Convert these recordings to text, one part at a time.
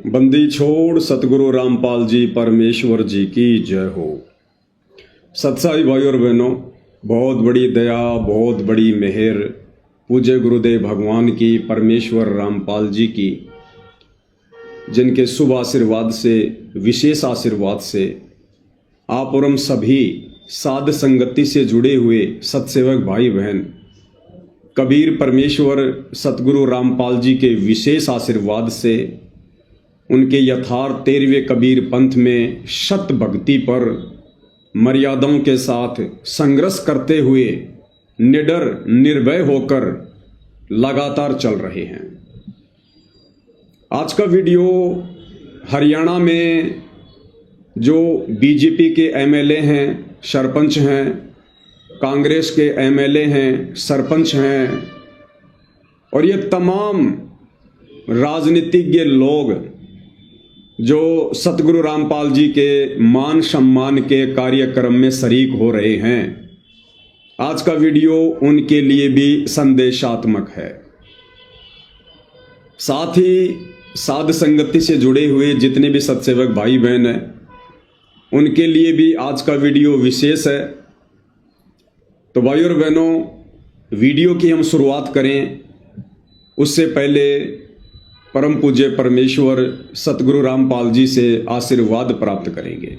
बंदी छोड़ सतगुरु रामपाल जी परमेश्वर जी की जय हो। सत्साई भाई और बहनों, बहुत बड़ी दया, बहुत बड़ी मेहर पूज्य गुरुदेव भगवान की, परमेश्वर रामपाल जी की, जिनके शुभ आशीर्वाद से, विशेष आशीर्वाद से आप और हम सभी साध संगति से जुड़े हुए सत्सेवक भाई बहन कबीर परमेश्वर सतगुरु रामपाल जी के विशेष आशीर्वाद से उनके यथार्थ 13वें कबीर पंथ में शत भक्ति पर मर्यादाओं के साथ संघर्ष करते हुए निडर निर्भय होकर लगातार चल रहे हैं। आज का वीडियो हरियाणा में जो बीजेपी के एमएलए हैं, सरपंच हैं, कांग्रेस के एमएलए हैं, सरपंच हैं और ये तमाम राजनीतिज्ञ लोग जो सतगुरु रामपाल जी के मान सम्मान के कार्यक्रम में शरीक हो रहे हैं, आज का वीडियो उनके लिए भी संदेशात्मक है। साथ ही साध संगति से जुड़े हुए जितने भी सत्सेवक भाई बहन हैं, उनके लिए भी आज का वीडियो विशेष है। तो भाई और बहनों, वीडियो की हम शुरुआत करें उससे पहले परम पूज्य परमेश्वर सतगुरु रामपाल जी से आशीर्वाद प्राप्त करेंगे।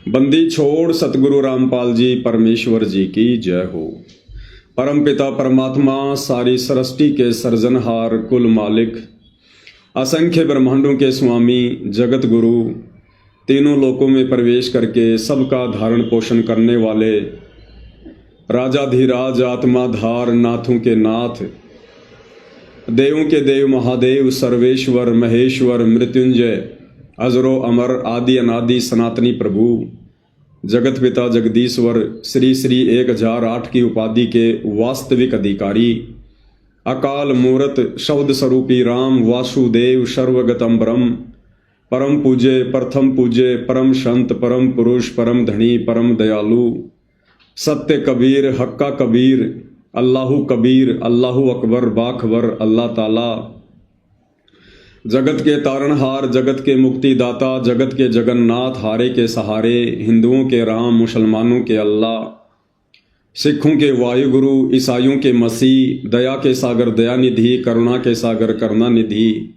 बंदी छोड़ सतगुरु रामपाल जी परमेश्वर जी की जय हो। परम पिता परमात्मा, सारी सृष्टि के सर्जनहार, कुल मालिक, असंख्य ब्रह्मांडों के स्वामी, जगत गुरु, तीनों लोकों में प्रवेश करके सबका धारण पोषण करने वाले राजाधिराज, आत्माधार, नाथों के नाथ, देवों के देव, महादेव, सर्वेश्वर, महेश्वर, मृत्युंजय, अजरो अमर, आदि अनादि सनातनी प्रभु, जगत पिता जगदीश्वर, श्री श्री 1008 की उपाधि के वास्तविक अधिकारी, अकाल मूर्त शब्द स्वरूपी राम, वासुदेव, सर्वगतम ब्रह्म, परम पूज्य, प्रथम पूज्य, परम संत, परम पुरुष, परम धनी, परम दयालु, सत्य कबीर, हक्का कबीर, अल्लाहु कबीर, अल्लाहु अकबर, बाखबर, अल्लाह ताला, जगत के तारणहार, जगत के मुक्तिदाता, जगत के जगन्नाथ, हारे के सहारे, हिंदुओं के राम, मुसलमानों के अल्लाह, सिखों के वायुगुरु, ईसाइयों के मसीह, दया के सागर दयानिधि, करुणा के सागर करुणानिधि,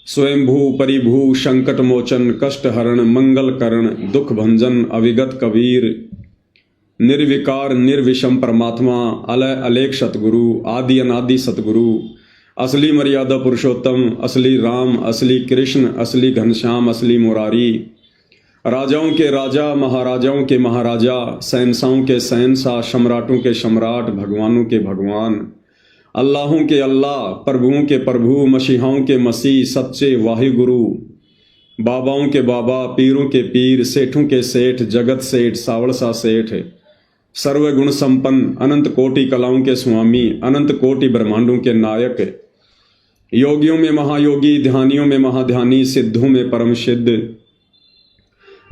स्वयंभू परिभू, संकट मोचन, कष्ट हरण, मंगल करण, दुख भंजन, अविगत कबीर, निर्विकार निर्विषम परमात्मा, अलय अलेख सतगुरु, आदि अनादि सतगुरु, असली मर्यादा पुरुषोत्तम, असली राम, असली कृष्ण, असली घनश्याम, असली मुरारी, राजाओं के राजा, महाराजाओं के महाराजा, शहंशाहों के शहंशाह, सम्राटों के सम्राट, भगवानों के भगवान, अल्लाहों के अल्लाह, प्रभुओं के प्रभु, मसीहाओं के मसीह, सच्चे वाहिगुरु, बाबाओं के बाबा, पीरों के पीर, सेठों के सेठ, जगत सेठ, सावड़सा सेठ, सर्वगुण संपन्न, अनंत कोटि कलाओं के स्वामी, अनंत कोटि ब्रह्मांडों के नायक, योगियों में महायोगी, ध्यानियों में महाध्यानी, सिद्धों में परम सिद्ध,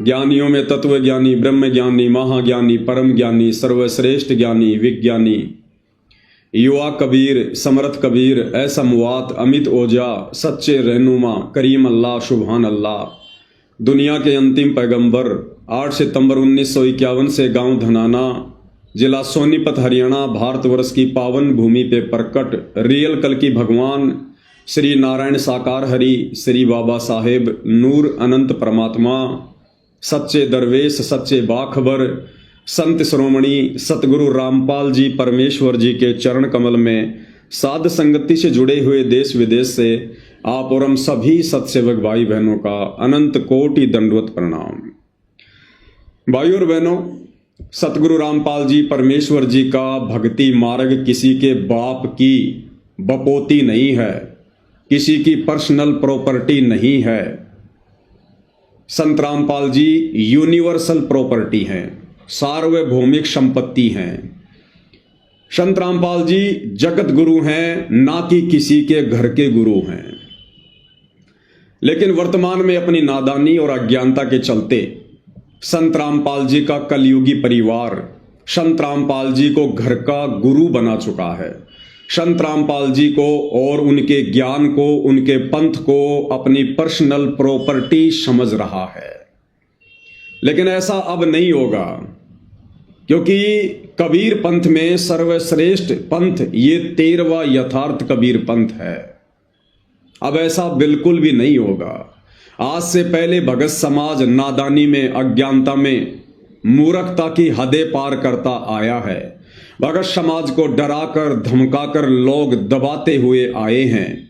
ज्ञानियों में तत्व ज्ञानी, ब्रह्म ज्ञानी, महाज्ञानी, परम ज्ञानी, सर्वश्रेष्ठ ज्ञानी, विज्ञानी, युवा कबीर, समर्थ कबीर, असमवात, अमित ओजा, सच्चे रहनुमा, करीम अल्लाह, सुभान अल्लाह, दुनिया के अंतिम पैगंबर, 8 सितंबर 1951 से गांव धनाना, जिला सोनीपत, हरियाणा, भारतवर्ष की पावन भूमि पे प्रकट रियल कल की भगवान श्री नारायण साकार हरि, श्री बाबा साहेब नूर अनंत परमात्मा, सच्चे दरवेश, सच्चे बाखबर, संत श्रोमणी सतगुरु रामपाल जी परमेश्वर जी के चरण कमल में साध संगति से जुड़े हुए देश विदेश से आप और हम सभी सत्सेवक भाई बहनों का अनंत कोटि दंडवत प्रणाम। भाई और बहनों, सतगुरु रामपाल जी परमेश्वर जी का भक्ति मार्ग किसी के बाप की बपोती नहीं है, किसी की पर्सनल प्रॉपर्टी नहीं है। संत रामपाल जी यूनिवर्सल प्रॉपर्टी हैं, सार्वभौमिक संपत्ति हैं। संत रामपाल जी जगत गुरु हैं, ना कि किसी के घर के गुरु हैं। लेकिन वर्तमान में अपनी नादानी और अज्ञानता के चलते संत रामपाल जी का कलयुगी परिवार संत रामपाल जी को घर का गुरु बना चुका है। संत रामपाल जी को और उनके ज्ञान को, उनके पंथ को अपनी पर्सनल प्रॉपर्टी समझ रहा है। लेकिन ऐसा अब नहीं होगा, क्योंकि कबीर पंथ में सर्वश्रेष्ठ पंथ ये 13वां यथार्थ कबीर पंथ है। अब ऐसा बिल्कुल भी नहीं होगा। आज से पहले भगत समाज नादानी में, अज्ञानता में, मूर्खता की हदें पार करता आया है। भगत समाज को डराकर धमकाकर लोग दबाते हुए आए हैं।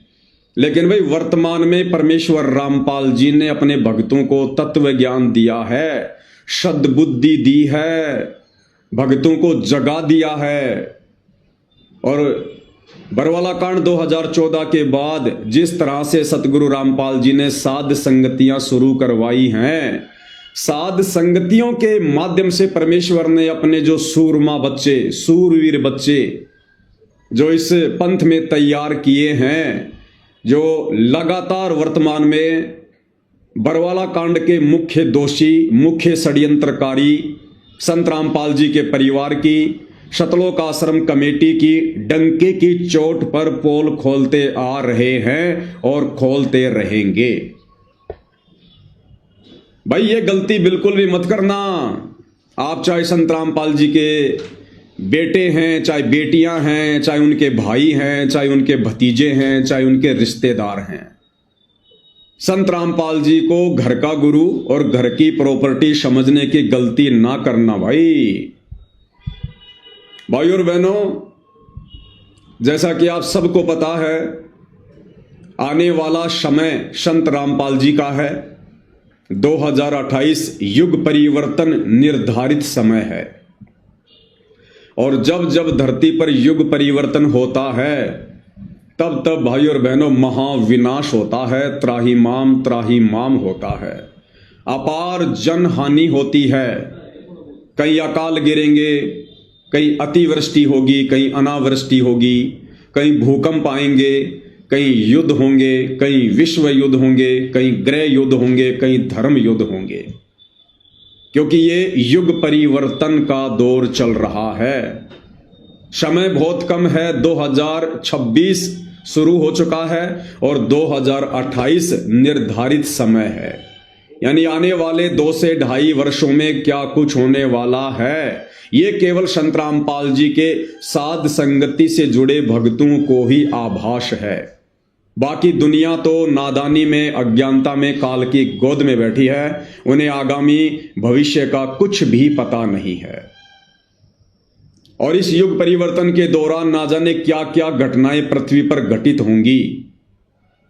लेकिन भाई वर्तमान में परमेश्वर रामपाल जी ने अपने भक्तों को तत्व ज्ञान दिया है, सद्बुद्धि दी है, भक्तों को जगा दिया है। और बरवाला कांड 2014 के बाद जिस तरह से सतगुरु रामपाल जी ने साध संगतियां शुरू करवाई हैं, साध संगतियों के माध्यम से परमेश्वर ने अपने जो सूरमा बच्चे, सूरवीर बच्चे जो इस पंथ में तैयार किए हैं, जो लगातार वर्तमान में बरवाला कांड के मुख्य दोषी, मुख्य षड्यंत्रकारी संत रामपाल जी के परिवार की, शतलोक आश्रम कमेटी की डंके की चोट पर पोल खोलते आ रहे हैं और खोलते रहेंगे। भाई ये गलती बिल्कुल भी मत करना। आप चाहे संत रामपाल जी के बेटे हैं, चाहे बेटियां हैं, चाहे उनके भाई हैं, चाहे उनके भतीजे हैं, चाहे उनके रिश्तेदार हैं, संत रामपाल जी को घर का गुरु और घर की प्रॉपर्टी समझने की गलती ना करना। भाई और बहनों, जैसा कि आप सबको पता है, आने वाला समय संत रामपाल जी का है। 2028 युग परिवर्तन निर्धारित समय है। और जब जब धरती पर युग परिवर्तन होता है, तब तब भाई और बहनों महाविनाश होता है, त्राही माम होता है, अपार जन हानि होती है। कई अकाल गिरेंगे, कहीं अतिवृष्टि होगी, कहीं अनावृष्टि होगी, कहीं भूकंप आएंगे, कहीं युद्ध होंगे, कहीं विश्व युद्ध होंगे, कहीं गृह युद्ध होंगे, कहीं धर्म युद्ध होंगे, क्योंकि ये युग परिवर्तन का दौर चल रहा है। समय बहुत कम है। 2026 शुरू हो चुका है और 2028 निर्धारित समय है। यानी आने वाले 2 से 2.5 वर्षों में क्या कुछ होने वाला है, ये केवल संत रामपाल जी के साध संगति से जुड़े भक्तों को ही आभास है। बाकी दुनिया तो नादानी में, अज्ञानता में, काल की गोद में बैठी है। उन्हें आगामी भविष्य का कुछ भी पता नहीं है। और इस युग परिवर्तन के दौरान ना जाने क्या क्या घटनाएं पृथ्वी पर घटित होंगी।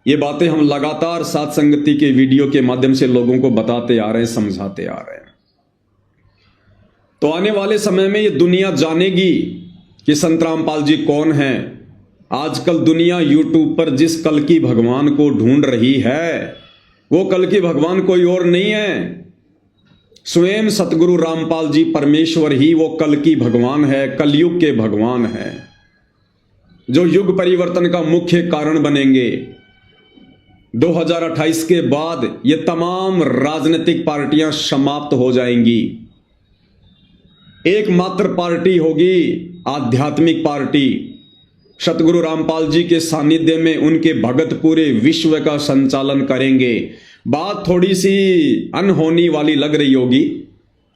ये बातें हम लगातार साध संगति के वीडियो के माध्यम से लोगों को बताते आ रहे हैं, समझाते आ रहे हैं। तो आने वाले समय में ये दुनिया जानेगी कि संत रामपाल जी कौन हैं। आजकल दुनिया यूट्यूब पर जिस कल की भगवान को ढूंढ रही है, वो कल की भगवान कोई और नहीं है, स्वयं सतगुरु रामपाल जी परमेश्वर ही वो कल की भगवान है, कलयुग के भगवान है, जो युग परिवर्तन का मुख्य कारण बनेंगे। 2028 के बाद ये तमाम राजनीतिक पार्टियां समाप्त हो जाएंगी। एकमात्र पार्टी होगी आध्यात्मिक पार्टी। सतगुरु रामपाल जी के सानिध्य में उनके भगत पूरे विश्व का संचालन करेंगे। बात थोड़ी सी अनहोनी वाली लग रही होगी,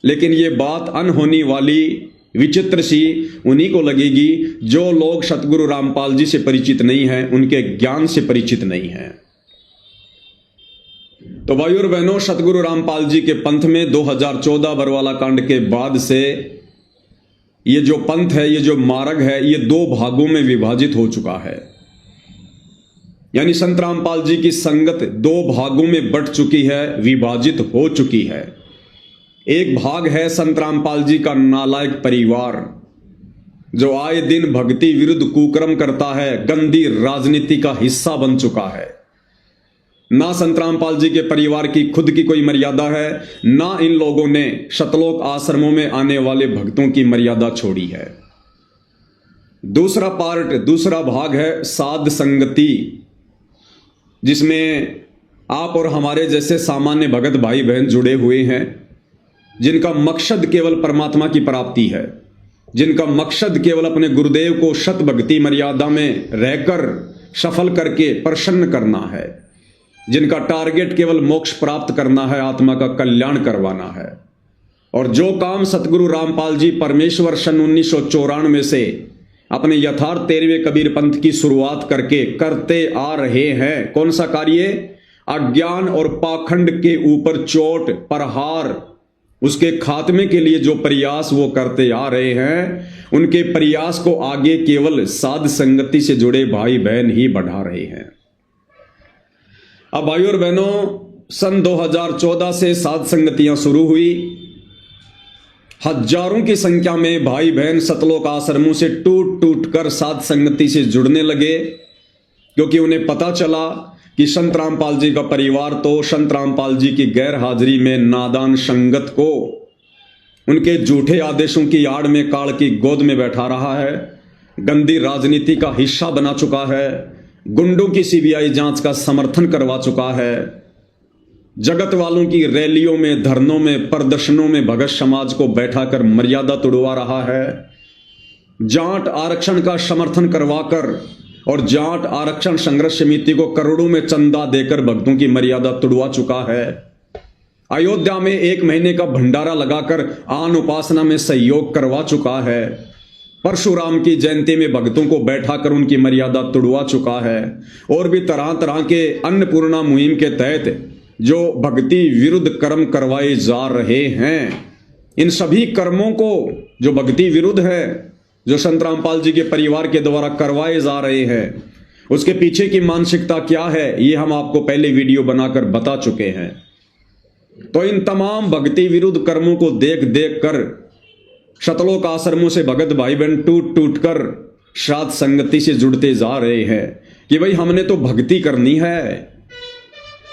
लेकिन ये बात अनहोनी वाली, विचित्र सी उन्हीं को लगेगी जो लोग सतगुरु रामपाल जी से परिचित नहीं हैं, उनके ज्ञान से परिचित नहीं हैं। तो भाई और बहनों, सतगुरु रामपाल जी के पंथ में 2014 बरवाला कांड के बाद से ये जो पंथ है, ये जो मार्ग है, ये 2 भागों में विभाजित हो चुका है। यानी संत रामपाल जी की संगत 2 भागों में बंट चुकी है, विभाजित हो चुकी है। एक भाग है संत रामपाल जी का नालायक परिवार, जो आए दिन भक्ति विरुद्ध कुकर्म करता है, गंदी राजनीति का हिस्सा बन चुका है। ना संत रामपाल जी के परिवार की खुद की कोई मर्यादा है, ना इन लोगों ने शतलोक आश्रमों में आने वाले भक्तों की मर्यादा छोड़ी है। दूसरा भाग है साध संगति, जिसमें आप और हमारे जैसे सामान्य भगत भाई बहन जुड़े हुए हैं, जिनका मकसद केवल परमात्मा की प्राप्ति है। जिनका मकसद केवल अपने गुरुदेव को शत भक्ति मर्यादा में रहकर सफल करके प्रसन्न करना है, जिनका टारगेट केवल मोक्ष प्राप्त करना है, आत्मा का कल्याण करवाना है। और जो काम सतगुरु रामपाल जी परमेश्वर सन 1994 से अपने यथार्थ 13वें कबीर पंथ की शुरुआत करके करते आ रहे हैं, कौन सा कार्य? अज्ञान और पाखंड के ऊपर चोट प्रहार, उसके खात्मे के लिए जो प्रयास वो करते आ रहे हैं, उनके प्रयास को आगे केवल साध संगति से जुड़े भाई बहन ही बढ़ा रहे हैं। अब भाइयों और बहनों, सन 2014 से साध संगतियां शुरू हुई। हजारों की संख्या में भाई बहन सतलोक आश्रमों से टूट टूट कर साध संगति से जुड़ने लगे, क्योंकि उन्हें पता चला कि संत रामपाल जी का परिवार तो संत रामपाल जी की गैर हाजिरी में नादान संगत को उनके झूठे आदेशों की आड़ में काल की गोद में बैठा रहा है, गंदी राजनीति का हिस्सा बना चुका है, गुंडों की सीबीआई जांच का समर्थन करवा चुका है, जगत वालों की रैलियों में, धरनों में, प्रदर्शनों में भगत समाज को बैठाकर मर्यादा तोड़वा रहा है, जाट आरक्षण का समर्थन करवाकर और जाट आरक्षण संघर्ष समिति को करोड़ों में चंदा देकर भक्तों की मर्यादा तोड़वा चुका है, अयोध्या में 1 महीने का भंडारा लगाकर आन उपासना में सहयोग करवा चुका है, परशुराम की जयंती में भक्तों को बैठाकर उनकी मर्यादा तोड़वा चुका है, और भी तरह तरह के अन्नपूर्णा मुहिम के तहत जो भक्ति विरुद्ध कर्म करवाए जा रहे हैं, इन सभी कर्मों को जो भक्ति विरुद्ध है, जो संत रामपाल जी के परिवार के द्वारा करवाए जा रहे हैं, उसके पीछे की मानसिकता क्या है, ये हम आपको पहले वीडियो बनाकर बता चुके हैं। तो इन तमाम भक्ति विरुद्ध कर्मों को देख देख कर सतलोक आश्रमों से भगत भाई बहन टूट टूट कर साध संगति से जुड़ते जा रहे हैं कि भाई हमने तो भक्ति करनी है।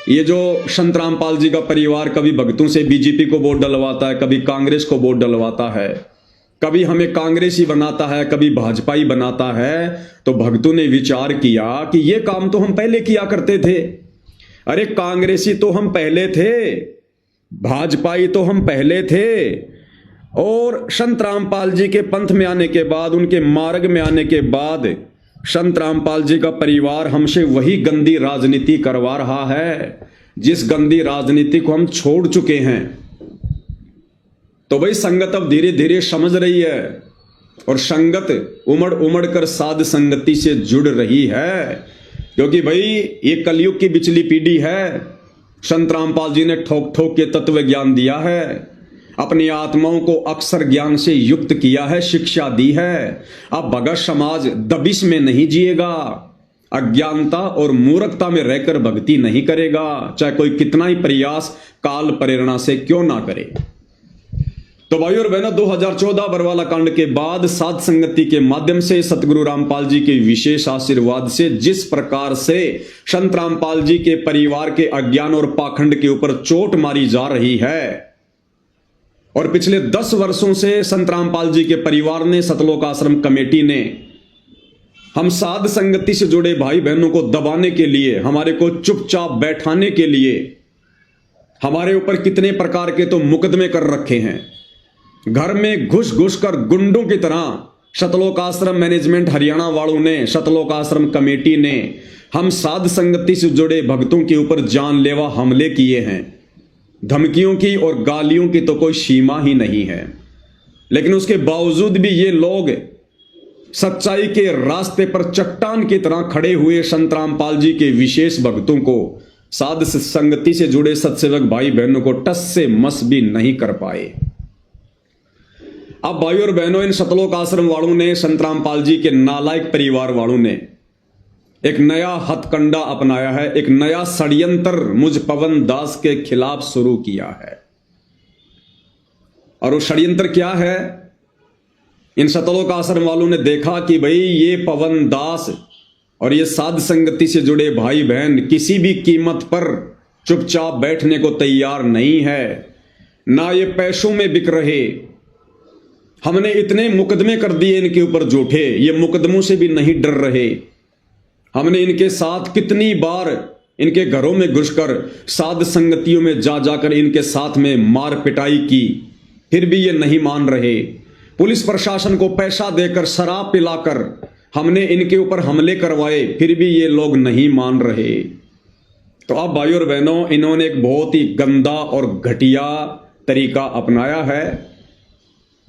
ये जो संत रामपाल जी का परिवार कभी भक्तों से बीजेपी को वोट डलवाता है, कभी कांग्रेस को वोट डलवाता है, कभी हमें कांग्रेसी बनाता है, कभी भाजपाई बनाता है, तो भक्तों ने विचार किया कि ये काम तो हम पहले किया करते थे। अरे कांग्रेसी तो हम पहले थे, भाजपाई तो हम पहले थे, और संत रामपाल जी के पंथ में आने के बाद, उनके मार्ग में आने के बाद संत रामपाल जी का परिवार हमसे वही गंदी राजनीति करवा रहा है जिस गंदी राजनीति को हम छोड़ चुके हैं। तो भाई संगत अब धीरे धीरे समझ रही है और संगत उमड़ उमड़ कर साध संगति से जुड़ रही है, क्योंकि भाई ये कलयुग की बिचली पीढ़ी है। संत रामपाल जी ने ठोक ठोक के तत्व ज्ञान दिया है, अपनी आत्माओं को अक्षर ज्ञान से युक्त किया है, शिक्षा दी है। अब भगत समाज दबिश में नहीं जिएगा, अज्ञानता और मूर्खता में रहकर भक्ति नहीं करेगा, चाहे कोई कितना ही प्रयास काल प्रेरणा से क्यों ना करे। तो भाइयों और बहनों, 2014 बरवाला कांड के बाद साध संगति के माध्यम से सतगुरु रामपाल जी के विशेष आशीर्वाद से जिस प्रकार से संत रामपाल जी के परिवार के अज्ञान और पाखंड के ऊपर चोट मारी जा रही है, और पिछले 10 वर्षों से संत रामपाल जी के परिवार ने, सतलोक आश्रम कमेटी ने हम साध संगति से जुड़े भाई बहनों को दबाने के लिए, हमारे को चुपचाप बैठाने के लिए हमारे ऊपर कितने प्रकार के तो मुकदमे कर रखे हैं। घर में घुस घुस कर गुंडों की तरह सतलोक आश्रम मैनेजमेंट हरियाणा वालों ने, सतलोक आश्रम कमेटी ने हम साध संगति से जुड़े भक्तों के ऊपर जानलेवा हमले किए हैं। धमकियों की और गालियों की तो कोई सीमा ही नहीं है, लेकिन उसके बावजूद भी ये लोग सच्चाई के रास्ते पर चट्टान की तरह खड़े हुए संत रामपाल जी के विशेष भक्तों को, साध संगति से जुड़े सत्सेवक भाई बहनों को टस से मस भी नहीं कर पाए। अब भाइयों और बहनों, इन सतलोक आश्रम वालों ने, संत रामपाल जी के नालायक परिवार वालों ने एक नया हथकंडा अपनाया है, एक नया षड्यंत्र मुझ पवन दास के खिलाफ शुरू किया है। और वो षड्यंत्र क्या है? इन सतलोक आश्रम वालों ने देखा कि भाई ये पवन दास और ये साध संगति से जुड़े भाई बहन किसी भी कीमत पर चुपचाप बैठने को तैयार नहीं है, ना ये पैसों में बिक रहे। हमने इतने मुकदमे कर दिए इनके ऊपर झूठे, ये मुकदमों से भी नहीं डर रहे। हमने इनके साथ कितनी बार इनके घरों में घुसकर साध संगतियों में जा जाकर इनके साथ में मार पिटाई की, फिर भी ये नहीं मान रहे। पुलिस प्रशासन को पैसा देकर, शराब पिलाकर हमने इनके ऊपर हमले करवाए, फिर भी ये लोग नहीं मान रहे। तो अब भाइयों और बहनों, इन्होंने एक बहुत ही गंदा और घटिया तरीका अपनाया है।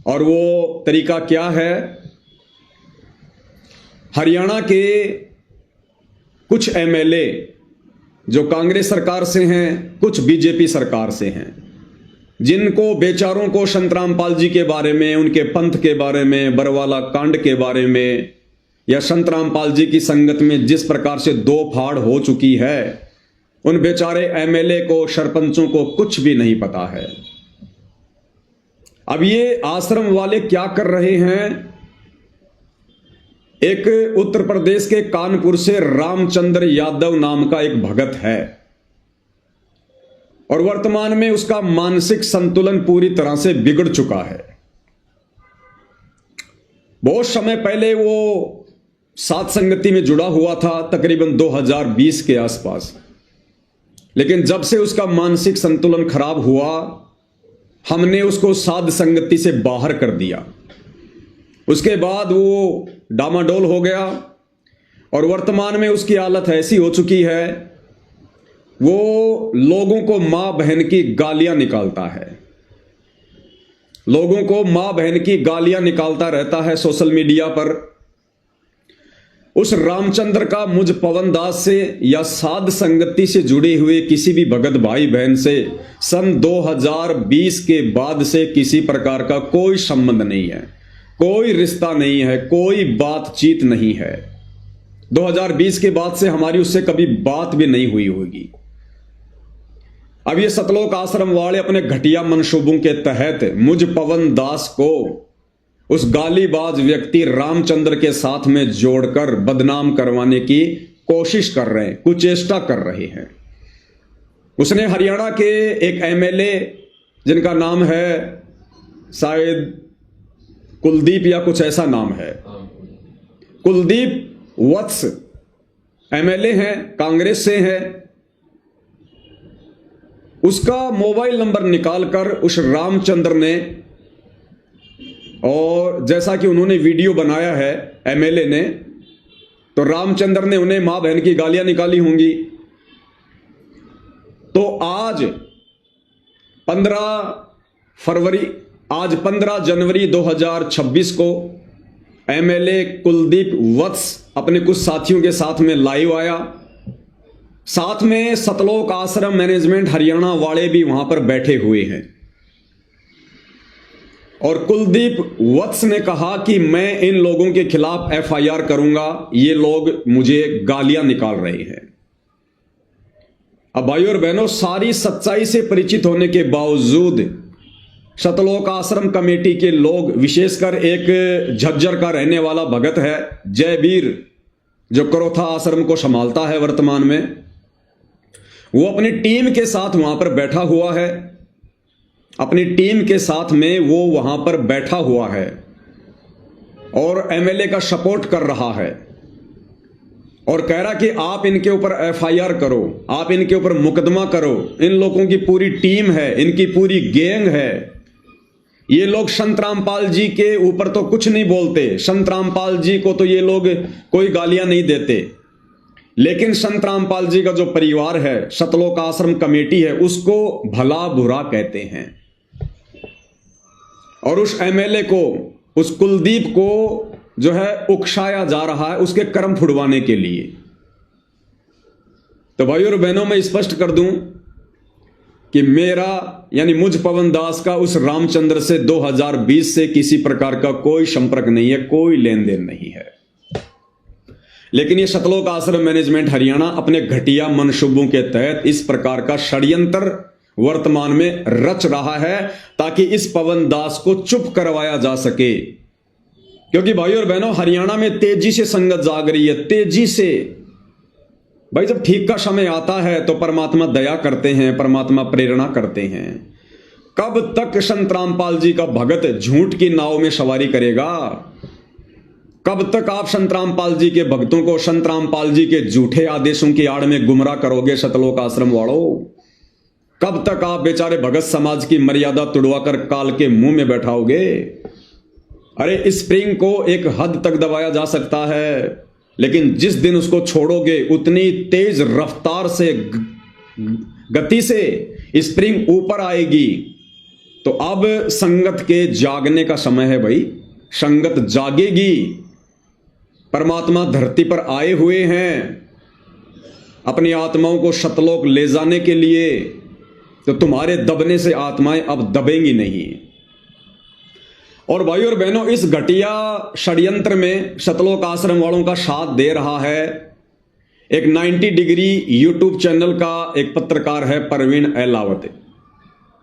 और वो तरीका क्या है? हरियाणा के कुछ एमएलए जो कांग्रेस सरकार से हैं, कुछ बीजेपी सरकार से हैं, जिनको बेचारों को संतरामपाल जी के बारे में, उनके पंथ के बारे में, बरवाला कांड के बारे में, या संतरामपाल जी की संगत में जिस प्रकार से दो फाड़ हो चुकी है, उन बेचारे एमएलए को, सरपंचों को कुछ भी नहीं पता है। अब ये आश्रम वाले क्या कर रहे हैं? एक उत्तर प्रदेश के कानपुर से रामचंद्र यादव नाम का एक भगत है, और वर्तमान में उसका मानसिक संतुलन पूरी तरह से बिगड़ चुका है। बहुत समय पहले वो सात संगति में जुड़ा हुआ था, तकरीबन 2020 के आसपास, लेकिन जब से उसका मानसिक संतुलन खराब हुआ, हमने उसको साध संगति से बाहर कर दिया। उसके बाद वो डामाडोल हो गया, और वर्तमान में उसकी हालत ऐसी हो चुकी है, वो लोगों को मां बहन की गालियां निकालता है, लोगों को मां बहन की गालियां निकालता रहता है सोशल मीडिया पर। उस रामचंद्र का मुझ पवन दास से या साध संगति से जुड़े हुए किसी भी भगत भाई बहन से सन 2020 के बाद से किसी प्रकार का कोई संबंध नहीं है, कोई रिश्ता नहीं है, कोई बातचीत नहीं है। 2020 के बाद से हमारी उससे कभी बात भी नहीं हुई होगी। अब ये सतलोक आश्रम वाले अपने घटिया मंसूबों के तहत मुझ पवन दास को उस गालीबाज व्यक्ति रामचंद्र के साथ में जोड़कर बदनाम करवाने की कोशिश कर रहे हैं, कुचेष्टा कर रहे हैं। उसने हरियाणा के एक एमएलए, जिनका नाम है शायद कुलदीप या कुछ ऐसा नाम है, कुलदीप वत्स एमएलए हैं, कांग्रेस से है, उसका मोबाइल नंबर निकालकर उस रामचंद्र ने, और जैसा कि उन्होंने वीडियो बनाया है एमएलए ने, तो रामचंद्र ने उन्हें मां बहन की गालियां निकाली होंगी। तो आज 15 जनवरी 2026 को एमएलए कुलदीप वत्स अपने कुछ साथियों के साथ में लाइव आया। साथ में सतलोक आश्रम मैनेजमेंट हरियाणा वाले भी वहां पर बैठे हुए हैं, और कुलदीप वत्स ने कहा कि मैं इन लोगों के खिलाफ एफआईआर करूंगा, ये लोग मुझे गालियां निकाल रहे हैं। अब भाइयों और बहनों, सारी सच्चाई से परिचित होने के बावजूद सतलोक आश्रम कमेटी के लोग, विशेषकर एक झज्जर का रहने वाला भगत है जयवीर, जो करोथा आश्रम को संभालता है वर्तमान में, वो अपनी टीम के साथ वहां पर बैठा हुआ है, अपनी टीम के साथ में वो वहां पर बैठा हुआ है और एमएलए का सपोर्ट कर रहा है, और कह रहा कि आप इनके ऊपर एफआईआर करो, आप इनके ऊपर मुकदमा करो, इन लोगों की पूरी टीम है, इनकी पूरी गैंग है, ये लोग संत रामपाल जी के ऊपर तो कुछ नहीं बोलते, संत रामपाल जी को तो ये लोग कोई गालियां नहीं देते, लेकिन संत रामपाल जी का जो परिवार है, सतलोक आश्रम कमेटी है, उसको भला बुरा कहते हैं। और उस एमएलए को, उस कुलदीप को जो है उकसाया जा रहा है उसके कर्म फुड़वाने के लिए। तो भाइयों और बहनों, मैं स्पष्ट कर दूं कि मेरा यानी मुझ पवन दास का उस रामचंद्र से 2020 से किसी प्रकार का कोई संपर्क नहीं है, कोई लेन देन नहीं है। लेकिन ये सतलोक आश्रम मैनेजमेंट हरियाणा अपने घटिया मनसूबों के तहत इस प्रकार का षड्यंत्र वर्तमान में रच रहा है, ताकि इस पवन दास को चुप करवाया जा सके। क्योंकि भाइयों और बहनों, हरियाणा में तेजी से संगत जाग रही है, तेजी से। भाई, जब ठीक का समय आता है तो परमात्मा दया करते हैं, परमात्मा प्रेरणा करते हैं। कब तक संत रामपाल जी का भगत झूठ की नाव में सवारी करेगा? कब तक आप संत रामपाल जी के भक्तों को संत रामपाल जी के झूठे आदेशों की आड़ में गुमराह करोगे सतलोक आश्रम वालों? कब तक आप बेचारे भगत समाज की मर्यादा तुड़वाकर काल के मुंह में बैठाओगे? अरे स्प्रिंग को एक हद तक दबाया जा सकता है, लेकिन जिस दिन उसको छोड़ोगे उतनी तेज रफ्तार से गति से स्प्रिंग ऊपर आएगी। तो अब संगत के जागने का समय है भाई, संगत जागेगी। परमात्मा धरती पर आए हुए हैं अपनी आत्माओं को सतलोक ले जाने के लिए, तो तुम्हारे दबने से आत्माएं अब दबेंगी नहीं। और भाई और बहनों, इस घटिया षड्यंत्र में सतलोक आश्रम वालों का साथ दे रहा है एक 90 डिग्री यूट्यूब चैनल का एक पत्रकार है परवीन अहलावत,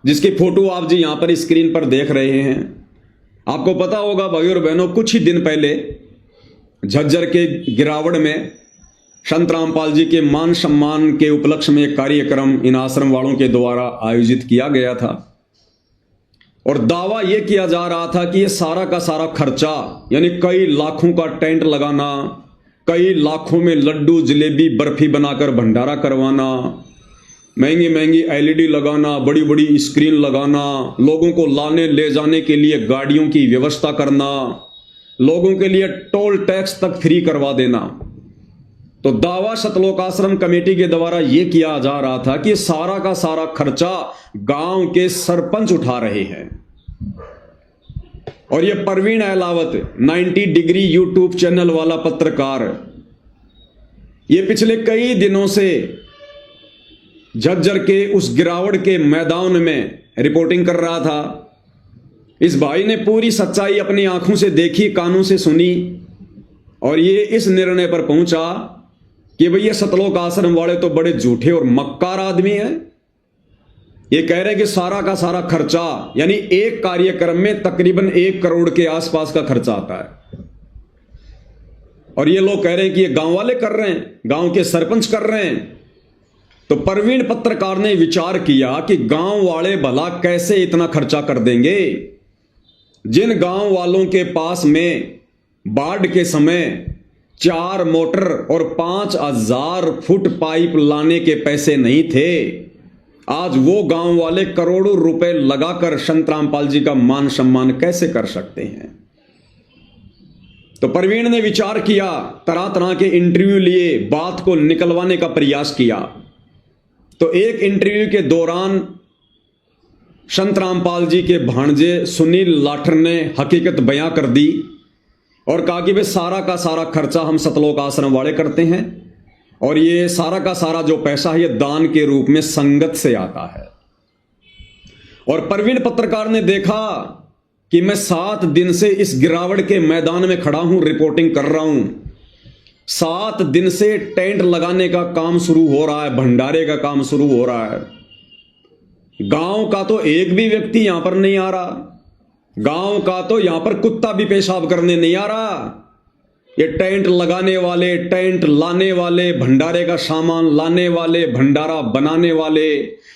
जिसकी फोटो आप जी यहां पर स्क्रीन पर देख रहे हैं। आपको पता होगा भाई और बहनों, कुछ ही दिन पहले झज्जर के गिरावड़ में संत रामपाल जी के मान सम्मान के उपलक्ष्य में एक कार्यक्रम इन आश्रम वालों के द्वारा आयोजित किया गया था, और दावा यह किया जा रहा था कि यह सारा का सारा खर्चा, यानी कई लाखों का टेंट लगाना, कई लाखों में लड्डू जलेबी बर्फी बनाकर भंडारा करवाना, महंगी महंगी एलईडी लगाना, बड़ी बड़ी स्क्रीन लगाना, लोगों को लाने ले जाने के लिए गाड़ियों की व्यवस्था करना, लोगों के लिए टोल टैक्स तक फ्री करवा देना। तो दावा सतलोक आश्रम कमेटी के द्वारा यह किया जा रहा था कि सारा का सारा खर्चा गांव के सरपंच उठा रहे हैं। और यह Parveen Ahlawat 90 degree YouTube channel वाला पत्रकार, यह पिछले कई दिनों से झज्जर के उस गिरावड़ के मैदान में रिपोर्टिंग कर रहा था। इस भाई ने पूरी सच्चाई अपनी आंखों से देखी, कानों से सुनी, और ये इस निर्णय पर पहुंचा कि भैया सतलोक आश्रम वाले तो बड़े झूठे और मक्कार आदमी हैं। ये कह रहे कि सारा का सारा खर्चा, यानी एक कार्यक्रम में तकरीबन 1 करोड़ के आसपास का खर्चा आता है, और ये लोग कह रहे हैं कि ये गांव वाले कर रहे हैं, गांव के सरपंच कर रहे हैं। तो परवीन पत्रकार ने विचार किया कि गांव वाले भला कैसे इतना खर्चा कर देंगे। जिन गांव वालों के पास में बाढ़ के समय 4 मोटर और 5000 फुट पाइप लाने के पैसे नहीं थे, आज वो गांव वाले करोड़ों रुपए लगाकर संत रामपाल जी का मान सम्मान कैसे कर सकते हैं। तो परवीन ने विचार किया, तरह तरह के इंटरव्यू लिए, बात को निकलवाने का प्रयास किया। तो एक इंटरव्यू के दौरान संत रामपाल जी के भांजे सुनील लाठर ने हकीकत बयां कर दी और कहा कि वे सारा का सारा खर्चा हम सतलोक आश्रम वाले करते हैं, और ये सारा का सारा जो पैसा है ये दान के रूप में संगत से आता है। और परवीन पत्रकार ने देखा कि मैं 7 दिन से इस गिरावड़ के मैदान में खड़ा हूं, रिपोर्टिंग कर रहा हूं। 7 दिन से टेंट लगाने का काम शुरू हो रहा है, भंडारे का काम शुरू हो रहा है। गांव का तो एक भी व्यक्ति यहां पर नहीं आ रहा, गांव का तो यहां पर कुत्ता भी पेशाब करने नहीं आ रहा। ये टेंट लगाने वाले, टेंट लाने वाले, भंडारे का सामान लाने वाले, भंडारा बनाने वाले,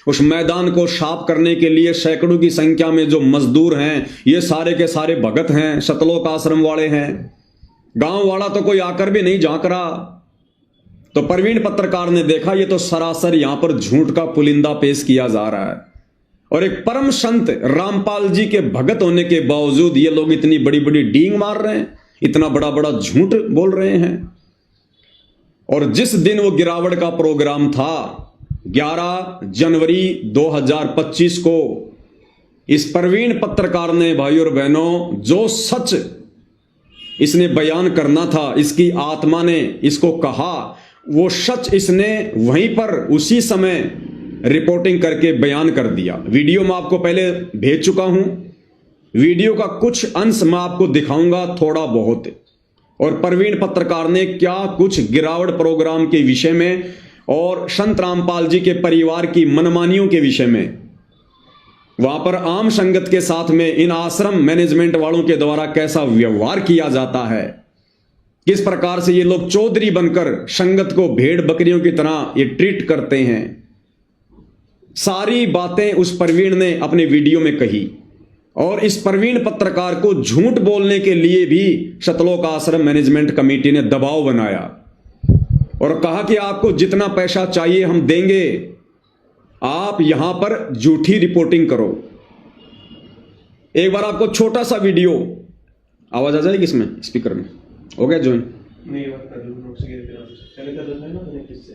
उस मैदान को साफ करने के लिए सैकड़ों की संख्या में जो मजदूर हैं, ये सारे के सारे भगत हैं, सतलोक आश्रम वाले हैं। गांव वाला तो कोई आकर भी नहीं झांक रहा। तो परवीन पत्रकार ने देखा ये तो सरासर यहां पर झूठ का पुलिंदा पेश किया जा रहा है, और एक परम संत रामपाल जी के भगत होने के बावजूद ये लोग इतनी बड़ी बड़ी डींग मार रहे हैं, इतना बड़ा बड़ा झूठ बोल रहे हैं। और जिस दिन वो गिरावड़ का प्रोग्राम था 11 जनवरी 2025 को, इस परवीन पत्रकार ने भाई और बहनों जो सच इसने बयान करना था, इसकी आत्मा ने इसको कहा, वो सच इसने वहीं पर उसी समय रिपोर्टिंग करके बयान कर दिया। वीडियो मैं आपको पहले भेज चुका हूं, वीडियो का कुछ अंश मैं आपको दिखाऊंगा थोड़ा बहुत। और परवीन पत्रकार ने क्या कुछ गिरावड़ प्रोग्राम के विषय में और संत रामपाल जी के परिवार की मनमानियों के विषय में, वहां पर आम संगत के साथ में इन आश्रम मैनेजमेंट वालों के द्वारा कैसा व्यवहार किया जाता है, किस प्रकार से ये लोग चौधरी बनकर संगत को भेड़ बकरियों की तरह ये ट्रीट करते हैं, सारी बातें उस परवीन ने अपने वीडियो में कही। और इस परवीन पत्रकार को झूठ बोलने के लिए भी सतलोक आश्रम मैनेजमेंट कमेटी ने दबाव बनाया और कहा कि आपको जितना पैसा चाहिए हम देंगे, आप यहां पर झूठी रिपोर्टिंग करो। एक बार आपको छोटा सा वीडियो आवाज़ आ जाएगी इसमें स्पीकर में? हो गया ज्वाइन? नहीं बात कर लो नोट्स के पहले कर रहा है ना मैंने किससे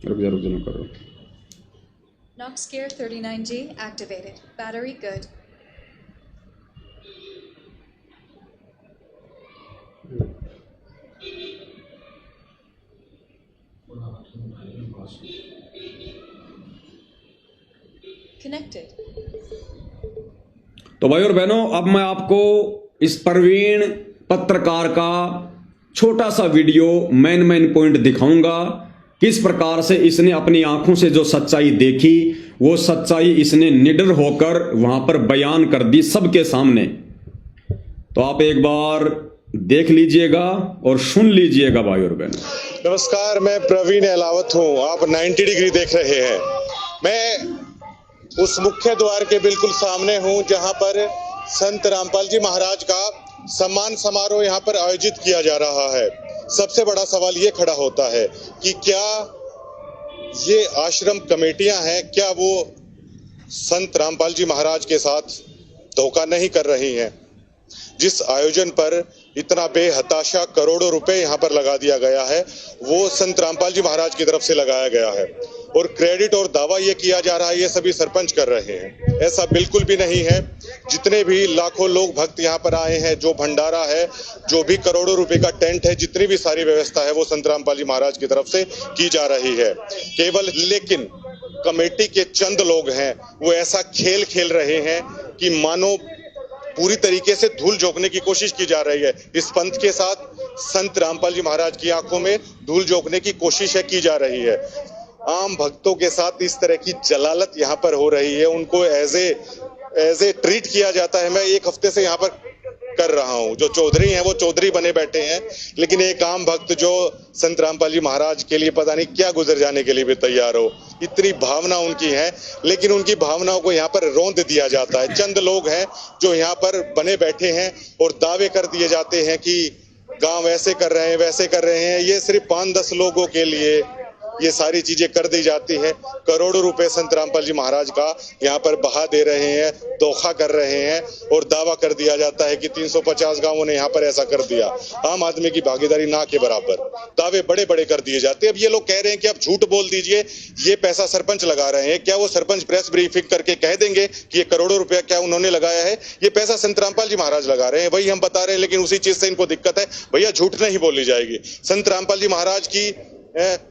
रुक जा मैं कर रहा हूँ। Nox Gear 39G activated. Battery good. Connected. तो भाई और बहनों, अब मैं आपको इस प्रवीण पत्रकार का छोटा सा वीडियो मेन पॉइंट दिखाऊंगा। किस प्रकार से इसने अपनी आंखों से जो सच्चाई देखी, वो सच्चाई इसने निडर होकर वहां पर बयान कर दी सबके सामने। तो आप एक बार देख लीजिएगा और सुन लीजिएगा भाई और बहनों। नमस्कार, मैं प्रवीण अहलावत हूं। आप 90 डिग्री देख रहे हैं। मैं उस मुख्य द्वार के बिल्कुल सामने हूं जहां पर संत रामपाल जी महाराज का सम्मान समारोह यहां पर आयोजित किया जा रहा है। सबसे बड़ा सवाल ये खड़ा होता है कि क्या ये आश्रम कमेटियां हैं, क्या वो संत रामपाल जी महाराज के साथ धोखा नहीं कर रही हैं? जिस आयोजन पर इतना बेहताशा करोड़ों रुपए यहाँ पर लगा दिया गया है, वो संत रामपाल जी महाराज की तरफ से लगाया गया है और क्रेडिट और दावा ये किया जा रहा है ये सभी सरपंच कर रहे हैं। ऐसा बिल्कुल भी नहीं है। जितने भी लाखों लोग भक्त यहाँ पर आए हैं, जो भंडारा है, जो भी करोड़ों रुपए का टेंट है, जितनी भी सारी व्यवस्था है वो संत रामपाल जी महाराज की तरफ से की जा रही है। केवल लेकिन कमेटी के चंद लोग हैं वो ऐसा खेल खेल रहे हैं कि मानो पूरी तरीके से धूल झोंकने की कोशिश की जा रही है। इस पंथ के साथ संत रामपाल जी महाराज की आंखों में धूल झोंकने की कोशिश की जा रही है। आम भक्तों के साथ इस तरह की जलालत यहाँ पर हो रही है, उनको एज ए ट्रीट किया जाता है। मैं एक हफ्ते से यहाँ पर कर रहा हूँ। जो चौधरी हैं वो चौधरी बने बैठे हैं, लेकिन एक आम भक्त जो संत रामपाल जी महाराज के लिए पता नहीं क्या गुजर जाने के लिए भी तैयार हो, इतनी भावना उनकी है, लेकिन उनकी भावनाओं को यहाँ पर रौंद दिया जाता है। चंद लोग हैं जो यहाँ पर बने बैठे हैं और दावे कर दिए जाते हैं कि गांव ऐसे कर रहे हैं, वैसे कर रहे हैं। ये सिर्फ 5-10 लोगों के लिए ये सारी चीजें कर दी जाती हैं। करोड़ों रुपए संत रामपाल जी महाराज का यहाँ पर बहा दे रहे हैं, धोखा कर रहे हैं और दावा कर दिया जाता है कि 350 गांवों ने यहाँ पर ऐसा कर दिया। आम आदमी की भागीदारी ना के बराबर दावे बड़े बड़े कर दिए जाते हैं। अब ये लोग कह रहे हैं कि आप झूठ बोल दीजिए, ये पैसा सरपंच लगा रहे हैं। क्या वो सरपंच प्रेस ब्रीफिंग करके कह देंगे कि ये करोड़ों रुपया क्या उन्होंने लगाया है? ये पैसा संत रामपाल जी महाराज लगा रहे हैं, वही हम बता रहे हैं। लेकिन उसी चीज से इनको दिक्कत है। भैया झूठ नहीं बोली जाएगी। संत रामपाल जी महाराज की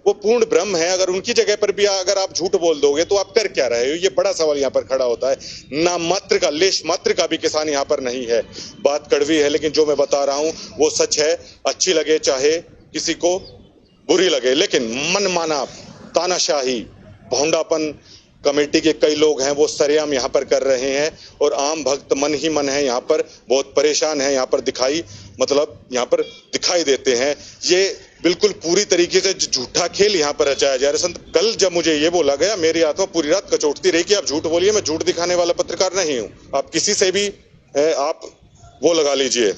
वो पूर्ण ब्रह्म है। अगर उनकी जगह पर भी अगर आप झूठ बोल दोगे तो आप कर क्या रहे हो? ये बड़ा सवाल यहाँ पर खड़ा होता है। ना मात्र का लेश मात्र का भी किसान यहाँ पर नहीं है। बात कड़वी है, लेकिन जो मैं बता रहा हूँ वो सच है। अच्छी लगे चाहे किसी को बुरी लगे, लेकिन मनमाना तानाशाही भोंडापन कमेटी के कई लोग हैं वो सरेआम यहाँ पर कर रहे हैं और आम भक्त मन ही मन है यहाँ पर बहुत परेशान है। यहाँ पर यहाँ पर दिखाई देते हैं। ये बिल्कुल पूरी तरीके से झूठा खेल यहाँ पर रचाया जा रहा है। संत कल जब मुझे ये बोला गया, मेरी आत्मा पूरी रात कचोटती रही कि आप झूठ बोलिए। मैं झूठ दिखाने वाला पत्रकार नहीं हूँ। आप किसी से भी आप वो लगा लीजिए।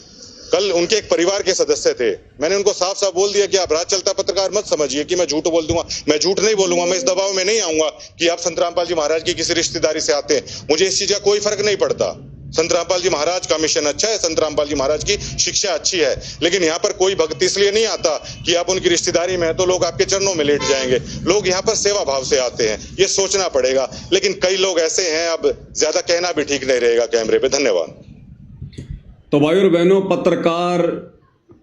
कल उनके एक परिवार के सदस्य थे, मैंने उनको साफ साफ बोल दिया कि आप राज चलता पत्रकार मत समझिए कि मैं झूठ बोल दूंगा। मैं झूठ नहीं बोलूंगा। मैं इस दबाव में नहीं आऊंगा कि आप संत रामपाल जी महाराज की किसी रिश्तेदारी से आते हैं। मुझे इस चीज का कोई फर्क नहीं पड़ता। संत रामपाल जी महाराज का मिशन अच्छा है, संत रामपाल जी महाराज की शिक्षा अच्छी है, लेकिन यहाँ पर कोई भक्त इसलिए नहीं आता कि आप उनकी रिश्तेदारी में है तो लोग आपके चरणों में लेट जाएंगे। लोग यहाँ पर सेवा भाव से आते हैं, ये सोचना पड़ेगा। लेकिन कई लोग ऐसे हैं, अब ज्यादा कहना भी ठीक नहीं रहेगा कैमरे पे। धन्यवाद। तो भाई और बहनों, पत्रकार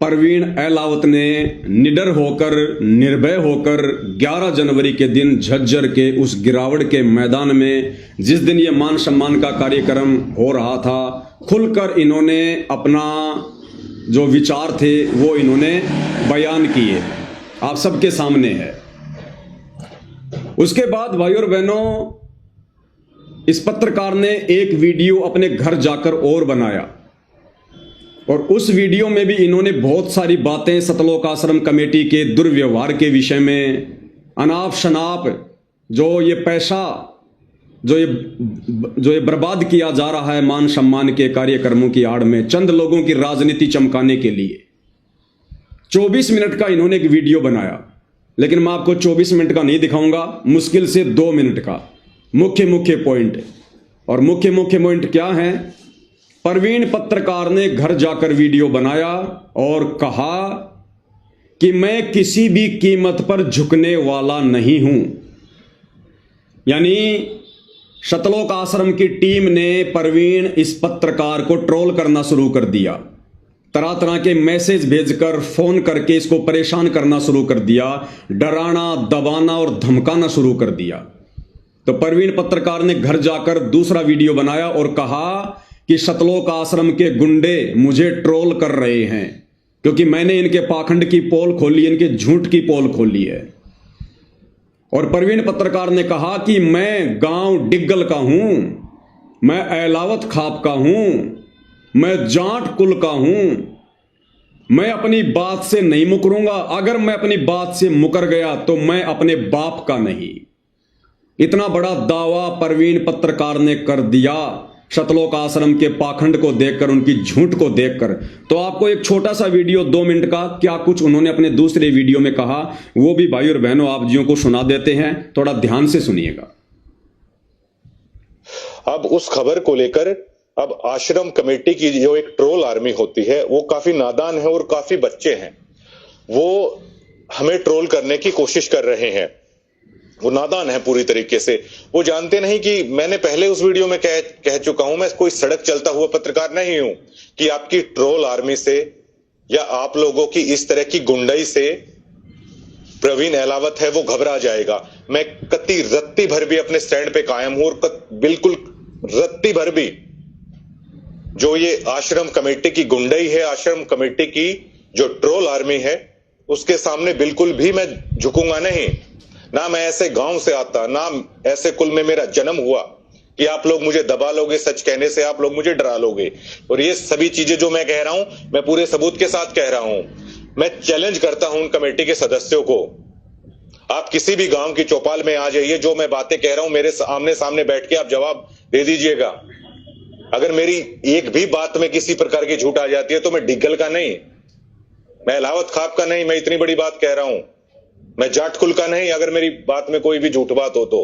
प्रवीण अहलावत ने निडर होकर, निर्भय होकर 11 जनवरी के दिन झज्जर के उस गिरावट के मैदान में, जिस दिन ये मान सम्मान का कार्यक्रम हो रहा था, खुलकर इन्होंने अपना जो विचार थे वो इन्होंने बयान किए, आप सबके सामने है। उसके बाद भाई और बहनों, इस पत्रकार ने एक वीडियो अपने घर जाकर और बनाया और उस वीडियो में भी इन्होंने बहुत सारी बातें सतलोक आश्रम कमेटी के दुर्व्यवहार के विषय में, अनाप शनाप जो ये पैसा जो ये बर्बाद किया जा रहा है मान सम्मान के कार्यक्रमों की आड़ में चंद लोगों की राजनीति चमकाने के लिए, 24 मिनट का इन्होंने एक वीडियो बनाया। लेकिन मैं आपको 24 मिनट का नहीं दिखाऊंगा, मुश्किल से 2 मिनट का मुख्य पॉइंट। और मुख्य पॉइंट क्या है प्रवीण पत्रकार ने घर जाकर वीडियो बनाया और कहा कि मैं किसी भी कीमत पर झुकने वाला नहीं हूं। यानी सतलोक आश्रम की टीम ने प्रवीण इस पत्रकार को ट्रोल करना शुरू कर दिया, तरह तरह के मैसेज भेजकर फोन करके इसको परेशान करना शुरू कर दिया, डराना दबाना और धमकाना शुरू कर दिया। तो प्रवीण पत्रकार ने घर जाकर दूसरा वीडियो बनाया और कहा कि सतलोक आश्रम के गुंडे मुझे ट्रोल कर रहे हैं क्योंकि मैंने इनके पाखंड की पोल खोली, इनके झूठ की पोल खोली है। और प्रवीण पत्रकार ने कहा कि मैं गांव डिग्गल का हूं, मैं एलावत खाप का हूं, मैं जाट कुल का हूं, मैं अपनी बात से नहीं मुकरूंगा। अगर मैं अपनी बात से मुकर गया तो मैं अपने बाप का नहीं। इतना बड़ा दावा प्रवीण पत्रकार ने कर दिया सतलोक आश्रम के पाखंड को देखकर, उनकी झूठ को देखकर। तो आपको एक छोटा सा वीडियो 2 मिनट का क्या कुछ उन्होंने अपने दूसरे वीडियो में कहा वो भी भाई और बहनों आप जियों को सुना देते हैं, थोड़ा ध्यान से सुनिएगा। अब उस खबर को लेकर अब आश्रम कमेटी की जो एक ट्रोल आर्मी होती है वो काफी नादान है और काफी बच्चे हैं, वो हमें ट्रोल करने की कोशिश कर रहे हैं। वो नादान है पूरी तरीके से। वो जानते नहीं कि मैंने पहले उस वीडियो में कह चुका हूं, मैं कोई सड़क चलता हुआ पत्रकार नहीं हूं कि आपकी ट्रोल आर्मी से या आप लोगों की इस तरह की गुंडाई से प्रवीण एलावत है वो घबरा जाएगा। मैं कत्ती रत्ती भर भी अपने स्टैंड पे कायम हूं और बिल्कुल रत्ती भर भी जो ये आश्रम कमेटी की गुंडाई है, आश्रम कमेटी की जो ट्रोल आर्मी है, उसके सामने बिल्कुल भी मैं झुकूंगा नहीं। ना मैं ऐसे गांव से आता, ना ऐसे कुल में मेरा जन्म हुआ कि आप लोग मुझे दबा लोगे, सच कहने से आप लोग मुझे डरा लोगे। और ये सभी चीजें जो मैं कह रहा हूं, मैं पूरे सबूत के साथ कह रहा हूं। मैं चैलेंज करता हूं उन कमेटी के सदस्यों को, आप किसी भी गांव की चौपाल में आ जाइए, जो मैं बातें कह रहा हूं मेरे आमने सामने बैठ के आप जवाब दे दीजिएगा। अगर मेरी एक भी बात में किसी प्रकार की झूठ आ जाती है तो मैं डिग्गल का नहीं, मैं एलावत खाप का नहीं, मैं इतनी बड़ी बात कह रहा हूं, मैं जाट कुल का नहीं, अगर मेरी बात में कोई भी झूठ बात हो तो।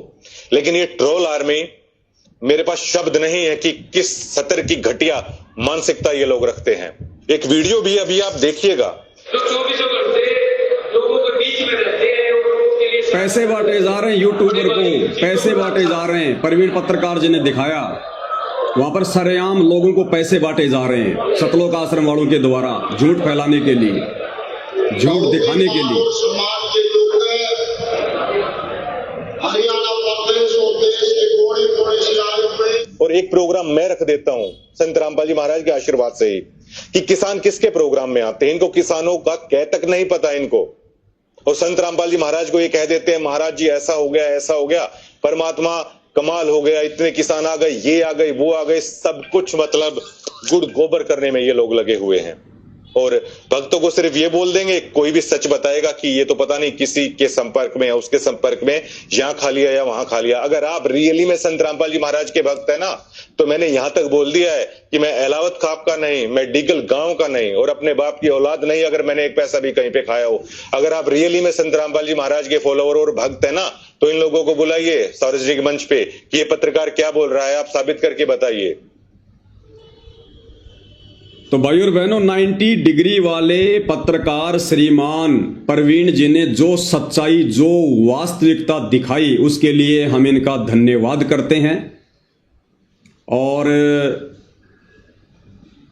लेकिन ये ट्रोल आर्मी, मेरे पास शब्द नहीं है कि किस सतर की घटिया मानसिकता ये लोग रखते हैं। एक वीडियो भी अभी आप देखिएगा। तो 24 घंटे लोगों के बीच में रहते हैं और लोगों के लिए पैसे बांटे जा रहे हैं, यूट्यूबर को पैसे बांटे जा रहे हैं। प्रवीण पत्रकार जी ने दिखाया वहां पर सरेआम लोगों को पैसे बांटे जा रहे हैं सतलोक आश्रम वालों के द्वारा, झूठ फैलाने के लिए, झूठ दिखाने के लिए। समाज के लोग हरियाणा प्रदेश और देश के कोने कोने से आए हुए। और एक प्रोग्राम मैं रख देता हूं संत रामपाल जी महाराज के आशीर्वाद से ही कि किसान किसके प्रोग्राम में आते हैं, इनको किसानों का कह तक नहीं पता इनको। और संत रामपाल जी महाराज को ये कह देते हैं महाराज जी ऐसा हो गया, ऐसा हो गया, परमात्मा कमाल हो गया, इतने किसान आ गए, ये आ गए, वो आ गए, सब कुछ मतलब गुड़ गोबर करने में ये लोग लगे हुए हैं। और भक्तों को सिर्फ ये बोल देंगे, कोई भी सच बताएगा कि ये तो पता नहीं किसी के संपर्क में या उसके संपर्क में यहां खा लिया या वहां खा लिया। अगर आप रियली में संत रामपाल जी महाराज के भक्त है ना, तो मैंने यहां तक बोल दिया है कि मैं एलावत खाप का नहीं, मैं डिगल गांव का नहीं और अपने बाप की औलाद नहीं, अगर मैंने एक पैसा भी कहीं पे खाया हो। अगर आप रियली में संत रामपाल जी महाराज के फॉलोअर और भक्त है ना, तो इन लोगों को बुलाइए सार्वजनिक मंच पे कि ये पत्रकार क्या बोल रहा है, आप साबित करके बताइए। तो भाई और बहनों, 90 डिग्री वाले पत्रकार श्रीमान प्रवीण जी ने जो सच्चाई, जो वास्तविकता दिखाई, उसके लिए हम इनका धन्यवाद करते हैं। और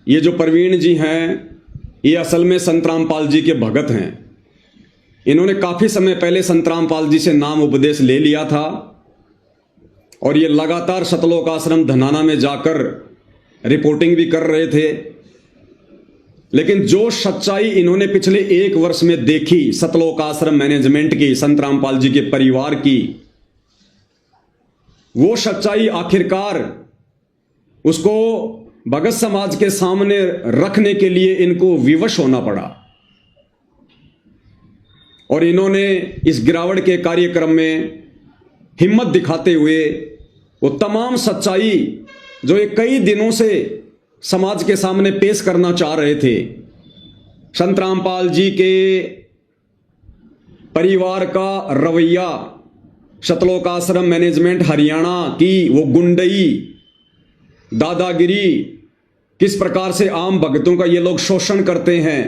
ये जो प्रवीण जी हैं, ये असल में संत रामपाल जी के भगत हैं। इन्होंने काफी समय पहले संत रामपाल जी से नाम उपदेश ले लिया था और ये लगातार सतलोक आश्रम धनाना में जाकर रिपोर्टिंग भी कर रहे थे। लेकिन जो सच्चाई इन्होंने पिछले 1 वर्ष में देखी सतलोक आश्रम मैनेजमेंट की, संत रामपाल जी के परिवार की, वो सच्चाई आखिरकार उसको भगत समाज के सामने रखने के लिए इनको विवश होना पड़ा। और इन्होंने इस गिरावट के कार्यक्रम में हिम्मत दिखाते हुए वो तमाम सच्चाई जो ये कई दिनों से समाज के सामने पेश करना चाह रहे थे, संत रामपाल जी के परिवार का रवैया, सतलोक आश्रम मैनेजमेंट हरियाणा की वो गुंडई, दादागिरी, किस प्रकार से आम भक्तों का ये लोग शोषण करते हैं,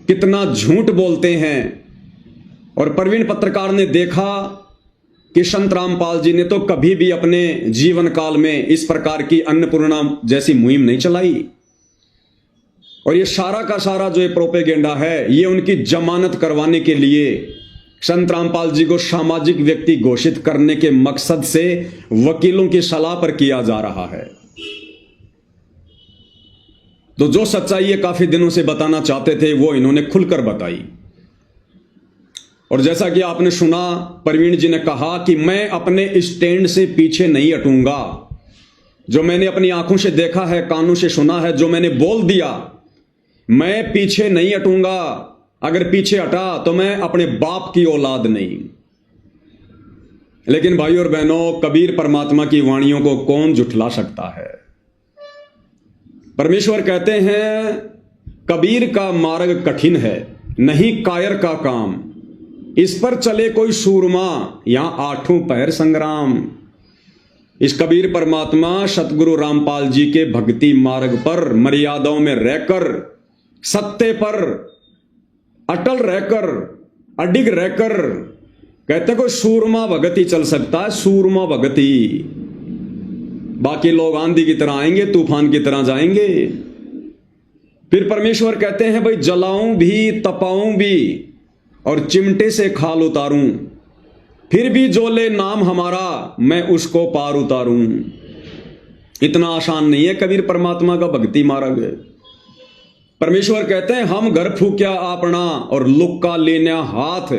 कितना झूठ बोलते हैं। और प्रवीण पत्रकार ने देखा कि संत रामपाल जी ने तो कभी भी अपने जीवन काल में इस प्रकार की अन्नपूर्णा जैसी मुहिम नहीं चलाई। और ये सारा का सारा जो ये प्रोपेगेंडा है, ये उनकी जमानत करवाने के लिए संत रामपाल जी को सामाजिक व्यक्ति घोषित करने के मकसद से वकीलों की सलाह पर किया जा रहा है। तो जो सच्चाई ये काफी दिनों से बताना चाहते थे वो इन्होंने खुलकर बताई। और जैसा कि आपने सुना, प्रवीण जी ने कहा कि मैं अपने स्टैंड से पीछे नहीं हटूंगा। जो मैंने अपनी आंखों से देखा है, कानों से सुना है, जो मैंने बोल दिया, मैं पीछे नहीं हटूंगा। अगर पीछे हटा तो मैं अपने बाप की औलाद नहीं। लेकिन भाइयों और बहनों, कबीर परमात्मा की वाणियों को कौन झुठला सकता है। परमेश्वर कहते हैं, कबीर का मार्ग कठिन है, नहीं कायर का काम। इस पर चले कोई सूरमा, यहां आठों पैर संग्राम। इस कबीर परमात्मा सतगुरु रामपाल जी के भक्ति मार्ग पर मर्यादाओं में रहकर, सत्य पर अटल रहकर, अडिग रहकर, कहते कोई सूरमा भगत ही चल सकता है, सूरमा भगत ही। बाकी लोग आंधी की तरह आएंगे, तूफान की तरह जाएंगे। फिर परमेश्वर कहते हैं, भाई जलाऊं भी, तपाऊं भी और चिमटे से खाल उतारूं, फिर भी जो ले नाम हमारा मैं उसको पार उतारूं। इतना आसान नहीं है कबीर परमात्मा का भक्ति मार्ग। परमेश्वर कहते हैं, हम घर फूक्या अपना और लुक्का लेना हाथ,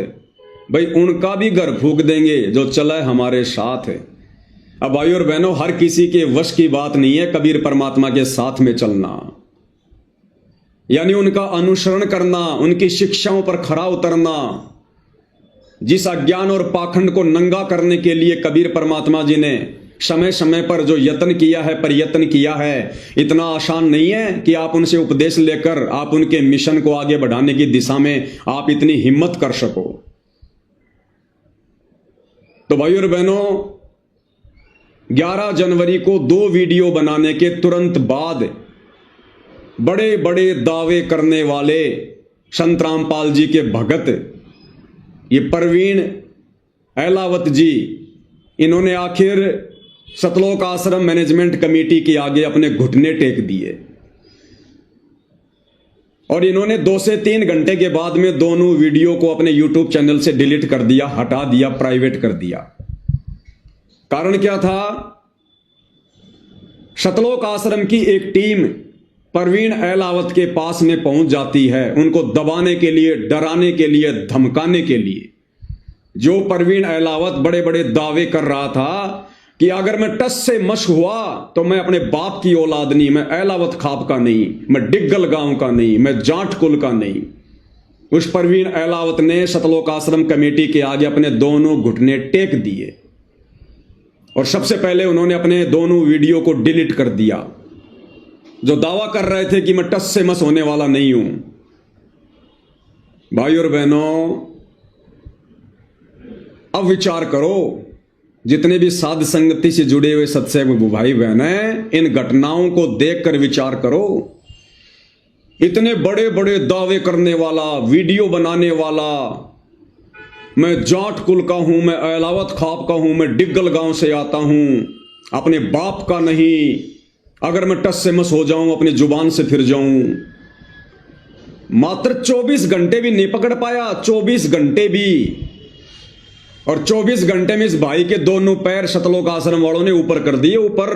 भाई उनका भी घर फूक देंगे जो चला हमारे साथ। अब भाई और बहनों, हर किसी के वश की बात नहीं है कबीर परमात्मा के साथ में चलना, यानी उनका अनुसरण करना, उनकी शिक्षाओं पर खरा उतरना। जिस अज्ञान और पाखंड को नंगा करने के लिए कबीर परमात्मा जी ने समय समय पर जो यत्न किया है, प्रयत्न किया है, इतना आसान नहीं है कि आप उनसे उपदेश लेकर आप उनके मिशन को आगे बढ़ाने की दिशा में आप इतनी हिम्मत कर सको। तो भाई और बहनों, 11 जनवरी को 2 वीडियो बनाने के तुरंत बाद बड़े बड़े दावे करने वाले संत रामपाल जी के भगत, ये प्रवीण अहलावत जी, इन्होंने आखिर सतलोक आश्रम मैनेजमेंट कमेटी के आगे अपने घुटने टेक दिए। और इन्होंने 2 से 3 घंटे के बाद में दोनों वीडियो को अपने YouTube चैनल से डिलीट कर दिया, हटा दिया, प्राइवेट कर दिया। कारण क्या था? सतलोक आश्रम की एक टीम प्रवीण अहलावत के पास में पहुंच जाती है, उनको दबाने के लिए, डराने के लिए, धमकाने के लिए। जो प्रवीण अहलावत बड़े बड़े दावे कर रहा था कि अगर मैं टस से मश हुआ तो मैं अपने बाप की औलाद नहीं, मैं अहलावत खाप का नहीं, मैं डिग्गल गांव का नहीं, मैं जाट कुल का नहीं। उस प्रवीण अहलावत ने सतलोक आश्रम कमेटी के आगे अपने दोनों घुटने टेक दिए और सबसे पहले उन्होंने अपने दोनों वीडियो को डिलीट कर दिया। जो दावा कर रहे थे कि मैं टस से मस होने वाला नहीं हूं। भाई और बहनों, अब विचार करो, जितने भी साध संगति से जुड़े हुए सत्संग भाई बहन हैं, इन घटनाओं को देखकर विचार करो। इतने बड़े बड़े दावे करने वाला, वीडियो बनाने वाला, मैं जाट कुल का हूं, मैं अहलावत खाप का हूं, मैं डिग्गल गांव से आता हूं, अपने बाप का नहीं, अगर मैं टस से मस हो जाऊं, अपनी जुबान से फिर जाऊं। मात्र 24 घंटे भी नहीं पकड़ पाया, 24 घंटे भी। और 24 घंटे में इस भाई के दोनों पैर सतलोक आश्रम वालों ने ऊपर कर दिए, ऊपर।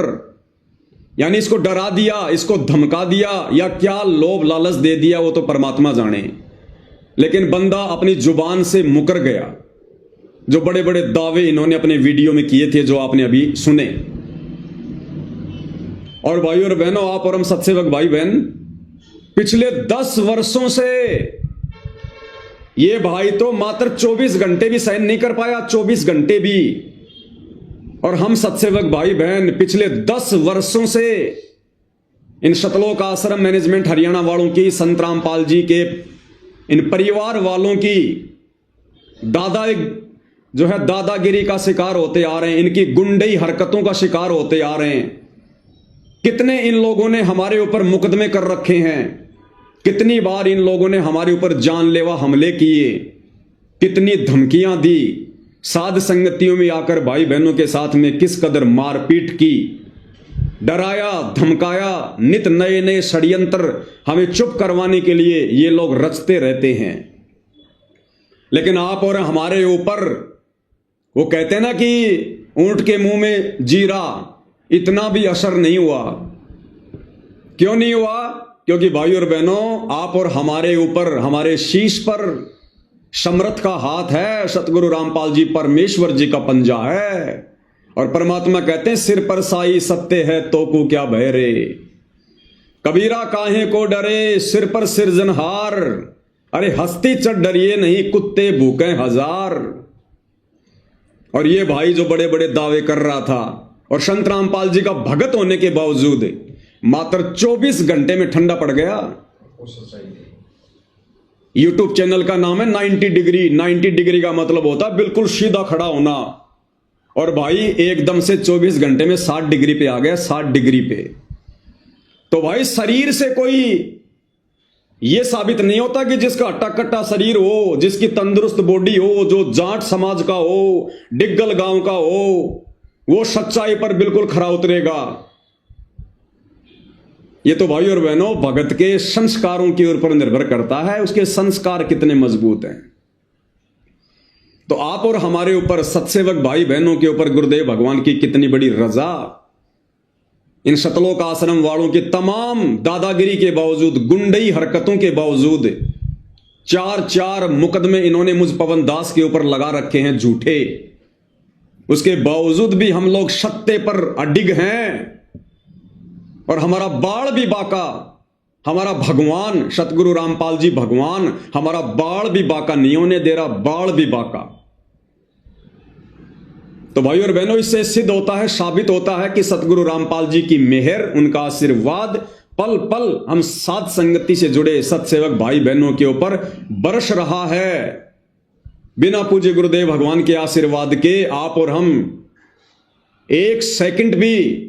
यानी इसको डरा दिया, इसको धमका दिया, या क्या लोभ लालच दे दिया वो तो परमात्मा जाने। लेकिन बंदा अपनी जुबान से मुकर गया। जो बड़े बड़े दावे इन्होंने अपने वीडियो में किए थे, जो आपने अभी सुने। और भाई और बहनों, आप और हम सत्सेवक भाई बहन, पिछले 10 वर्षों से ये भाई तो मात्र 24 घंटे भी सहन नहीं कर पाया, 24 घंटे भी। और हम सत्सेवक भाई बहन पिछले 10 वर्षों से इन सतलोक आश्रम मैनेजमेंट हरियाणा वालों की, संत रामपाल जी के इन परिवार वालों की दादागिरी का शिकार होते आ रहे हैं, इनकी गुंडई हरकतों का शिकार होते आ रहे हैं। कितने इन लोगों ने हमारे ऊपर मुकदमे कर रखे हैं, कितनी बार इन लोगों ने हमारे ऊपर जानलेवा हमले किए, कितनी धमकियां दी, साध संगतियों में आकर भाई बहनों के साथ में किस कदर मारपीट की, डराया धमकाया, नित नए नए षड्यंत्र हमें चुप करवाने के लिए ये लोग रचते रहते हैं। लेकिन आप और हमारे ऊपर वो कहते हैं ना कि ऊंट के मुंह में जीरा, इतना भी असर नहीं हुआ। क्यों नहीं हुआ? क्योंकि भाई और बहनों, आप और हमारे ऊपर, हमारे शीश पर समर्थ का हाथ है, सतगुरु रामपाल जी परमेश्वर जी का पंजा है। और परमात्मा कहते हैं सिर पर साई सत्य है तो को क्या भय रे, कबीरा काहे को डरे सिर पर सिरजनहार, अरे हस्ती चढ़ डरिए नहीं कुत्ते भूखे हजार। और ये भाई जो बड़े बड़े दावे कर रहा था और संत रामपाल जी का भगत होने के बावजूद मात्र 24 घंटे में ठंडा पड़ गया। यूट्यूब चैनल का नाम है 90 डिग्री। 90 डिग्री का मतलब होता है बिल्कुल सीधा खड़ा होना। और भाई एकदम से 24 घंटे में 60 डिग्री पे आ गया, 60 डिग्री पे। तो भाई शरीर से कोई यह साबित नहीं होता कि जिसका हट्टा कट्टा शरीर हो, जिसकी तंदुरुस्त बॉडी हो, जो जाट समाज का हो, डिग्गल गांव का हो, वो सच्चाई पर बिल्कुल खरा उतरेगा। ये तो भाई और बहनों भगत के संस्कारों के ऊपर निर्भर करता है, उसके संस्कार कितने मजबूत हैं। तो आप और हमारे ऊपर, सत्सेवक भाई बहनों के ऊपर गुरुदेव भगवान की कितनी बड़ी रजा। इन शतलोक आश्रम वालों की तमाम दादागिरी के बावजूद, गुंडई हरकतों के बावजूद 4 मुकदमे इन्होंने मुझ पवन दास के ऊपर लगा रखे हैं झूठे। उसके बावजूद भी हम लोग सत्य पर अडिग हैं। और हमारा बाण भी बाका, हमारा भगवान सतगुरु रामपाल जी भगवान हमारा बाण भी बाका नहीं होने दे रहा, बाण भी बाका। तो भाई और बहनों, इससे सिद्ध होता है, साबित होता है कि सतगुरु रामपाल जी की मेहर, उनका आशीर्वाद पल पल हम साध संगति से जुड़े सत्सेवक भाई बहनों के ऊपर बरस रहा है। बिना पूज्य गुरुदेव भगवान के आशीर्वाद के आप और हम एक सेकंड भी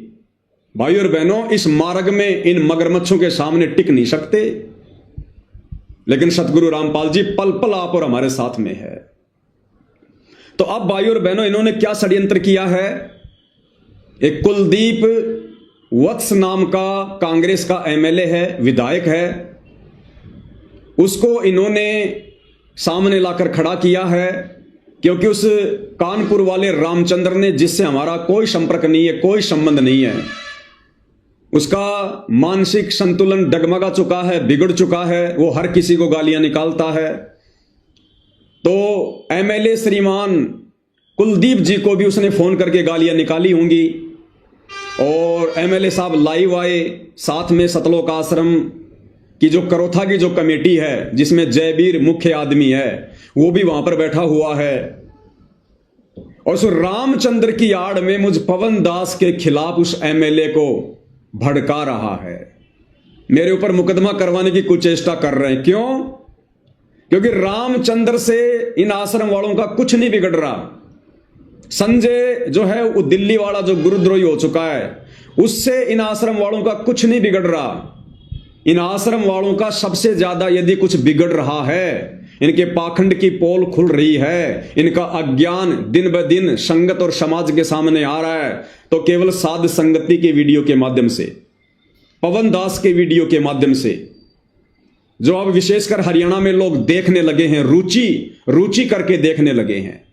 भाई और बहनों इस मार्ग में इन मगरमच्छों के सामने टिक नहीं सकते। लेकिन सतगुरु रामपाल जी पल पल आप और हमारे साथ में है। तो अब भाई और बहनों, इन्होंने क्या षड्यंत्र किया है? एक कुलदीप वत्स नाम का कांग्रेस का एमएलए है, विधायक है, उसको इन्होंने सामने लाकर खड़ा किया है। क्योंकि उस कानपुर वाले रामचंद्र ने, जिससे हमारा कोई संपर्क नहीं है, कोई संबंध नहीं है, उसका मानसिक संतुलन डगमगा चुका है, बिगड़ चुका है, वो हर किसी को गालियां निकालता है। तो एमएलए श्रीमान कुलदीप जी को भी उसने फोन करके गालियां निकाली होंगी। और एमएलए साहब लाइव आए, साथ में सतलोक आश्रम की जो करोथा की जो कमेटी है, जिसमें जयवीर मुख्य आदमी है, वो भी वहां पर बैठा हुआ है। और उस रामचंद्र की आड़ में मुझ पवन दास के खिलाफ उस एमएलए को भड़का रहा है, मेरे ऊपर मुकदमा करवाने की कुचेष्टा कर रहे हैं। क्यों? क्योंकि रामचंद्र से इन आश्रम वालों का कुछ नहीं बिगड़ रहा। संजय जो है वो दिल्ली वाला जो गुरुद्रोही हो चुका है, उससे इन आश्रम वालों का कुछ नहीं बिगड़ रहा। इन आश्रम वालों का सबसे ज्यादा यदि कुछ बिगड़ रहा है, इनके पाखंड की पोल खुल रही है, इनका अज्ञान दिन ब दिन संगत और समाज के सामने आ रहा है, तो केवल साध संगति के वीडियो के माध्यम से, पवन दास के वीडियो के माध्यम से, जो अब विशेषकर हरियाणा में लोग देखने लगे हैं, रुचि करके देखने लगे हैं,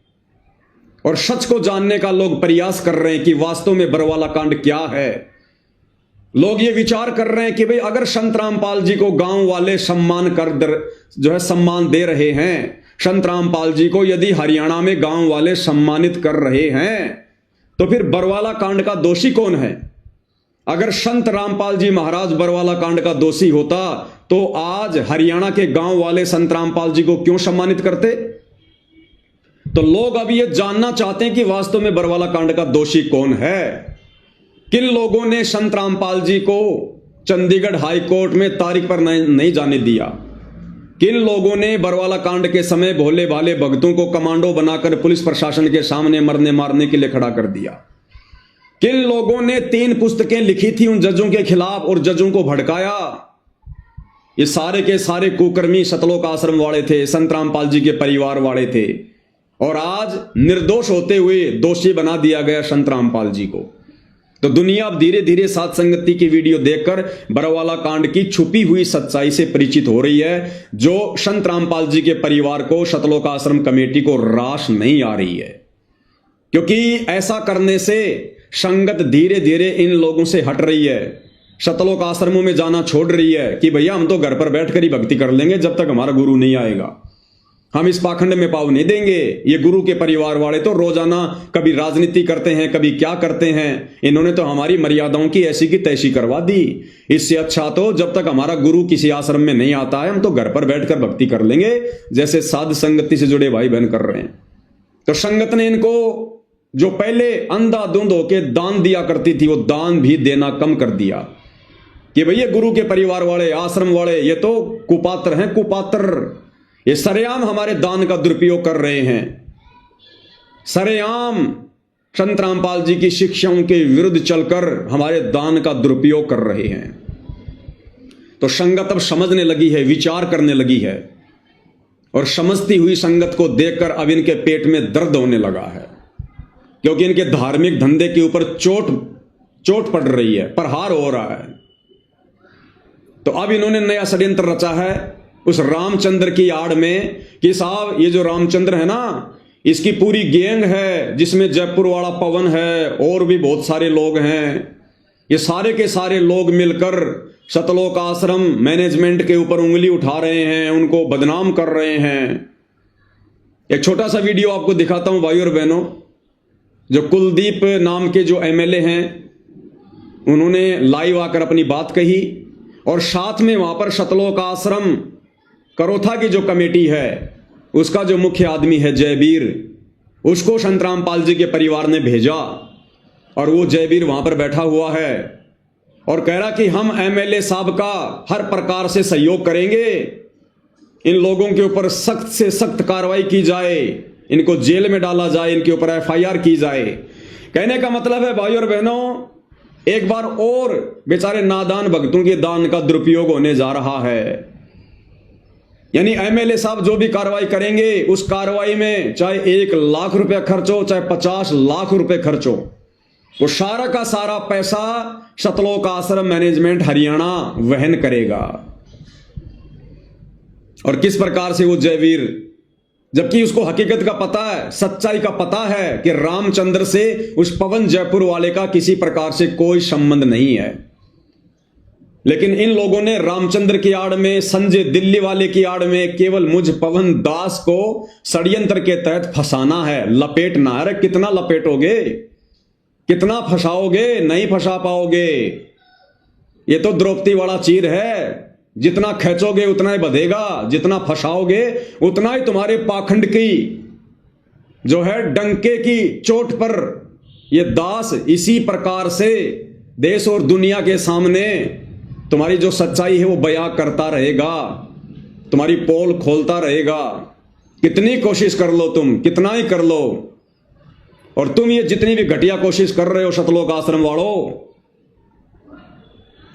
और सच को जानने का लोग प्रयास कर रहे हैं कि वास्तव में बरवाला कांड क्या है। लोग ये विचार कर रहे हैं कि भाई अगर संत रामपाल जी को गांव वाले सम्मान दे रहे हैं, संत रामपाल जी को यदि हरियाणा में गांव वाले सम्मानित कर रहे हैं, तो फिर बरवाला कांड का दोषी कौन है? अगर संत रामपाल जी महाराज बरवाला कांड का दोषी होता तो आज हरियाणा के गांव वाले संत रामपाल जी को क्यों सम्मानित करते? तो लोग अब ये जानना चाहते हैं कि वास्तव में बरवाला कांड का दोषी कौन है। किन लोगों ने संत रामपाल जी को चंडीगढ़ हाई कोर्ट में तारीख पर नहीं जाने दिया? किन लोगों ने बरवाला कांड के समय भोले भाले भक्तों को कमांडो बनाकर पुलिस प्रशासन के सामने मरने मारने के लिए खड़ा कर दिया? किन लोगों ने 3 पुस्तकें लिखी थी उन जजों के खिलाफ और जजों को भड़काया। ये सारे के सारे कुकर्मी सतलोक आश्रम वाले थे, संत रामपाल जी के परिवार वाले थे, और आज निर्दोष होते हुए दोषी बना दिया गया संत रामपाल जी को। तो दुनिया अब धीरे धीरे साध संगति की वीडियो देखकर बरवाला कांड की छुपी हुई सच्चाई से परिचित हो रही है, जो संत रामपाल जी के परिवार को, सतलोक आश्रम कमेटी को रास नहीं आ रही है। क्योंकि ऐसा करने से संगत धीरे धीरे इन लोगों से हट रही है, सतलोक आश्रमों में जाना छोड़ रही है कि भैया हम तो घर पर बैठकर ही भक्ति कर लेंगे जब तक हमारा गुरु नहीं आएगा, हम इस पाखंड में पाँव नहीं देंगे। ये गुरु के परिवार वाले तो रोजाना कभी राजनीति करते हैं, कभी क्या करते हैं, इन्होंने तो हमारी मर्यादाओं की ऐसी की तैसी करवा दी। इससे अच्छा तो जब तक हमारा गुरु किसी आश्रम में नहीं आता है हम तो घर पर बैठकर भक्ति कर लेंगे, जैसे साध संगति से जुड़े भाई बहन कर रहे हैं। तो संगत ने इनको जो पहले अंधाधुंध होके दान दिया करती थी वो दान भी देना कम कर दिया कि भैया गुरु के परिवार वाले, आश्रम वाले ये तो कुपात्र हैं, कुपात्र, ये सरेआम हमारे दान का दुरुपयोग कर रहे हैं, सरेआम संत रामपाल जी की शिक्षाओं के विरुद्ध चलकर हमारे दान का दुरुपयोग कर रहे हैं। तो संगत अब समझने लगी है, विचार करने लगी है, और समझती हुई संगत को देखकर अब इनके पेट में दर्द होने लगा है, क्योंकि इनके धार्मिक धंधे के ऊपर चोट पड़ रही है, प्रहार हो रहा है। तो अब इन्होंने नया षड्यंत्र रचा है उस रामचंद्र की आड़ में कि साहब ये जो रामचंद्र है ना, इसकी पूरी गैंग है जिसमें जयपुर वाला पवन है और भी बहुत सारे लोग हैं, ये सारे के सारे लोग मिलकर सतलोक आश्रम मैनेजमेंट के ऊपर उंगली उठा रहे हैं, उनको बदनाम कर रहे हैं। एक छोटा सा वीडियो आपको दिखाता हूं भाई और बहनों। जो कुलदीप नाम के जो एमएलए हैं उन्होंने लाइव आकर अपनी बात कही, और साथ में वहां पर सतलोक आश्रम करोथा की जो कमेटी है उसका जो मुख्य आदमी है जयवीर, उसको संत रामपाल जी के परिवार ने भेजा, और वो जयवीर वहां पर बैठा हुआ है और कह रहा कि हम एमएलए साहब का हर प्रकार से सहयोग करेंगे, इन लोगों के ऊपर सख्त से सख्त कार्रवाई की जाए, इनको जेल में डाला जाए, इनके ऊपर एफआईआर की जाए। कहने का मतलब है भाई और बहनों, एक बार और बेचारे नादान भक्तों के दान का दुरुपयोग होने जा रहा है। यानी एमएलए साहब जो भी कार्रवाई करेंगे उस कार्रवाई में चाहे 1 लाख रुपया खर्च हो, चाहे 50 लाख रुपए खर्च हो, वो सारा का सारा पैसा सतलोक आश्रम मैनेजमेंट हरियाणा वहन करेगा। और किस प्रकार से वो जयवीर, जबकि उसको हकीकत का पता है, सच्चाई का पता है कि रामचंद्र से उस पवन जयपुर वाले का किसी प्रकार से कोई संबंध नहीं है, लेकिन इन लोगों ने रामचंद्र की आड़ में, संजय दिल्ली वाले की आड़ में केवल मुझ पवन दास को षड्यंत्र के तहत फंसाना है, लपेटना है। अरे कितना लपेटोगे, कितना फंसाओगे, नहीं फंसा पाओगे। ये तो द्रौपदी वाला चीर है, जितना खींचोगे उतना ही बधेगा, जितना फंसाओगे उतना ही तुम्हारे पाखंड की जो है डंके की चोट पर ये दास इसी प्रकार से देश और दुनिया के सामने तुम्हारी जो सच्चाई है वो बयां करता रहेगा, तुम्हारी पोल खोलता रहेगा। कितनी कोशिश कर लो तुम, कितना ही कर लो, और तुम ये जितनी भी घटिया कोशिश कर रहे हो सतलोक आश्रम वालों,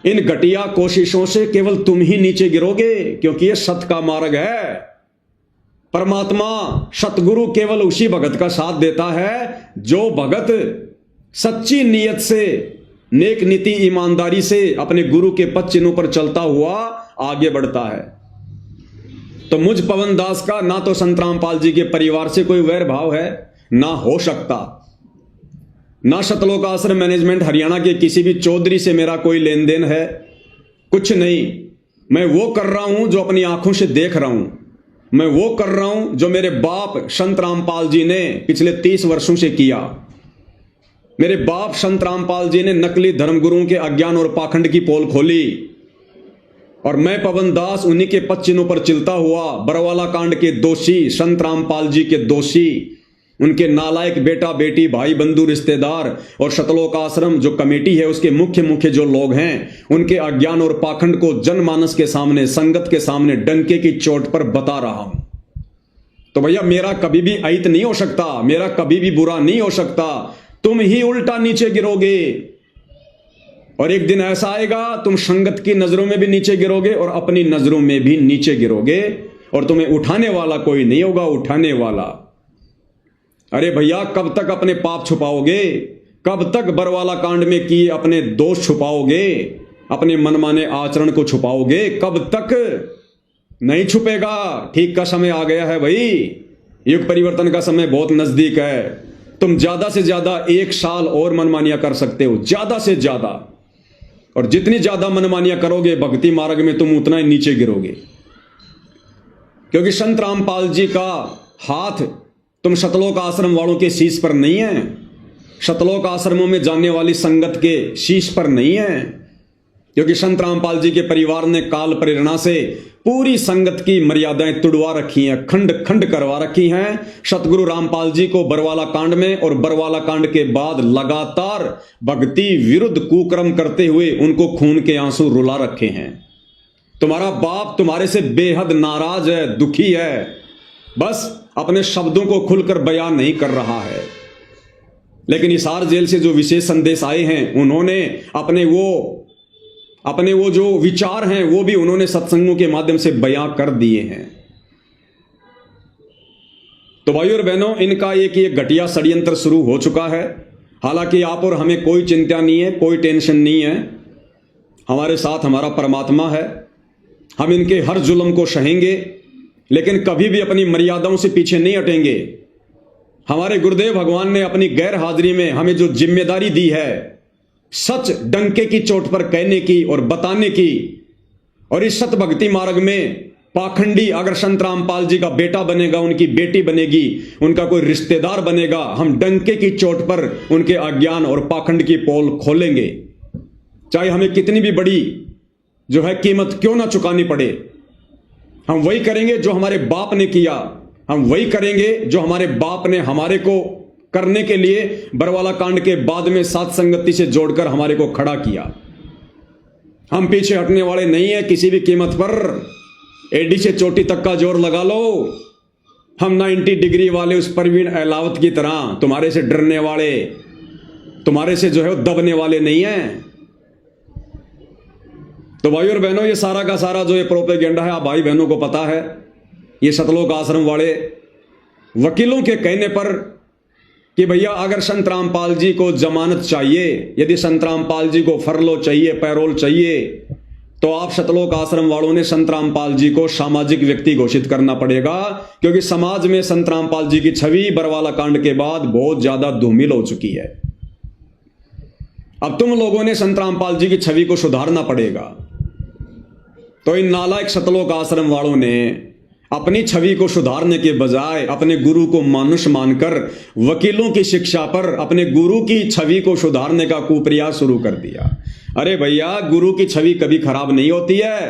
इन घटिया कोशिशों से केवल तुम ही नीचे गिरोगे, क्योंकि ये सत्य का मार्ग है। परमात्मा सतगुरु केवल उसी भगत का साथ देता है जो भगत सच्ची नीयत से, नेक नीति, ईमानदारी से अपने गुरु के पद चिन्हों पर चलता हुआ आगे बढ़ता है। तो मुझ पवन दास का ना तो संत रामपाल जी के परिवार से कोई वैर भाव है, ना हो सकता, ना सतलोक आश्रम मैनेजमेंट हरियाणा के किसी भी चौधरी से मेरा कोई लेन देन है, कुछ नहीं। मैं वो कर रहा हूं जो अपनी आंखों से देख रहा हूं, मैं वो कर रहा हूं जो मेरे बाप संत रामपाल जी ने पिछले 30 वर्षों से किया। मेरे बाप संत रामपाल जी ने नकली धर्मगुरुओं के अज्ञान और पाखंड की पोल खोली, और मैं पवन दास उन्हीं के पद चिन्हों पर चलता हुआ बरवाला कांड के दोषी, संत रामपाल जी के दोषी, उनके नालायक बेटा बेटी, भाई बंधु, रिश्तेदार और सतलोक आश्रम जो कमेटी है उसके मुख्य जो लोग हैं, उनके अज्ञान और पाखंड को जनमानस के सामने, संगत के सामने डंके की चोट पर बता रहा हूं। तो भैया मेरा कभी भी अहित नहीं हो सकता, मेरा कभी भी बुरा नहीं हो सकता। तुम ही उल्टा नीचे गिरोगे। और एक दिन ऐसा आएगा तुम संगत की नजरों में भी नीचे गिरोगे और अपनी नजरों में भी नीचे गिरोगे, और तुम्हें उठाने वाला कोई नहीं होगा, उठाने वाला। अरे भैया, कब तक अपने पाप छुपाओगे? कब तक बरवाला कांड में किए अपने दोष छुपाओगे? अपने मनमाने आचरण को छुपाओगे? कब तक? नहीं छुपेगा। ठीक का समय आ गया है भाई। युग परिवर्तन का समय बहुत नजदीक है। तुम ज्यादा से ज्यादा 1 साल और मनमानियां कर सकते हो, ज्यादा से ज्यादा। और जितनी ज्यादा मनमानियां करोगे भक्ति मार्ग में, तुम उतना ही नीचे गिरोगे। क्योंकि संत रामपाल जी का हाथ तुम सतलोक आश्रम वालों के शीश पर नहीं है, सतलोक आश्रमों में जाने वाली संगत के शीश पर नहीं है। क्योंकि संत रामपाल जी के परिवार ने काल प्रेरणा से पूरी संगत की मर्यादाएं तुड़वा रखी हैं, खंड खंड करवा रखी हैं। सतगुरु रामपाल जी को बरवाला कांड में और बरवाला कांड के बाद लगातार भक्ति विरुद्ध कुकर्म करते हुए उनको खून के आंसू रुला रखे हैं। तुम्हारा बाप तुम्हारे से बेहद नाराज है, दुखी है, बस अपने शब्दों को खुलकर बयान नहीं कर रहा है। लेकिन हिसार जेल से जो विशेष संदेश आए हैं, उन्होंने अपने वो जो विचार हैं वो भी उन्होंने सत्संगों के माध्यम से बयां कर दिए हैं। तो भाइयों और बहनों, इनका एक घटिया षड्यंत्र शुरू हो चुका है। हालांकि आप और हमें कोई चिंता नहीं है, कोई टेंशन नहीं है। हमारे साथ हमारा परमात्मा है। हम इनके हर जुल्म को सहेंगे, लेकिन कभी भी अपनी मर्यादाओं से पीछे नहीं हटेंगे। हमारे गुरुदेव भगवान ने अपनी गैर हाजिरी में हमें जो जिम्मेदारी दी है, सच डंके की चोट पर कहने की और बताने की, और इस सत भक्ति मार्ग में पाखंडी अगर संत रामपाल जी का बेटा बनेगा, उनकी बेटी बनेगी, उनका कोई रिश्तेदार बनेगा, हम डंके की चोट पर उनके अज्ञान और पाखंड की पोल खोलेंगे। चाहे हमें कितनी भी बड़ी जो है कीमत क्यों ना चुकानी पड़े, हम वही करेंगे जो हमारे बाप ने किया। हम वही करेंगे जो हमारे बाप ने हमारे को करने के लिए बरवाला कांड के बाद में साथ संगति से जोड़कर हमारे को खड़ा किया। हम पीछे हटने वाले नहीं है किसी भी कीमत पर। एडी से चोटी तक का जोर लगा लो। हम 90 डिग्री वाले उस परवीन अहलावत की तरह तुम्हारे से डरने वाले, तुम्हारे से जो है दबने वाले नहीं है। तो भाई और बहनों, ये सारा का सारा जो ये प्रोपेगेंडा है, आप भाई बहनों को पता है, ये सतलोक आश्रम वाले वकीलों के कहने पर कि भैया अगर संत रामपाल जी को जमानत चाहिए, यदि संत रामपाल जी को फरलो चाहिए, पैरोल चाहिए, तो आप सतलोक आश्रम वालों ने संत रामपाल जी को सामाजिक व्यक्ति घोषित करना पड़ेगा। क्योंकि समाज में संत रामपाल जी की छवि बरवाला कांड के बाद बहुत ज्यादा धूमिल हो चुकी है। अब तुम लोगों ने संत रामपाल जी की छवि को सुधारना पड़ेगा। तो इन नालायक सतलोक आश्रम वालों ने अपनी छवि को सुधारने के बजाय अपने गुरु को मानुष मानकर वकीलों की शिक्षा पर अपने गुरु की छवि को सुधारने का कुप्रयास शुरू कर दिया। अरे भैया, गुरु की छवि कभी खराब नहीं होती है।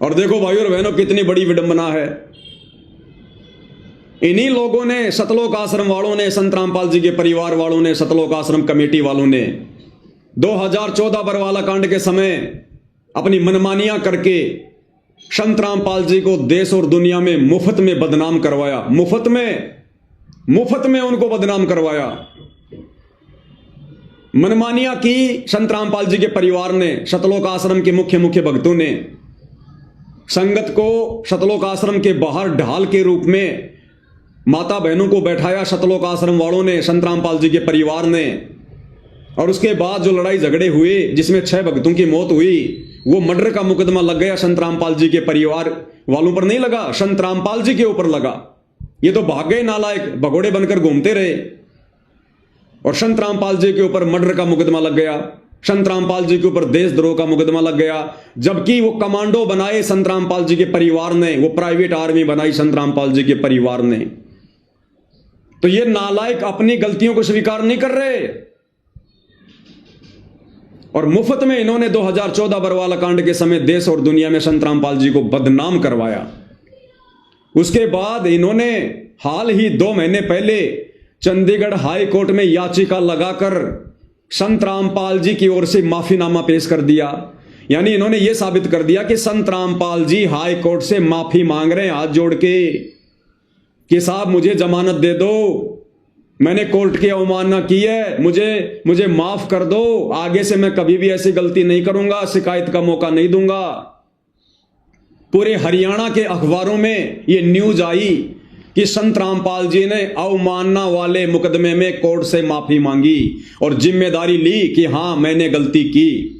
और देखो भाइयों और बहनों, कितनी बड़ी विडंबना है। इन्हीं लोगों ने, सतलोक आश्रम वालों ने, संत रामपाल जी के परिवार वालों ने, सतलोक आश्रम कमेटी वालों ने 2014 बरवाला कांड के समय अपनी मनमानियां करके संत रामपाल जी को देश और दुनिया में मुफ्त में बदनाम करवाया। मुफ्त में उनको बदनाम करवाया। मनमानियां की संत रामपाल जी के परिवार ने, सतलोक आश्रम के मुख्य भक्तों ने संगत को सतलोक आश्रम के बाहर ढाल के रूप में माता बहनों को बैठाया। सतलोक आश्रम वालों ने, संत रामपाल जी के परिवार ने। और उसके बाद जो लड़ाई झगड़े हुए जिसमें 6 भक्तों की मौत हुई, वो मर्डर का मुकदमा लग गया संत रामपाल जी के परिवार वालों पर नहीं लगा, संत रामपाल जी के ऊपर लगा। ये तो भाग गए नालायक, भगोड़े बनकर घूमते रहे और संत रामपाल जी के ऊपर मर्डर का मुकदमा लग गया। संत रामपाल जी के ऊपर देशद्रोह का मुकदमा लग गया। जबकि वो कमांडो बनाए संत रामपाल जी के परिवार ने, वो प्राइवेट आर्मी बनाई संत रामपाल जी के परिवार ने। तो ये नालायक अपनी गलतियों को स्वीकार नहीं कर रहे और मुफ्त में इन्होंने 2014 बरवाला कांड के समय देश और दुनिया में संत रामपाल जी को बदनाम करवाया। उसके बाद इन्होंने हाल ही 2 महीने पहले चंडीगढ़ हाई कोर्ट में याचिका लगाकर संत रामपाल जी की ओर से माफीनामा पेश कर दिया। यानी इन्होंने यह साबित कर दिया कि संत रामपाल जी हाई कोर्ट से माफी मांग रहे हैं हाथ जोड़ के कि साहब मुझे जमानत दे दो, मैंने कोर्ट की अवमानना की है, मुझे माफ कर दो, आगे से मैं कभी भी ऐसी गलती नहीं करूंगा, शिकायत का मौका नहीं दूंगा। पूरे हरियाणा के अखबारों में ये न्यूज आई कि संत रामपाल जी ने अवमानना वाले मुकदमे में कोर्ट से माफी मांगी और जिम्मेदारी ली कि हां मैंने गलती की।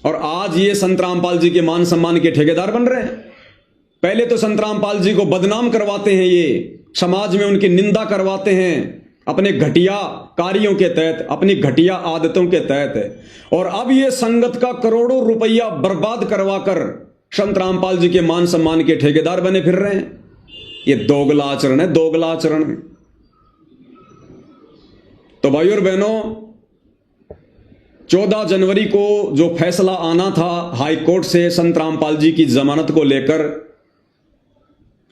और आज ये संत रामपाल जी के मान सम्मान के ठेकेदार बन रहे हैं। पहले तो संत रामपाल जी को बदनाम करवाते हैं, ये समाज में उनकी निंदा करवाते हैं अपने घटिया कार्यों के तहत, अपनी घटिया आदतों के तहत, और अब ये संगत का करोड़ों रुपया बर्बाद करवाकर संत रामपाल जी के मान सम्मान के ठेकेदार बने फिर रहे हैं। ये दोगला आचरण है, दोगला आचरण। तो भाइयों और बहनों, 14 जनवरी को जो फैसला आना था हाई कोर्ट से संत रामपाल जी की जमानत को लेकर,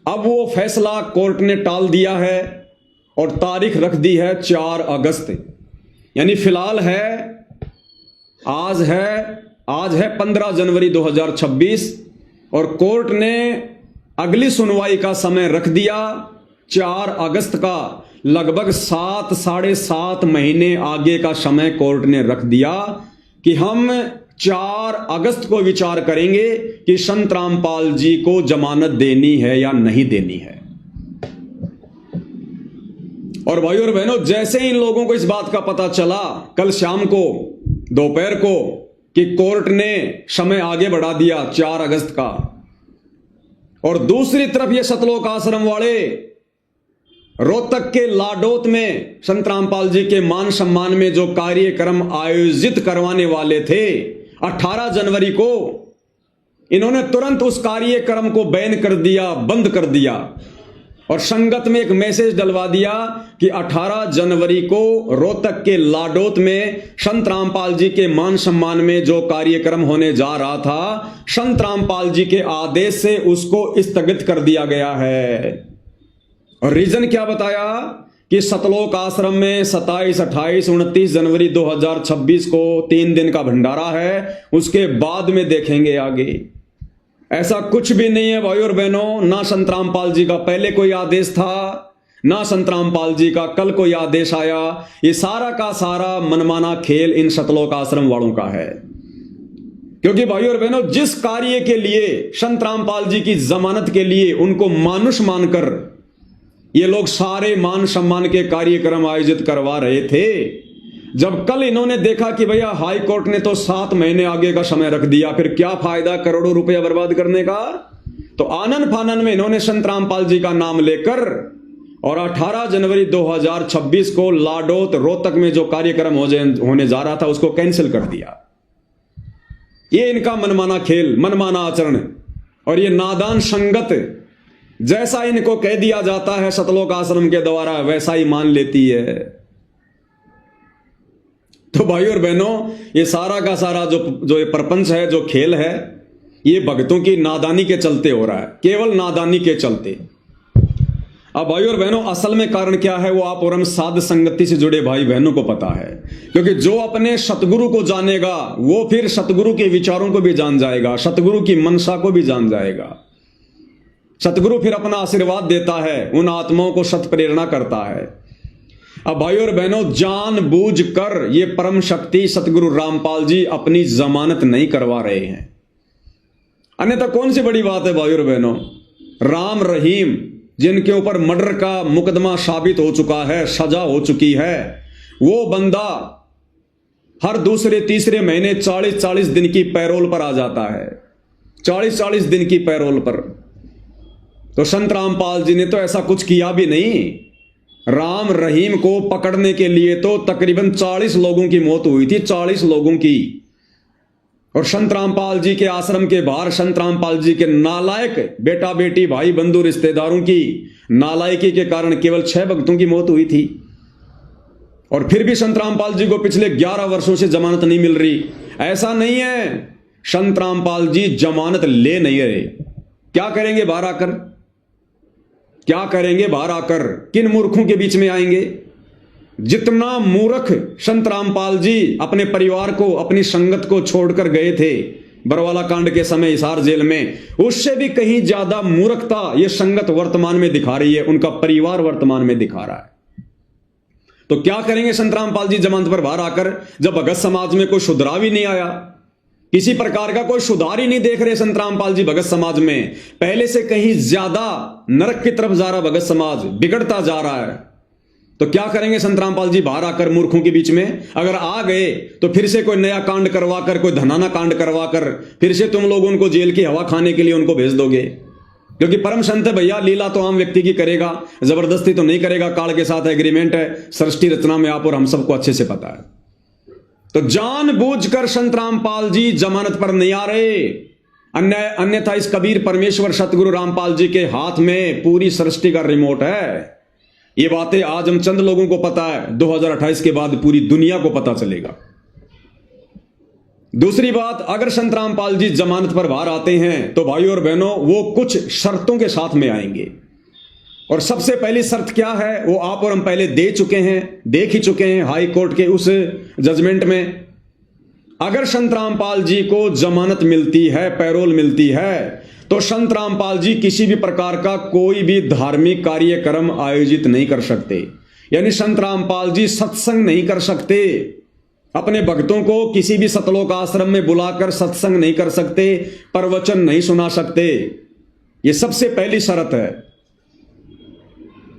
अब वो फैसला कोर्ट ने टाल दिया है और तारीख रख दी है 4 अगस्त। यानी फिलहाल आज है 15 जनवरी 2026 और कोर्ट ने अगली सुनवाई का समय रख दिया 4 अगस्त का। लगभग 7-7.5 महीने आगे का समय कोर्ट ने रख दिया कि हम 4 अगस्त को विचार करेंगे कि संत रामपाल जी को जमानत देनी है या नहीं देनी है। और भाइयों और बहनों, जैसे इन लोगों को इस बात का पता चला कल शाम को, दोपहर को, कि कोर्ट ने समय आगे बढ़ा दिया 4 अगस्त का, और दूसरी तरफ ये सतलोक आश्रम वाले रोहतक के लाडोत में संत रामपाल जी के मान सम्मान में जो कार्यक्रम आयोजित करवाने वाले थे 18 जनवरी को, इन्होंने तुरंत उस कार्यक्रम को बैन कर दिया, बंद कर दिया, और संगत में एक मैसेज डलवा दिया कि 18 जनवरी को रोहतक के लाडोत में संत रामपाल जी के मान सम्मान में जो कार्यक्रम होने जा रहा था, संत रामपाल जी के आदेश से उसको स्थगित कर दिया गया है। और रीजन क्या बताया कि सतलोक आश्रम में 27, 28, 29 जनवरी 2026 को 3 दिन का भंडारा है, उसके बाद में देखेंगे आगे। ऐसा कुछ भी नहीं है भाइयों और बहनों। ना संत रामपाल जी का पहले कोई आदेश था, ना संत रामपाल जी का कल कोई आदेश आया। ये सारा का सारा मनमाना खेल इन सतलोक आश्रम वालों का है। क्योंकि भाइयों और बहनों, जिस कार्य के लिए संत रामपाल जी की जमानत के लिए उनको मानुष मानकर ये लोग सारे मान सम्मान के कार्यक्रम आयोजित करवा रहे थे, जब कल इन्होंने देखा कि भैया हाई कोर्ट ने तो 7 महीने आगे का समय रख दिया, फिर क्या फायदा करोड़ों रुपया बर्बाद करने का, तो आनन फानन में इन्होंने संत रामपाल जी का नाम लेकर और 18 जनवरी 2026 को लाडोत रोहतक में जो कार्यक्रम होने जा रहा था उसको कैंसिल कर दिया। ये इनका मनमाना खेल, मनमाना आचरण, और ये नादान संगत जैसा इनको कह दिया जाता है सतलोक आश्रम के द्वारा वैसा ही मान लेती है। तो भाइयों और बहनों, ये सारा का सारा जो ये प्रपंच है, जो खेल है, ये भक्तों की नादानी के चलते हो रहा है, केवल नादानी के चलते। अब भाइयों और बहनों, असल में कारण क्या है वो आप और हम साध संगति से जुड़े भाई बहनों को पता है। क्योंकि जो अपने सतगुरु को जानेगा वो फिर सतगुरु के विचारों को भी जान जाएगा, सतगुरु की मनसा को भी जान जाएगा। सतगुरु फिर अपना आशीर्वाद देता है, उन आत्माओं को सत प्रेरणा करता है। अब भाइयों और बहनों, जानबूझकर ये परम शक्ति सतगुरु रामपाल जी अपनी जमानत नहीं करवा रहे हैं। अन्यथा कौन सी बड़ी बात है भाइयों और बहनों। राम रहीम जिनके ऊपर मर्डर का मुकदमा साबित हो चुका है, सजा हो चुकी है, वो बंदा हर दूसरे तीसरे महीने 40-40 दिन की पैरोल पर आ जाता है, 40-40 दिन की पैरोल पर। तो संत रामपाल जी ने तो ऐसा कुछ किया भी नहीं। राम रहीम को पकड़ने के लिए तो तकरीबन 40 लोगों की मौत हुई थी, 40 लोगों की। और संत रामपाल जी के आश्रम के बाहर संत रामपाल जी के नालायक बेटा बेटी भाई बंधु रिश्तेदारों की नालायकी के कारण केवल 6 भक्तों की मौत हुई थी। और फिर भी संत रामपाल जी को पिछले 11 वर्षों से जमानत नहीं मिल रही। ऐसा नहीं है, संत रामपाल जी जमानत ले नहीं रहे। क्या करेंगे बाहर आकर, क्या करेंगे बाहर आकर, किन मूर्खों के बीच में आएंगे। जितना मूर्ख संत रामपाल जी अपने परिवार को, अपनी संगत को छोड़कर गए थे, बरवाला कांड के समय हिसार जेल में, उससे भी कहीं ज्यादा मूर्खता ये संगत वर्तमान में दिखा रही है, उनका परिवार वर्तमान में दिखा रहा है। तो क्या करेंगे संत रामपाल जी जमानत पर बाहर आकर, जब भगत समाज में कोई सुधराव ही नहीं आया, किसी प्रकार का कोई सुधार ही नहीं देख रहे संत रामपाल जी भगत समाज में, पहले से कहीं ज्यादा नरक की तरफ जा रहा भगत समाज, बिगड़ता जा रहा है। तो क्या करेंगे संत रामपाल जी बाहर आकर मूर्खों के बीच में? अगर आ गए तो फिर से कोई नया कांड करवाकर, कोई धनाना कांड करवाकर फिर से तुम लोग उनको जेल की हवा खाने के लिए उनको भेज दोगे। क्योंकि परम संत है भैया, लीला तो आम व्यक्ति की करेगा, जबरदस्ती तो नहीं करेगा, काल के साथ एग्रीमेंट है, सृष्टि रचना में आप और हम सबको अच्छे से पता है। तो जानबूझकर संत रामपाल जी जमानत पर नहीं आ रहे, अन्यथा इस कबीर परमेश्वर सतगुरु रामपाल जी के हाथ में पूरी सृष्टि का रिमोट है। ये बातें आज हम चंद लोगों को पता है, 2028 के बाद पूरी दुनिया को पता चलेगा। दूसरी बात, अगर संत रामपाल जी जमानत पर बाहर आते हैं तो भाइयों और बहनों वो कुछ शर्तों के साथ में आएंगे। और सबसे पहली शर्त क्या है वो आप और हम पहले देख ही चुके हैं हाई कोर्ट के उस जजमेंट में। अगर संत रामपाल जी को जमानत मिलती है, पैरोल मिलती है, तो संत रामपाल जी किसी भी प्रकार का कोई भी धार्मिक कार्यक्रम आयोजित नहीं कर सकते। यानी संत रामपाल जी सत्संग नहीं कर सकते, अपने भक्तों को किसी भी सतलोक आश्रम में बुलाकर सत्संग नहीं कर सकते, प्रवचन नहीं सुना सकते। यह सबसे पहली शर्त है।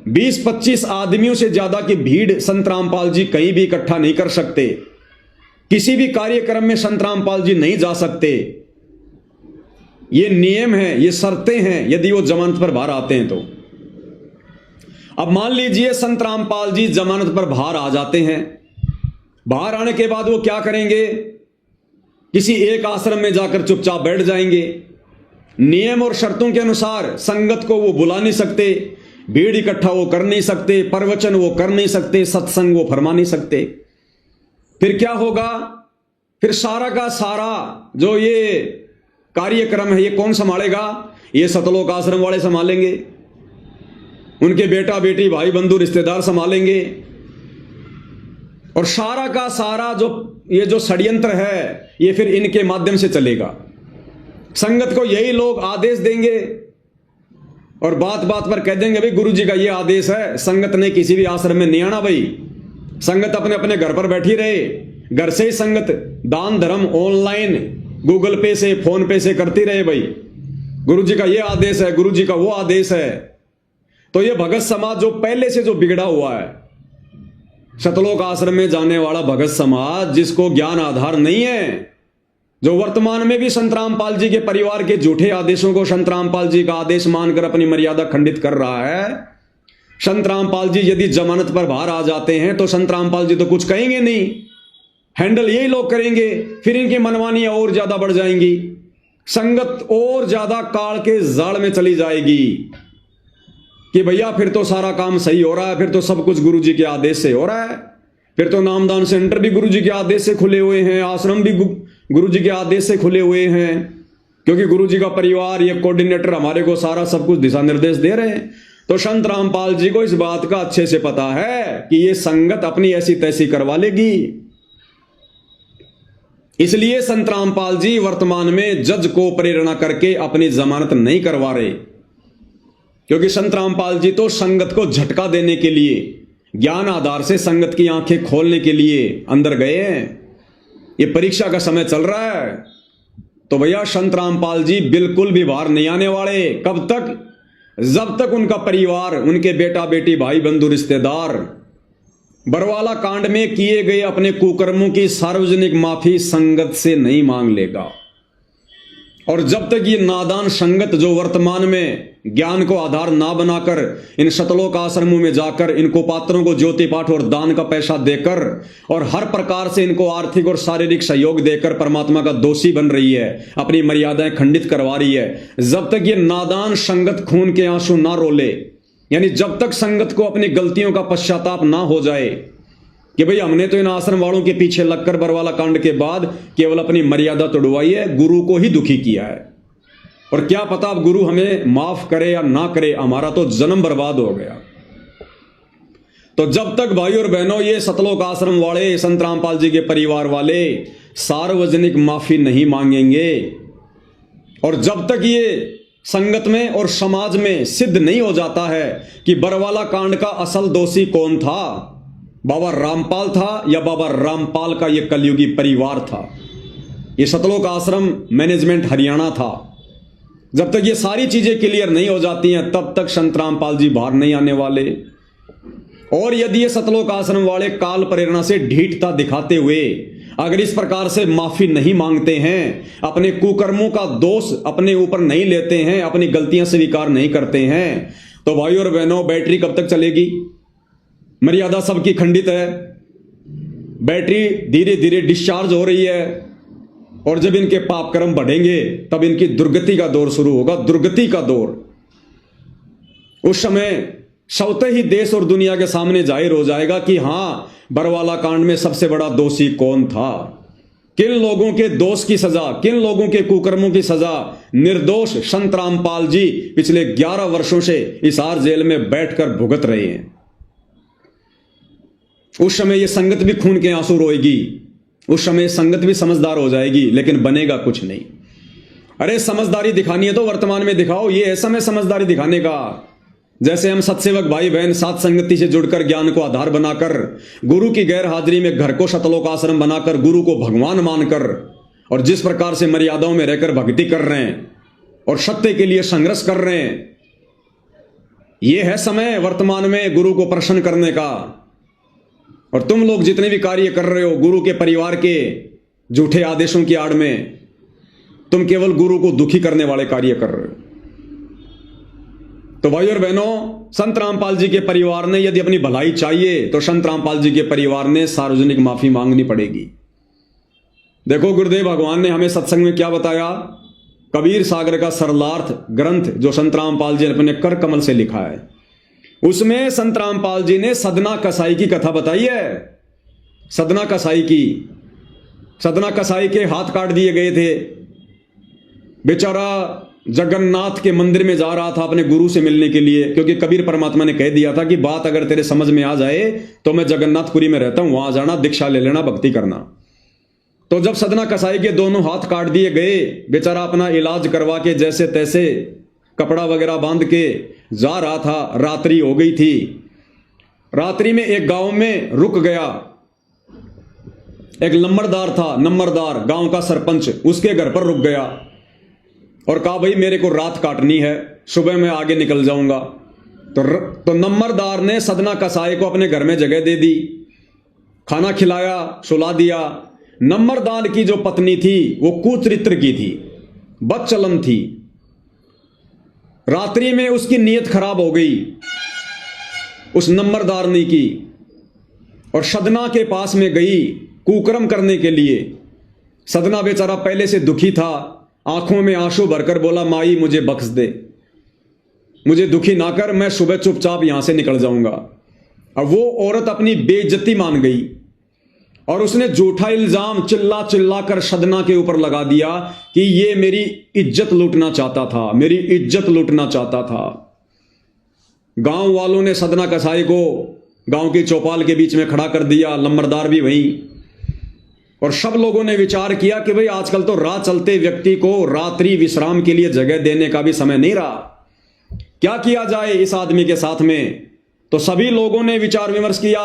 20-25 आदमियों से ज्यादा की भीड़ संत रामपाल जी कहीं भी इकट्ठा नहीं कर सकते, किसी भी कार्यक्रम में संत रामपाल जी नहीं जा सकते। ये नियम है, ये शर्तें हैं यदि वो जमानत पर बाहर आते हैं तो। अब मान लीजिए संत रामपाल जी जमानत पर बाहर आ जाते हैं, बाहर आने के बाद वो क्या करेंगे? किसी एक आश्रम में जाकर चुपचाप बैठ जाएंगे। नियम और शर्तों के अनुसार संगत को वो बुला नहीं सकते, भीड़ इकट्ठा वो कर नहीं सकते, प्रवचन वो कर नहीं सकते, सत्संग वो फरमा नहीं सकते। फिर क्या होगा? फिर सारा का सारा जो ये कार्यक्रम है ये कौन संभालेगा? ये सतलोक आश्रम वाले संभालेंगे, उनके बेटा बेटी भाई बंधु रिश्तेदार संभालेंगे। और सारा का सारा जो षड्यंत्र है ये फिर इनके माध्यम से चलेगा। संगत को यही लोग आदेश देंगे और बात बात पर कह देंगे भाई गुरु जी का ये आदेश है, संगत ने किसी भी आश्रम में नहीं आना भाई, संगत अपने अपने घर पर बैठी रहे, घर से ही संगत दान धर्म ऑनलाइन गूगल पे से फोन पे से करती रहे भाई, गुरु जी का ये आदेश है, गुरु जी का वो आदेश है। तो ये भगत समाज जो पहले से जो बिगड़ा हुआ है, सतलोक आश्रम में जाने वाला भगत समाज जिसको ज्ञान आधार नहीं है, जो वर्तमान में भी संत रामपाल जी के परिवार के झूठे आदेशों को संत रामपाल जी का आदेश मानकर अपनी मर्यादा खंडित कर रहा है। संत रामपाल जी यदि जमानत पर बाहर आ जाते हैं तो संत रामपाल जी तो कुछ कहेंगे नहीं, हैंडल यही लोग करेंगे। फिर इनकी मनमानियां और ज्यादा बढ़ जाएंगी, संगत और ज्यादा काल के जाल में चली जाएगी कि भैया फिर तो सारा काम सही हो रहा है, फिर तो सब कुछ गुरु जी के आदेश से हो रहा है, फिर तो नामदान सेंटर भी गुरु जी के आदेश से खुले हुए हैं, आश्रम भी गुरु जी के आदेश से खुले हुए हैं, क्योंकि गुरु जी का परिवार ये कोऑर्डिनेटर हमारे को सारा सब कुछ दिशा निर्देश दे रहे हैं। तो संत रामपाल जी को इस बात का अच्छे से पता है कि ये संगत अपनी ऐसी तैसी करवा लेगी। इसलिए संत रामपाल जी वर्तमान में जज को प्रेरणा करके अपनी जमानत नहीं करवा रहे, क्योंकि संत रामपाल जी तो संगत को झटका देने के लिए, ज्ञान आधार से संगत की आंखें खोलने के लिए अंदर गए हैं। ये परीक्षा का समय चल रहा है, तो भैया संत रामपाल जी बिल्कुल भी बाहर नहीं आने वाले। कब तक? जब तक उनका परिवार, उनके बेटा बेटी भाई बंधु रिश्तेदार बरवाला कांड में किए गए अपने कुकर्मों की सार्वजनिक माफी संगत से नहीं मांग लेगा। और जब तक ये नादान संगत जो वर्तमान में ज्ञान को आधार ना बनाकर इन सतलोक आश्रमों में जाकर इनको पात्रों को ज्योति पाठ और दान का पैसा देकर और हर प्रकार से इनको आर्थिक और शारीरिक सहयोग देकर परमात्मा का दोषी बन रही है, अपनी मर्यादाएं खंडित करवा रही है, जब तक ये नादान संगत खून के आंसू ना रोले, यानी जब तक संगत को अपनी गलतियों का पश्चाताप ना हो जाए कि भाई हमने तो इन आश्रम वालों के पीछे लगकर बरवाला कांड के बाद केवल अपनी मर्यादा तोड़वाई है, गुरु को ही दुखी किया है, और क्या पता अब गुरु हमें माफ करे या ना करे, हमारा तो जन्म बर्बाद हो गया। तो जब तक भाई और बहनों ये सतलोक आश्रम वाले, संत रामपाल जी के परिवार वाले सार्वजनिक माफी नहीं मांगेंगे और जब तक ये संगत में और समाज में सिद्ध नहीं हो जाता है कि बरवाला कांड का असल दोषी कौन था, बाबा रामपाल था या बाबा रामपाल का ये कलयुगी परिवार था, ये सतलोक आश्रम मैनेजमेंट हरियाणा था, जब तक ये सारी चीजें क्लियर नहीं हो जाती हैं तब तक संत रामपाल जी बाहर नहीं आने वाले। और यदि ये सतलोक आश्रम वाले काल प्रेरणा से ढीठता दिखाते हुए अगर इस प्रकार से माफी नहीं मांगते हैं, अपने कुकर्मों का दोष अपने ऊपर नहीं लेते हैं, अपनी गलतियां स्वीकार नहीं करते हैं, तो भाई और बहनों बैटरी कब तक चलेगी? मर्यादा सबकी खंडित है, बैटरी धीरे धीरे डिस्चार्ज हो रही है और जब इनके पाप कर्म बढ़ेंगे तब इनकी दुर्गति का दौर शुरू होगा, दुर्गति का दौर। उस समय स्वतः ही देश और दुनिया के सामने जाहिर हो जाएगा कि हां, बरवाला कांड में सबसे बड़ा दोषी कौन था, किन लोगों के दोष की सजा, किन लोगों के कुकर्मों की सजा निर्दोष संत रामपाल जी पिछले 11 वर्षों से हिसार जेल में बैठकर भुगत रहे हैं। उस समय यह संगत भी खून के आंसू रोएगी, उस समय संगत भी समझदार हो जाएगी, लेकिन बनेगा कुछ नहीं। अरे समझदारी दिखानी है तो वर्तमान में दिखाओ, ये है समय समझदारी दिखाने का। जैसे हम सत्सेवक भाई बहन साथ संगति से जुड़कर ज्ञान को आधार बनाकर गुरु की गैर हाजिरी में घर को सतलोक आश्रम बनाकर गुरु को भगवान मानकर और जिस प्रकार से मर्यादाओं में रहकर भक्ति कर रहे हैं और सत्य के लिए संघर्ष कर रहे हैं, यह है समय वर्तमान में गुरु को प्रसन्न करने का। और तुम लोग जितने भी कार्य कर रहे हो गुरु के परिवार के झूठे आदेशों की आड़ में, तुम केवल गुरु को दुखी करने वाले कार्य कर रहे हो। तो भाई और बहनों, संत रामपाल जी के परिवार ने यदि अपनी भलाई चाहिए तो संत रामपाल जी के परिवार ने सार्वजनिक माफी मांगनी पड़ेगी। देखो गुरुदेव भगवान ने हमें सत्संग में क्या बताया, कबीर सागर का सरलार्थ ग्रंथ जो संत रामपाल जी ने अपने कर कमल से लिखा है, उसमें संत रामपाल जी ने सदना कसाई की कथा बताई है। सदना कसाई की, सदना कसाई के हाथ काट दिए गए थे, बेचारा जगन्नाथ के मंदिर में जा रहा था अपने गुरु से मिलने के लिए, क्योंकि कबीर परमात्मा ने कह दिया था कि बात अगर तेरे समझ में आ जाए तो मैं जगन्नाथपुरी में रहता हूं, वहां जाना, दीक्षा ले लेना, भक्ति करना। तो जब सदना कसाई के दोनों हाथ काट दिए गए, बेचारा अपना इलाज करवा के जैसे तैसे कपड़ा वगैरह बांध के जा रहा था, रात्रि हो गई थी। रात्रि में एक गांव में रुक गया, एक नंबरदार था, नंबरदार गांव का सरपंच, उसके घर पर रुक गया और कहा भाई मेरे को रात काटनी है, सुबह मैं आगे निकल जाऊंगा। तो नंबरदार ने सदना कसाई को अपने घर में जगह दे दी, खाना खिलाया, सुला दिया। नंबरदार की जो पत्नी थी वो कुचरित्र की थी, बदचलन थी। रात्रि में उसकी नीयत खराब हो गई उस नंबरदारनी की, और सदना के पास में गई कुकर्म करने के लिए। सदना बेचारा पहले से दुखी था, आंखों में आंसू भरकर बोला, माई मुझे बख्श दे, मुझे दुखी ना कर, मैं सुबह चुपचाप यहां से निकल जाऊंगा। अब वो औरत अपनी बेइज्जती मान गई और उसने झूठा इल्जाम चिल्ला चिल्ला कर सदना के ऊपर लगा दिया कि ये मेरी इज्जत लूटना चाहता था, मेरी इज्जत लूटना चाहता था। गांव वालों ने सदना कसाई को गांव की चौपाल के बीच में खड़ा कर दिया, नंबरदार भी वहीं, और सब लोगों ने विचार किया कि भाई आजकल तो राह चलते व्यक्ति को रात्रि विश्राम के लिए जगह देने का भी समय नहीं रहा, क्या किया जाए इस आदमी के साथ में। तो सभी लोगों ने विचार विमर्श किया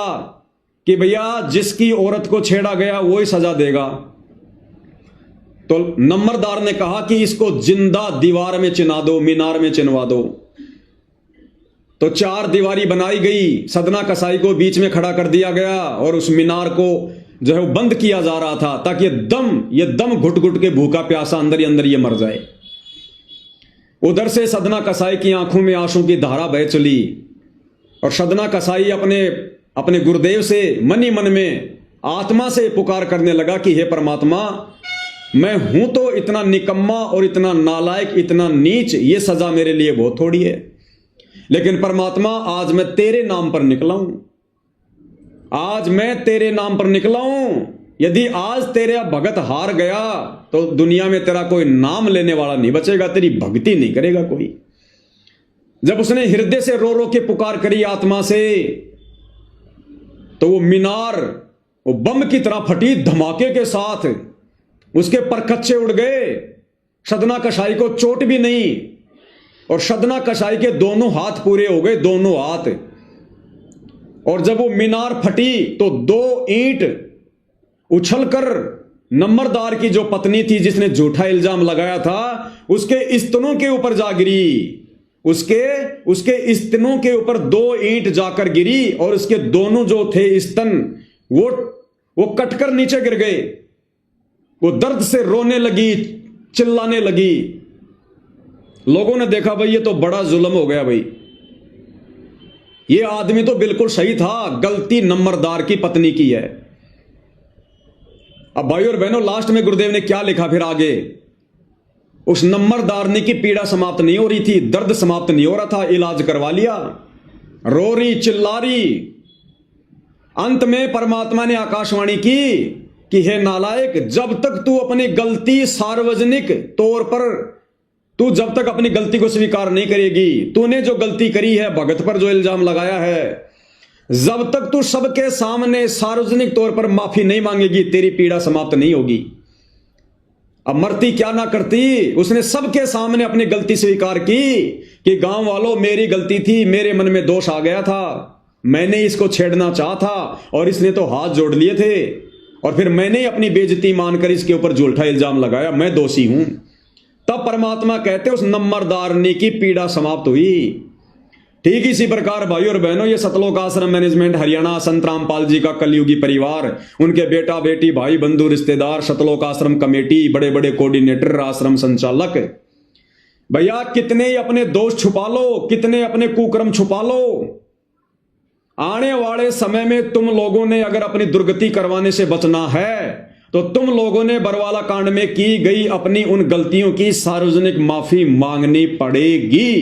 कि भैया जिसकी औरत को छेड़ा गया वो ही सजा देगा। तो नंबरदार ने कहा कि इसको जिंदा दीवार में चिना दो, मीनार में चिनवा दो। तो 4 दीवारी बनाई गई, सदना कसाई को बीच में खड़ा कर दिया गया और उस मीनार को जो है वो बंद किया जा रहा था ताकि ये दम घुट घुट के भूखा प्यासा अंदर ही अंदर ये मर जाए। उधर से सदना कसाई की आंखों में आंसू की धारा बह चली और सदना कसाई अपने गुरुदेव से मन ही मन में आत्मा से पुकार करने लगा कि हे परमात्मा, मैं हूं तो इतना निकम्मा और इतना नालायक, इतना नीच, ये सजा मेरे लिए बहुत थोड़ी है, लेकिन परमात्मा आज मैं तेरे नाम पर निकला हूं, आज मैं तेरे नाम पर निकला हूं। यदि आज तेरा भगत हार गया तो दुनिया में तेरा कोई नाम लेने वाला नहीं बचेगा, तेरी भक्ति नहीं करेगा कोई। जब उसने हृदय से रो रो के पुकार करी आत्मा से, तो वो मीनार वो बम की तरह फटी धमाके के साथ, उसके परखच्चे उड़ गए, सदना कसाई को चोट भी नहीं, और सदना कसाई के दोनों हाथ पूरे हो गए, दोनों हाथ। और जब वो मीनार फटी तो 2 ईंट उछलकर नंबरदार की जो पत्नी थी जिसने झूठा इल्जाम लगाया था उसके स्तनों के ऊपर जा गिरी। उसके स्तनों के ऊपर 2 ईंट जाकर गिरी और उसके दोनों जो थे स्तन वो कटकर नीचे गिर गए। वो दर्द से रोने लगी, चिल्लाने लगी। लोगों ने देखा भाई ये तो बड़ा जुल्म हो गया भाई, ये आदमी तो बिल्कुल सही था, गलती नंबरदार की पत्नी की है। अब भाई और बहनों लास्ट में गुरुदेव ने क्या लिखा फिर आगे, उस नंबरदारनी की पीड़ा समाप्त नहीं हो रही थी, दर्द समाप्त नहीं हो रहा था, इलाज करवा लिया, रो रही चिल्ला रही। अंत में परमात्मा ने आकाशवाणी की कि हे नालायक, जब तक तू अपनी गलती सार्वजनिक तौर पर तू जब तक अपनी गलती को स्वीकार नहीं करेगी, तूने जो गलती करी है, भगत पर जो इल्जाम लगाया है, जब तक तू सबके सामने सार्वजनिक तौर पर माफी नहीं मांगेगी तेरी पीड़ा समाप्त नहीं होगी। अब मरती क्या ना करती, उसने सबके सामने अपनी गलती स्वीकार की कि गांव वालों मेरी गलती थी, मेरे मन में दोष आ गया था, मैंने इसको छेड़ना चाहा था और इसने तो हाथ जोड़ लिए थे और फिर मैंने अपनी बेइज्जती मानकर इसके ऊपर झूठा इल्जाम लगाया, मैं दोषी हूं। तब परमात्मा कहते उस नंबरदारनी की पीड़ा समाप्त हुई। ठीक इसी प्रकार भाई और बहनों ये सतलोक आश्रम मैनेजमेंट हरियाणा संत रामपाल जी का कलयुगी परिवार, उनके बेटा बेटी भाई बंधु रिश्तेदार, सतलोक आश्रम कमेटी, बड़े बड़े कोऑर्डिनेटर, आश्रम संचालक, भैया कितने ही अपने दोष छुपा लो, कितने अपने कुकर्म छुपा लो, आने वाले समय में तुम लोगों ने अगर अपनी दुर्गति करवाने से बचना है तो तुम लोगों ने बरवाला कांड में की गई अपनी उन गलतियों की सार्वजनिक माफी मांगनी पड़ेगी।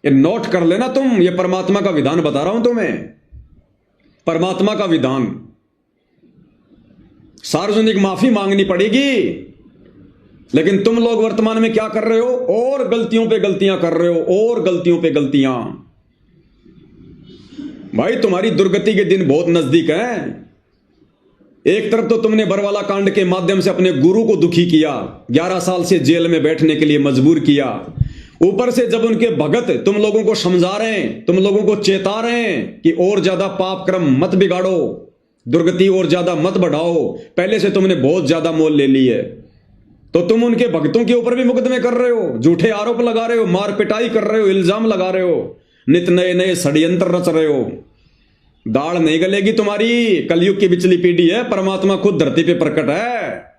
ये नोट कर लेना तुम, ये परमात्मा का विधान बता रहा हूं तुम्हें, परमात्मा का विधान, सार्वजनिक माफी मांगनी पड़ेगी। लेकिन तुम लोग वर्तमान में क्या कर रहे हो, और गलतियों पे गलतियां कर रहे हो, और गलतियों पे गलतियां। भाई तुम्हारी दुर्गति के दिन बहुत नजदीक हैं। एक तरफ तो तुमने बरवाला कांड के माध्यम से अपने गुरु को दुखी किया, 11 साल से जेल में बैठने के लिए मजबूर किया, ऊपर से जब उनके भगत तुम लोगों को समझा रहे हैं, तुम लोगों को चेता रहे हैं कि और ज्यादा पाप क्रम मत बिगाड़ो, दुर्गति और ज्यादा मत बढ़ाओ, पहले से तुमने बहुत ज्यादा मोल ले ली है, तो तुम उनके भक्तों के ऊपर भी मुकदमे कर रहे हो, झूठे आरोप लगा रहे हो, मार पिटाई कर रहे हो, इल्जाम लगा रहे हो, नित नए नए षड्यंत्र रच रहे हो। दाढ़ नहीं गलेगी तुम्हारी, कलयुग की बिचली पीढ़ी है, परमात्मा खुद धरती पे प्रकट है।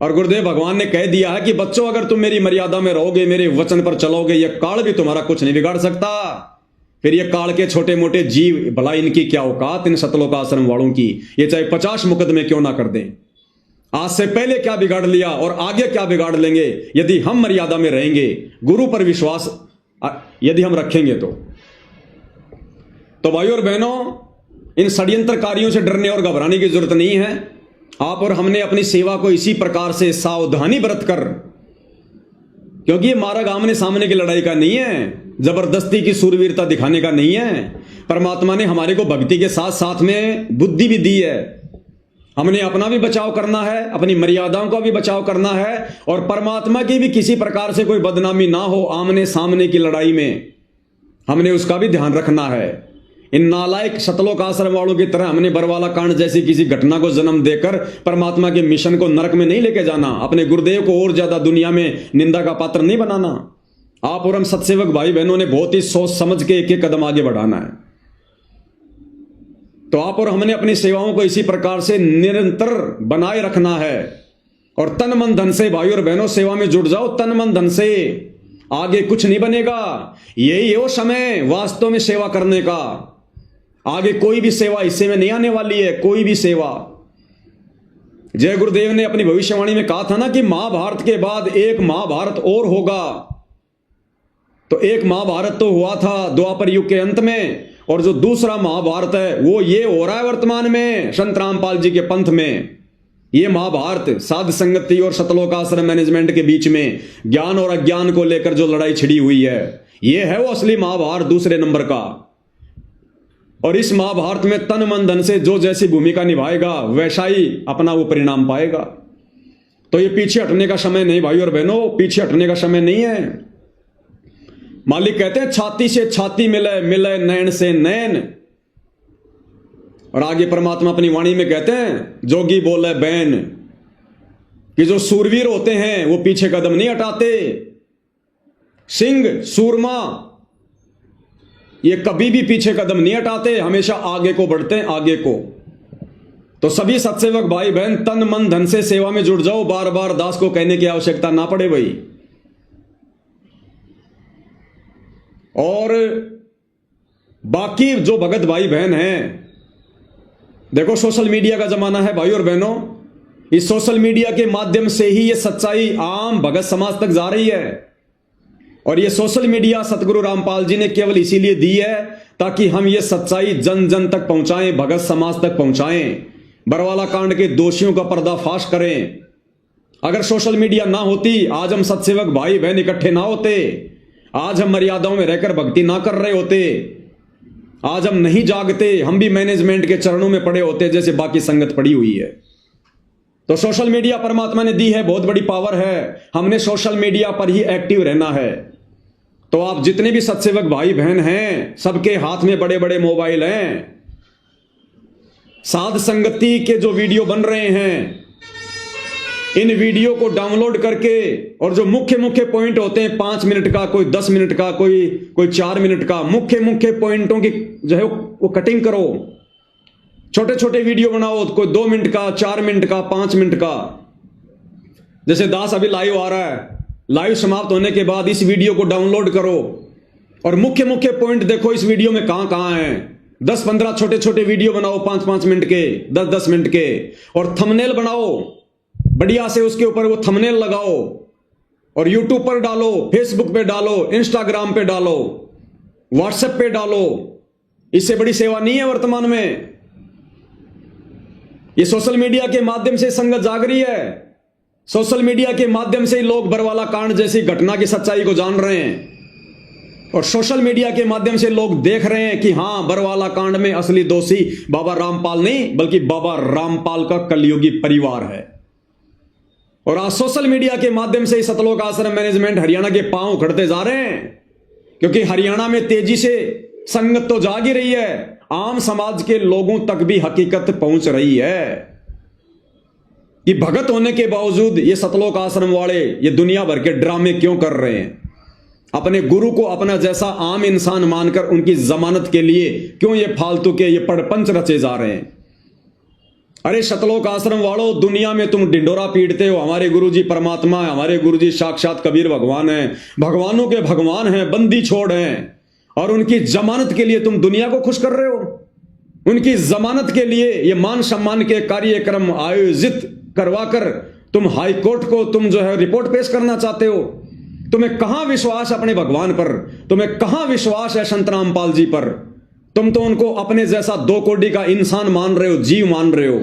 और गुरुदेव भगवान ने कह दिया है कि बच्चों अगर तुम मेरी मर्यादा में रहोगे, मेरे वचन पर चलोगे, यह काल भी तुम्हारा कुछ नहीं बिगाड़ सकता। फिर ये काल के छोटे मोटे जीव, भला इनकी क्या औकात, इन सतलोक आश्रम वालों की, ये चाहे 50 मुकदमे क्यों ना कर दें। आज से पहले क्या बिगाड़ लिया और आगे क्या बिगाड़ लेंगे, यदि हम मर्यादा में रहेंगे, गुरु पर विश्वास यदि हम रखेंगे तो भाइयों और बहनों, इन षड्यंत्रकारियों से डरने और घबराने की जरूरत नहीं है। आप और हमने अपनी सेवा को इसी प्रकार से सावधानी बरत कर, क्योंकि ये मार्ग आमने सामने की लड़ाई का नहीं है, जबरदस्ती की सूरवीरता दिखाने का नहीं है। परमात्मा ने हमारे को भक्ति के साथ साथ में बुद्धि भी दी है। हमने अपना भी बचाव करना है, अपनी मर्यादाओं का भी बचाव करना है, और परमात्मा की भी किसी प्रकार से कोई बदनामी ना हो आमने सामने की लड़ाई में, हमने उसका भी ध्यान रखना है। इन नालायक सतलोक आश्रम वालों की तरह हमने बरवाला कांड जैसी किसी घटना को जन्म देकर परमात्मा के मिशन को नरक में नहीं लेके जाना, अपने गुरुदेव को और ज्यादा दुनिया में निंदा का पात्र नहीं बनाना। आप और हम सत्सेवक भाई बहनों ने बहुत ही सोच समझ के एक एक कदम आगे बढ़ाना है। तो आप और हमने अपनी सेवाओं को इसी प्रकार से निरंतर बनाए रखना है, और तन मन धन से भाई और बहनों सेवा में जुट जाओ, तन मन धन से, आगे कुछ नहीं बनेगा। यही वो समय वास्तव में सेवा करने का, आगे कोई भी सेवा हिस्से में नहीं आने वाली है, कोई भी सेवा। जय गुरुदेव ने अपनी भविष्यवाणी में कहा था ना कि महाभारत के बाद एक महाभारत और होगा। तो एक महाभारत तो हुआ था द्वापर युग के अंत में, और जो दूसरा महाभारत है वो ये हो रहा है वर्तमान में संत रामपाल जी के पंथ में। ये महाभारत साध संगति और सतलोक आश्रम मैनेजमेंट के बीच में ज्ञान और अज्ञान को लेकर जो लड़ाई छिड़ी हुई है, ये है वो असली महाभारत दूसरे नंबर का। और इस महाभारत में तन मन धन से जो जैसी भूमिका निभाएगा वैसा ही अपना वो परिणाम पाएगा। तो ये पीछे हटने का समय नहीं भाई और बहनों, पीछे हटने का समय नहीं है। मालिक कहते हैं छाती से छाती मिले, मिले नैन से नैन। और आगे परमात्मा अपनी वाणी में कहते हैं, जोगी बोले बैन, कि जो सूरवीर होते हैं वो पीछे कदम नहीं हटाते। सिंह सूरमा ये कभी भी पीछे कदम नहीं हटाते, हमेशा आगे को बढ़ते हैं, आगे को। तो सभी सत्सेवक भाई बहन तन मन धन से सेवा में जुड़ जाओ, बार बार दास को कहने की आवश्यकता ना पड़े भाई। और बाकी जो भगत भाई बहन हैं, देखो सोशल मीडिया का जमाना है भाई और बहनों, इस सोशल मीडिया के माध्यम से ही ये सच्चाई आम भगत समाज तक जा रही है। और ये सोशल मीडिया सतगुरु रामपाल जी ने केवल इसीलिए दी है ताकि हम ये सच्चाई जन जन तक पहुंचाएं, भगत समाज तक पहुंचाएं, बरवाला कांड के दोषियों का पर्दाफाश करें। अगर सोशल मीडिया ना होती, आज हम सत्सेवक भाई बहन इकट्ठे ना होते, आज हम मर्यादाओं में रहकर भक्ति ना कर रहे होते, आज हम नहीं जागते, हम भी मैनेजमेंट के चरणों में पड़े होते जैसे बाकी संगत पड़ी हुई है। तो सोशल मीडिया परमात्मा ने दी है, बहुत बड़ी पावर है, हमने सोशल मीडिया पर ही एक्टिव रहना है। तो आप जितने भी सत्सेवक भाई बहन हैं, सबके हाथ में बड़े बड़े मोबाइल हैं। साध संगति के जो वीडियो बन रहे हैं, इन वीडियो को डाउनलोड करके, और जो मुख्य मुख्य पॉइंट होते हैं 5 मिनट का, कोई 10 मिनट का, कोई 4 मिनट का, मुख्य मुख्य पॉइंटों की जो है वो कटिंग करो। छोटे छोटे वीडियो बनाओ, कोई 2 मिनट का, 4 मिनट का, 5 मिनट का। जैसे दास अभी लाइव आ रहा है, लाइव समाप्त होने के बाद इस वीडियो को डाउनलोड करो और मुख्य मुख्य पॉइंट देखो इस वीडियो में कहां कहां है। 10-15 छोटे छोटे वीडियो बनाओ, 5-5 मिनट के, 10-10 मिनट के, और थंबनेल बनाओ बढ़िया से, उसके ऊपर वो थंबनेल लगाओ और यूट्यूब पर डालो, फेसबुक पे डालो, इंस्टाग्राम पे डालो, व्हाट्सएप पे डालो। इससे बड़ी सेवा नहीं है वर्तमान में। ये सोशल मीडिया के माध्यम से संगत जाग रही है, सोशल मीडिया के माध्यम से लोग बरवाला कांड जैसी घटना की सच्चाई को जान रहे हैं, और सोशल मीडिया के माध्यम से लोग देख रहे हैं कि हां, बरवाला कांड में असली दोषी बाबा रामपाल नहीं बल्कि बाबा रामपाल का कलयुगी परिवार है। और आज सोशल मीडिया के माध्यम से सतलोक आश्रम मैनेजमेंट हरियाणा के पांव उखड़ते जा रहे हैं, क्योंकि हरियाणा में तेजी से संगत तो जाग ही रही है, आम समाज के लोगों तक भी हकीकत पहुंच रही है कि भगत होने के बावजूद ये सतलोक आश्रम वाले ये दुनिया भर के ड्रामे क्यों कर रहे हैं। अपने गुरु को अपना जैसा आम इंसान मानकर उनकी जमानत के लिए क्यों ये फालतू के ये पड़पंच रचे जा रहे हैं। अरे सतलोक आश्रम वालों, दुनिया में तुम डिंडोरा पीटते हो, हमारे गुरुजी परमात्मा है, हमारे गुरुजी साक्षात कबीर भगवान है, भगवानों के भगवान हैं, बंदी छोड़ हैं, और उनकी जमानत के लिए तुम दुनिया को खुश कर रहे हो। उनकी जमानत के लिए ये मान सम्मान के कार्यक्रम आयोजित करवाकर तुम हाई कोर्ट को तुम जो है रिपोर्ट पेश करना चाहते हो। तुम्हें कहां विश्वास अपने भगवान पर, तुम्हें कहां विश्वास है संत रामपाल जी पर। तुम तो उनको अपने जैसा 2 कोड़ी का इंसान मान रहे हो, जीव मान रहे हो।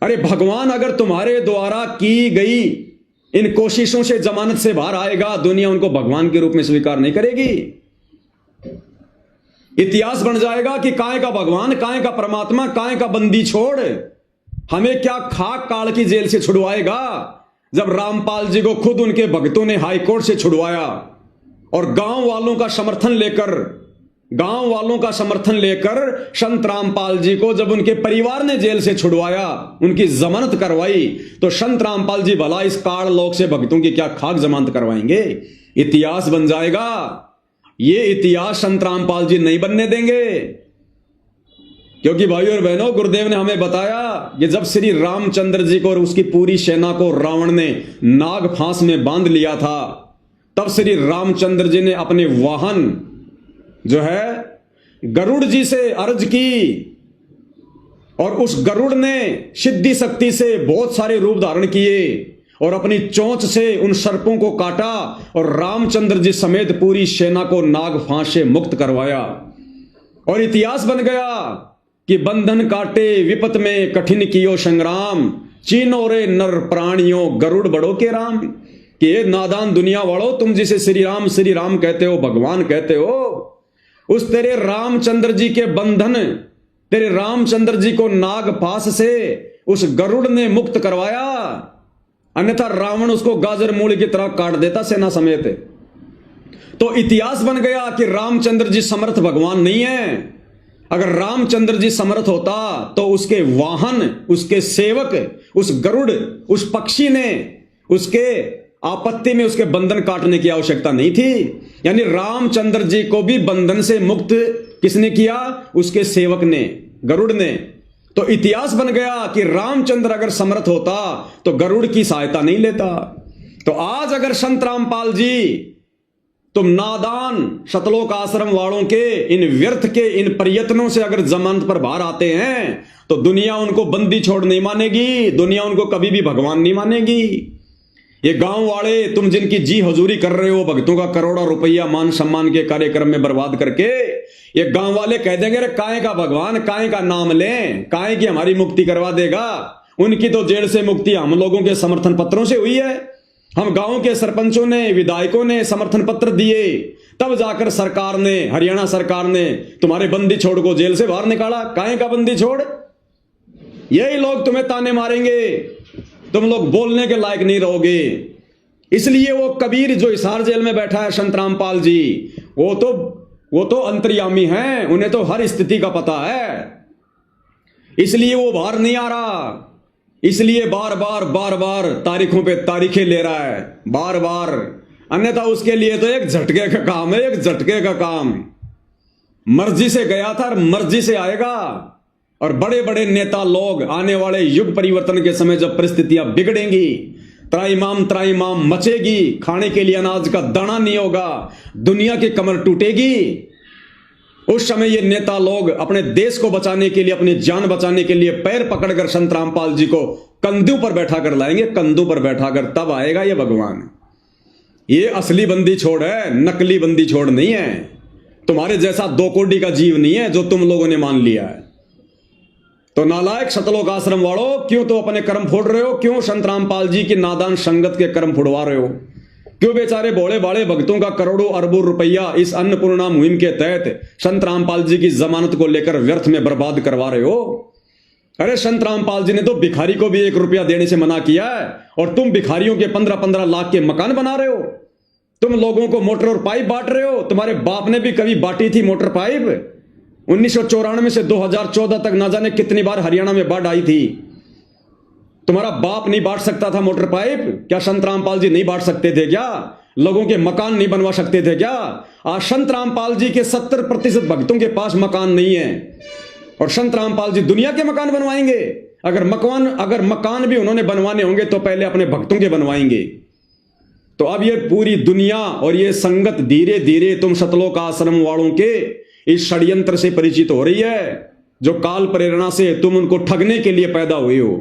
अरे भगवान अगर तुम्हारे द्वारा की गई इन कोशिशों से जमानत से बाहर आएगा, दुनिया उनको भगवान के रूप में स्वीकार नहीं करेगी। इतिहास बन जाएगा कि काहे का भगवान, काहे का परमात्मा, काहे का बंदी छोड़। हमें क्या खाक काल की जेल से छुड़वाएगा, जब रामपाल जी को खुद उनके भक्तों ने हाई कोर्ट से छुड़वाया, और गांव वालों का समर्थन लेकर संत रामपाल जी को जब उनके परिवार ने जेल से छुड़वाया, उनकी जमानत करवाई, तो संत रामपाल जी भला इस काल लोक से भक्तों की क्या खाक जमानत करवाएंगे। इतिहास बन जाएगा। ये इतिहास संत रामपाल जी नहीं बनने देंगे, क्योंकि भाइयों और बहनों, गुरुदेव ने हमें बताया कि जब श्री रामचंद्र जी को और उसकी पूरी सेना को रावण ने नाग फांस में बांध लिया था, तब श्री रामचंद्र जी ने अपने वाहन जो है गरुड़ जी से अर्ज की, और उस गरुड़ ने सिद्धि शक्ति से बहुत सारे रूप धारण किए और अपनी चोंच से उन सर्पों को काटा, और रामचंद्र जी समेत पूरी सेना को नाग फांस से मुक्त करवाया। और इतिहास बन गया कि बंधन काटे विपत में कठिन कियो संग्राम, चीनो रे नर प्राणियों गरुड़ बड़ो के राम। कि ये नादान दुनिया वालों, तुम जिसे श्री राम कहते हो, भगवान कहते हो, उस तेरे रामचंद्र जी के बंधन, तेरे रामचंद्र जी को नाग फांस से उस गरुड़ ने मुक्त करवाया, अन्यथा रावण उसको गाजर मूली की तरह काट देता सेना समेत। तो इतिहास बन गया कि रामचंद्र जी समर्थ भगवान नहीं है। अगर रामचंद्र जी समर्थ होता तो उसके वाहन, उसके सेवक, उस गरुड़, उस पक्षी ने उसके आपत्ति में उसके बंधन काटने की आवश्यकता नहीं थी। यानी रामचंद्र जी को भी बंधन से मुक्त किसने किया? उसके सेवक ने, गरुड़ ने। तो इतिहास बन गया कि रामचंद्र अगर समर्थ होता तो गरुड़ की सहायता नहीं लेता। तो आज अगर संत रामपाल जी, तुम नादान शतलोक आश्रम वालों के इन व्यर्थ के इन प्रयत्नों से अगर जमानत पर बाहर आते हैं तो दुनिया उनको बंदी छोड़ नहीं मानेगी, दुनिया उनको कभी भी भगवान नहीं मानेगी। ये गांव वाले तुम जिनकी जी हजूरी कर रहे हो, भक्तों का करोड़ों रुपया मान सम्मान के कार्यक्रम में बर्बाद करके, ये गांव वाले कह देंगे रे काहे का भगवान, काहे का नाम लें, काहे की हमारी मुक्ति करवा देगा। उनकी तो जेल से मुक्ति हम लोगों के समर्थन पत्रों से हुई है। हम गांव के सरपंचों ने, विधायकों ने समर्थन पत्र दिए, तब जाकर सरकार ने, हरियाणा सरकार ने तुम्हारे बंदी छोड़ को जेल से बाहर निकाला। काहे का बंदी छोड़? यही लोग तुम्हें ताने मारेंगे, तुम लोग बोलने के लायक नहीं रहोगे। इसलिए वो कबीर जो हिसार जेल में बैठा है, संत रामपाल जी, वो तो अंतर्यामी हैं, उन्हें तो हर स्थिति का पता है। इसलिए वो बाहर नहीं आ रहा, इसलिए बार बार तारीखों पे तारीखें ले रहा है, बार बार। अन्यथा उसके लिए तो एक झटके का काम है, एक झटके का काम। मर्जी से गया था और मर्जी से आएगा। और बड़े बड़े नेता लोग आने वाले युग परिवर्तन के समय जब परिस्थितियां बिगड़ेंगी, त्राईमाम मचेगी, खाने के लिए अनाज का दाना नहीं होगा, दुनिया की कमर टूटेगी, उस समय ये नेता लोग अपने देश को बचाने के लिए, अपनी जान बचाने के लिए पैर पकड़कर संत रामपाल जी को कंधों पर बैठा कर लाएंगे, कंधों पर बैठाकर। तब आएगा ये भगवान। ये असली बंदी छोड़ है, नकली बंदी छोड़ नहीं है। तुम्हारे जैसा 2 कोड़ी का जीव नहीं है जो तुम लोगों ने मान लिया है। तो नालायक शतलोक आश्रम वालों, क्यों तो अपने कर्म फोड़ रहे हो? क्यों संत रामपाल जी की नादान संगत के कर्म फुड़वा रहे हो? क्यों बेचारे भोले भाले भक्तों का करोड़ों अरबों रुपया इस अन्नपूर्णा मुहिम के तहत संत रामपाल जी की जमानत को लेकर व्यर्थ में बर्बाद करवा रहे हो? अरे संत रामपाल जी ने तो भिखारी को भी 1 रुपया देने से मना किया है, और तुम भिखारियों के 15-15 लाख के मकान बना रहे हो। तुम लोगों को मोटर और पाइप बांट रहे हो। तुम्हारे बाप ने भी कभी बांटी थी मोटर पाइप? 1994 से 2014 तक ना जाने कितनी बार हरियाणा में बाढ़ आई थी। तुम्हारा बाप नहीं बांट सकता था मोटर पाइप? क्या संत रामपाल जी नहीं बांट सकते थे क्या? लोगों के मकान नहीं बनवा सकते थे क्या? आज संत रामपाल जी के 70% भक्तों के पास मकान नहीं है, और संत रामपाल जी दुनिया के मकान बनवाएंगे। अगर मकान भी उन्होंने बनवाने होंगे तो पहले अपने भक्तों के बनवाएंगे। तो अब ये पूरी दुनिया और ये संगत धीरे धीरे तुम शतलोक आश्रम वालों के इस षड्यंत्र से परिचित हो रही है, जो काल प्रेरणा से तुम उनको ठगने के लिए पैदा हुए हो।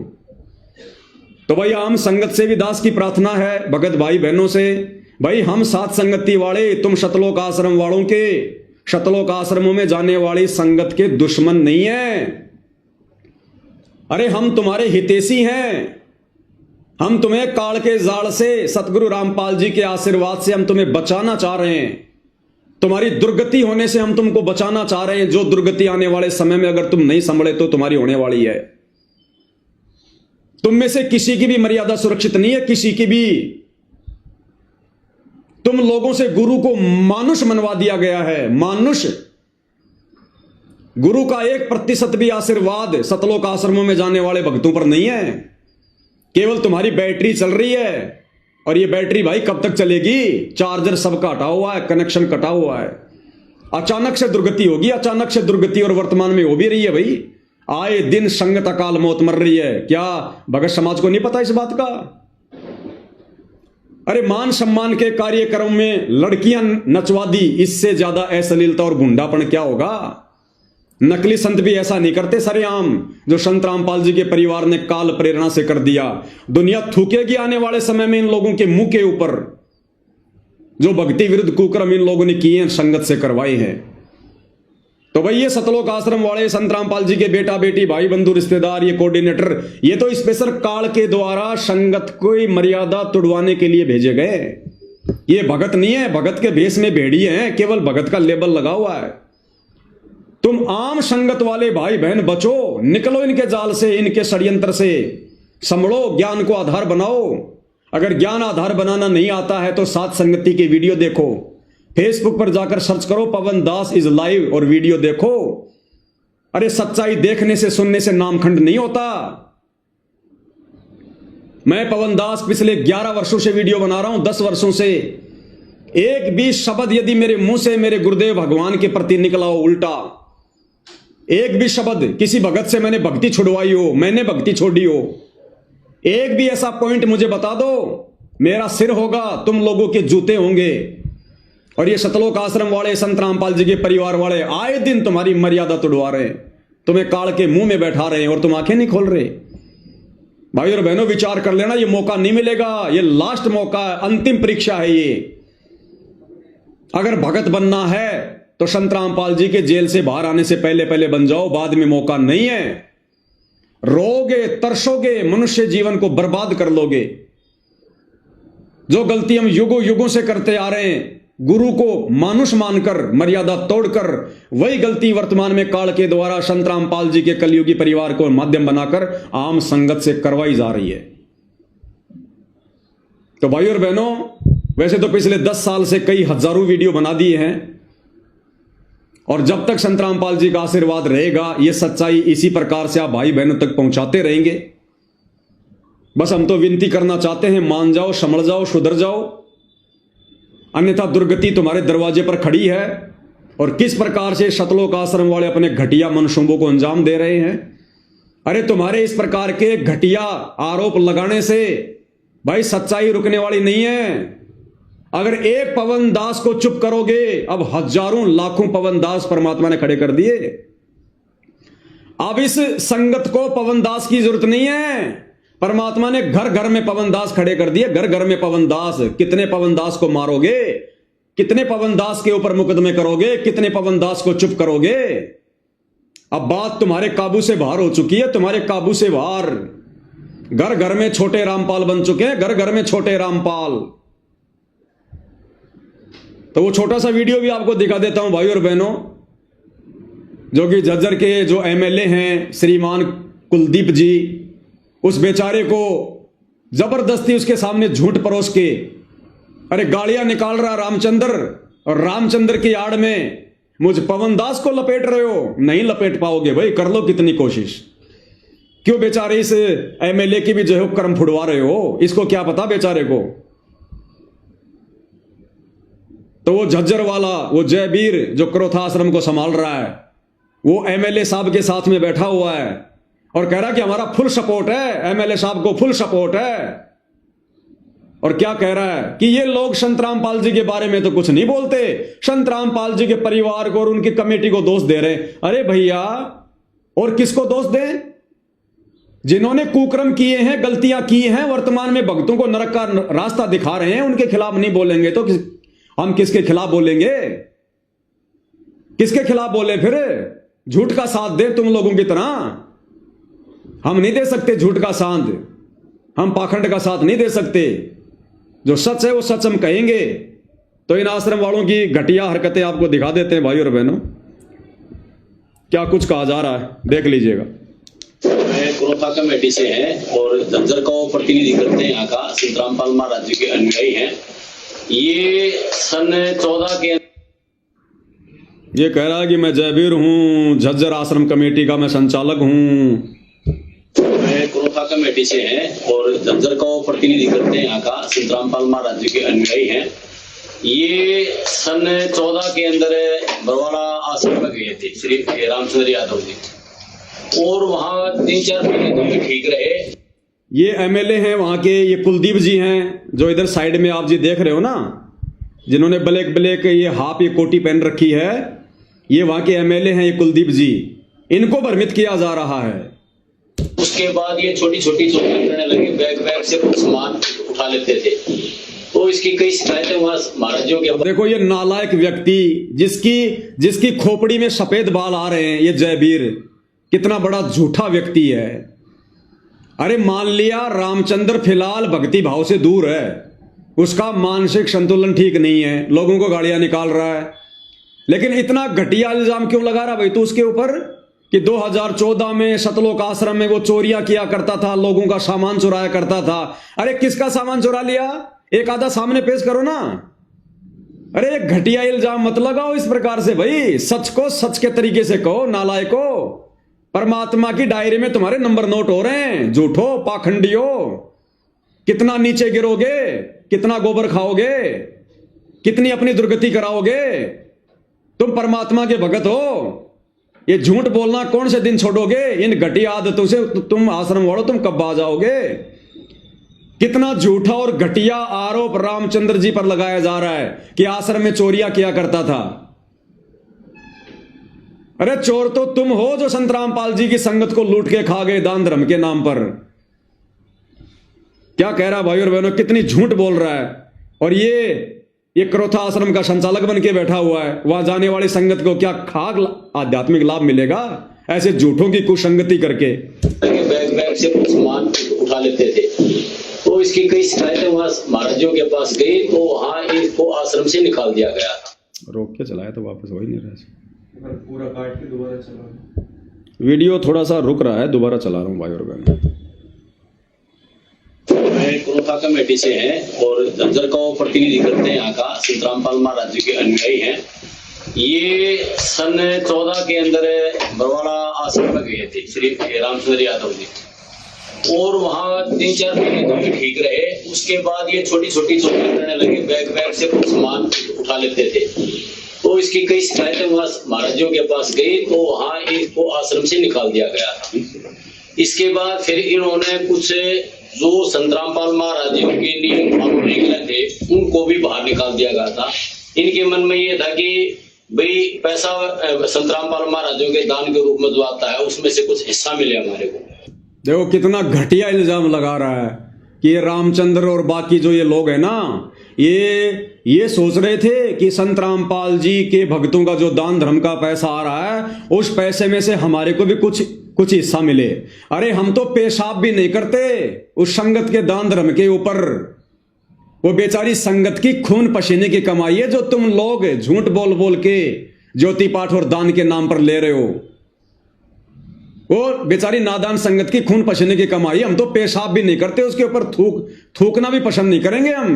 तो भाई आम संगत से भी दास की प्रार्थना है, भगत भाई बहनों से, भाई हम साथ संगति वाले, तुम शतलोक आश्रम वालों के, शतलोक आश्रमों में जाने वाली संगत के दुश्मन नहीं है। अरे हम तुम्हारे हितैषी हैं। हम तुम्हें काल के जाल से, सतगुरु रामपाल जी के आशीर्वाद से हम तुम्हें बचाना चाह रहे हैं। तुम्हारी दुर्गति होने से हम तुमको बचाना चाह रहे हैं, जो दुर्गति आने वाले समय में अगर तुम नहीं संभले तो तुम्हारी होने वाली है। तुम में से किसी की भी मर्यादा सुरक्षित नहीं है, किसी की भी। तुम लोगों से गुरु को मानुष मनवा दिया गया है, मानुष। गुरु का 1% भी आशीर्वाद शतलोक आश्रमों में जाने वाले भक्तों पर नहीं है। केवल तुम्हारी बैटरी चल रही है, और ये बैटरी भाई कब तक चलेगी? चार्जर सबका हटा हुआ है, कनेक्शन कटा हुआ है। अचानक से दुर्गति होगी, अचानक से दुर्गति, और वर्तमान में हो भी रही है भाई। आए दिन संगत अकाल मौत मर रही है। क्या भगत समाज को नहीं पता इस बात का? अरे मान सम्मान के कार्यक्रम में लड़कियां नचवा दी, इससे ज्यादा अश्लीलता और गुंडापन क्या होगा? नकली संत भी ऐसा नहीं करते सरेआम, जो संत रामपाल जी के परिवार ने काल प्रेरणा से कर दिया। दुनिया थूकेगी आने वाले समय में इन लोगों के मुंह के ऊपर, जो भक्ति विरुद्ध कुकर्म इन लोगों ने किए हैं, संगत से करवाए हैं। तो भाई ये शतलोक आश्रम वाले, संत रामपाल जी के बेटा बेटी, भाई बंधु रिश्तेदार, ये कोऑर्डिनेटर, ये तो स्पेशल काल के द्वारा संगत को मर्यादा तुड़वाने के लिए भेजे गए। ये भगत नहीं है, भगत के भेष में भेड़िए हैं, केवल भगत का लेबल लगा हुआ है। तुम आम संगत वाले भाई बहन बचो, निकलो इनके जाल से, इनके षड्यंत्र से, संभलो, ज्ञान को आधार बनाओ। अगर ज्ञान आधार बनाना नहीं आता है तो सात संगति की वीडियो देखो, फेसबुक पर जाकर सर्च करो पवन दास इज लाइव और वीडियो देखो। अरे सच्चाई देखने से सुनने से नामखंड नहीं होता। मैं पवन दास पिछले 11 वर्षों से वीडियो बना रहा हूं, 10 वर्षों से। एक भी शब्द यदि मेरे मुंह से मेरे गुरुदेव भगवान के प्रति निकला हो उल्टा, एक भी शब्द किसी भगत से मैंने भक्ति छुड़वाई हो, मैंने भक्ति छोड़ी हो, एक भी ऐसा पॉइंट मुझे बता दो, मेरा सिर होगा, तुम लोगों के जूते होंगे। और ये सतलोक आश्रम वाले, संत रामपाल जी के परिवार वाले आए दिन तुम्हारी मर्यादा तोड़वा रहे हैं, तुम्हें काल के मुंह में बैठा रहे हैं और तुम आंखें नहीं खोल रहे। भाई और बहनों, विचार कर लेना, ये मौका नहीं मिलेगा, ये लास्ट मौका है, अंतिम परीक्षा है ये। अगर भगत बनना है तो संत रामपाल जी के जेल से बाहर आने से पहले पहले बन जाओ, बाद में मौका नहीं है। रोगे, तरसोगे, मनुष्य जीवन को बर्बाद कर लोगे। जो गलती हम युगों युगों से करते आ रहे हैं, गुरु को मानुष मानकर, मर्यादा तोड़कर, वही गलती वर्तमान में काल के द्वारा संत रामपाल जी के कलयुगी परिवार को माध्यम बनाकर आम संगत से करवाई जा रही है। तो भाई और बहनों, वैसे तो पिछले 10 साल से कई हजारों वीडियो बना दिए हैं, और जब तक संत रामपाल जी का आशीर्वाद रहेगा, यह सच्चाई इसी प्रकार से आप भाई बहनों तक पहुंचाते रहेंगे। बस हम तो विनती करना चाहते हैं, मान जाओ, समझ जाओ, सुधर जाओ, अन्यथा दुर्गति तुम्हारे दरवाजे पर खड़ी है। और किस प्रकार से सतलोक आश्रम वाले अपने घटिया मनसूबों को अंजाम दे रहे हैं। अरे तुम्हारे इस प्रकार के घटिया आरोप लगाने से भाई सच्चाई रुकने वाली नहीं है। अगर एक पवन दास को चुप करोगे, अब हजारों लाखों पवन दास परमात्मा ने खड़े कर दिए। अब इस संगत को पवन दास की जरूरत नहीं है, परमात्मा ने घर घर में पवन दास खड़े कर दिए। घर घर में पवन दास। कितने पवन दास को मारोगे, कितने पवन दास के ऊपर मुकदमे करोगे, कितने पवन दास को चुप करोगे। अब बात तुम्हारे काबू से बाहर हो चुकी है, तुम्हारे काबू से बाहर। घर घर में छोटे रामपाल बन चुके हैं, घर घर में छोटे रामपाल। तो वो छोटा सा वीडियो भी आपको दिखा देता हूं भाई और बहनों, जो कि झज्जर के जो एमएलए हैं श्रीमान कुलदीप जी, उस बेचारे को जबरदस्ती उसके सामने झूठ परोस के अरे गालियां निकाल रहा रामचंद्र, और रामचंद्र की आड़ में मुझ पवन दास को लपेट रहे हो। नहीं लपेट पाओगे भाई, कर लो कितनी कोशिश। क्यों बेचारे इस एमएलए की भी जो है कर्म फुड़वा रहे हो, इसको क्या पता बेचारे को। तो वो झज्जर वाला, वो जयवीर जो क्रोथा आश्रम को संभाल रहा है, वो एमएलए साहब के साथ में बैठा हुआ है और कह रहा है कि हमारा फुल सपोर्ट है, एमएलए साहब को फुल सपोर्ट है। और क्या कह रहा है कि ये लोग संत रामपाल जी के बारे में तो कुछ नहीं बोलते, संत रामपाल जी के परिवार को और उनकी कमेटी को दोष दे रहे। अरे भैया, और किसको दोष दें? जिन्होंने कुकर्म किए हैं, गलतियां की हैं, वर्तमान में भक्तों को नरक का रास्ता दिखा रहे हैं, उनके खिलाफ नहीं बोलेंगे तो हम किसके खिलाफ बोलेंगे? किसके खिलाफ बोले फिर? झूठ का साथ दे तुम लोगों की तरह। हम नहीं दे सकते झूठ का साथ, हम पाखंड का साथ नहीं दे सकते। जो सच है वो सच हम कहेंगे। तो इन आश्रम वालों की घटिया हरकतें आपको दिखा देते हैं भाई और बहनों, क्या कुछ कहा जा रहा है, देख लीजिएगा। मैं क्रोथा कमेटी से हैं और झज्जर का प्रतिनिधि करते हैं। यहाँ का संत रामपाल महाराज जी के अनुयायी हैं। ये सन 14 के ये कह रहा है कि मैं जयवीर हूं, झज्जर आश्रम कमेटी का मैं संचालक हूं। मैं क्रोथा कमेटी से हैं और झज्जर का प्रतिनिधि करते हैं। यहाँ का संत रामपाल महाराज जी के अनुयायी हैं। ये सन 14 के अंदर बरवाड़ा आश्रम में गए थे श्री रामचंद्र यादव जी, और वहां 3-4 महीने तो ये ठीक रहे। ये एमएलए हैं वहां के, ये कुलदीप जी हैं जो इधर साइड में आप जी देख रहे हो ना, जिन्होंने ब्लैक ब्लैक ये हाफ ये कोटी पहन रखी है, ये वहां के एमएलए हैं, ये कुलदीप जी। इनको भ्रमित किया जा रहा है। उसके बाद ये छोटी छोटी चोरियां करने लगे, बैग से कुछ सामान उठा लेते थे। तो इसकी कई शिकायतें वहां महाराजों के। देखो ये नालायक व्यक्ति, जिसकी खोपड़ी में सफेद बाल आ रहे हैं, ये जयवीर कितना बड़ा झूठा व्यक्ति है। अरे मान लिया रामचंद्र फिलहाल भक्ति भाव से दूर है, उसका मानसिक संतुलन ठीक नहीं है, लोगों को गालियां निकाल रहा है, लेकिन इतना घटिया इल्जाम क्यों लगा रहा भाई तू उसके ऊपर कि 2014 में सतलोक आश्रम में वो चोरियां किया करता था, लोगों का सामान चुराया करता था। अरे किसका सामान चुरा लिया? एक आधा सामने पेश करो ना। अरे घटिया इल्जाम मत लगाओ इस प्रकार से भाई, सच को सच के तरीके से कहो। नालायको, परमात्मा की डायरी में तुम्हारे नंबर नोट हो रहे हैं। झूठो, पाखंडियो, कितना नीचे गिरोगे, कितना गोबर खाओगे, कितनी अपनी दुर्गति कराओगे। तुम परमात्मा के भगत हो, ये झूठ बोलना कौन से दिन छोड़ोगे? इन घटिया आदतों से तुम आश्रम वालों तुम कब आ जाओगे? कितना झूठा और घटिया आरोप रामचंद्र जी पर लगाया जा रहा है कि आश्रम में चोरियां किया करता था। अरे चोर तो तुम हो जो संत रामपाल जी की संगत को लूट के खा गए दान धर्म के नाम पर। क्या कह रहा भाई और बहनों, कितनी झूठ बोल रहा है। और ये क्रोथा आश्रम का संचालक बन के बैठा हुआ है। वहां जाने वाली संगत को क्या खाक आध्यात्मिक लाभ मिलेगा ऐसे झूठों की कुसंगति करके? बैग बैग से कुछ सामान उठा लेते थे, तो इसकी कई शिकायतें वहां महाराजों के पास गई, तो वहां इसको आश्रम से निकाल दिया गया था। रोक के चलाया तो वापस हो ही नहीं रहा। पूरा काट के दोबारा चला। वीडियो थोड़ा सा रुक रहा है, दोबारा चला रहा हूं भाई और बहनों। मैं क्रोथा कमेटी से हैं और झज्जर का प्रतिनिधि करते हैं। यहाँ का संत रामपाल महाराज जी के अनुयायी हैं। ये सन 14 के अंदर बरवाड़ा आश्रम में गए थे श्री रामचंद्र यादव जी, और वहाँ 3-4 महीने तो भी ठीक रहे। उसके बाद ये छोटी छोटी चोरियां करने लगे, बैग बैग से कुछ सामान उठा लेते थे, तो इसकी कई शिकायतें वहां महाराजों के पास गई, तो वहां इसको आश्रम से निकाल दिया गया था। इसके बाद फिर इन्होंने कुछ जो संत रामपाल महाराज जी के नियम कानून निकले थे उनको भी बाहर निकाल दिया गया था। इनके मन में ये था कि भाई पैसा संत रामपाल महाराजों के दान के रूप में जो आता है उसमें से कुछ हिस्सा मिले हमारे को। देखो कितना घटिया इल्जाम लगा रहा है कि ये रामचंद्र और बाकी जो ये लोग हैं ना, ये सोच रहे थे कि संत रामपाल जी के भक्तों का जो दान धर्म का पैसा आ रहा है उस पैसे में से हमारे को भी कुछ हिस्सा मिले। अरे हम तो पेशाब भी नहीं करते उस संगत के दान धर्म के ऊपर। वो बेचारी संगत की खून पसीने की कमाई है जो तुम लोग झूठ बोल बोल के ज्योति पाठ और दान के नाम पर ले रहे हो। वो बेचारी नादान संगत की खून पसीने की कमाई। हम तो पेशाब भी नहीं करते उसके ऊपर, थूकना भी पसंद नहीं करेंगे हम,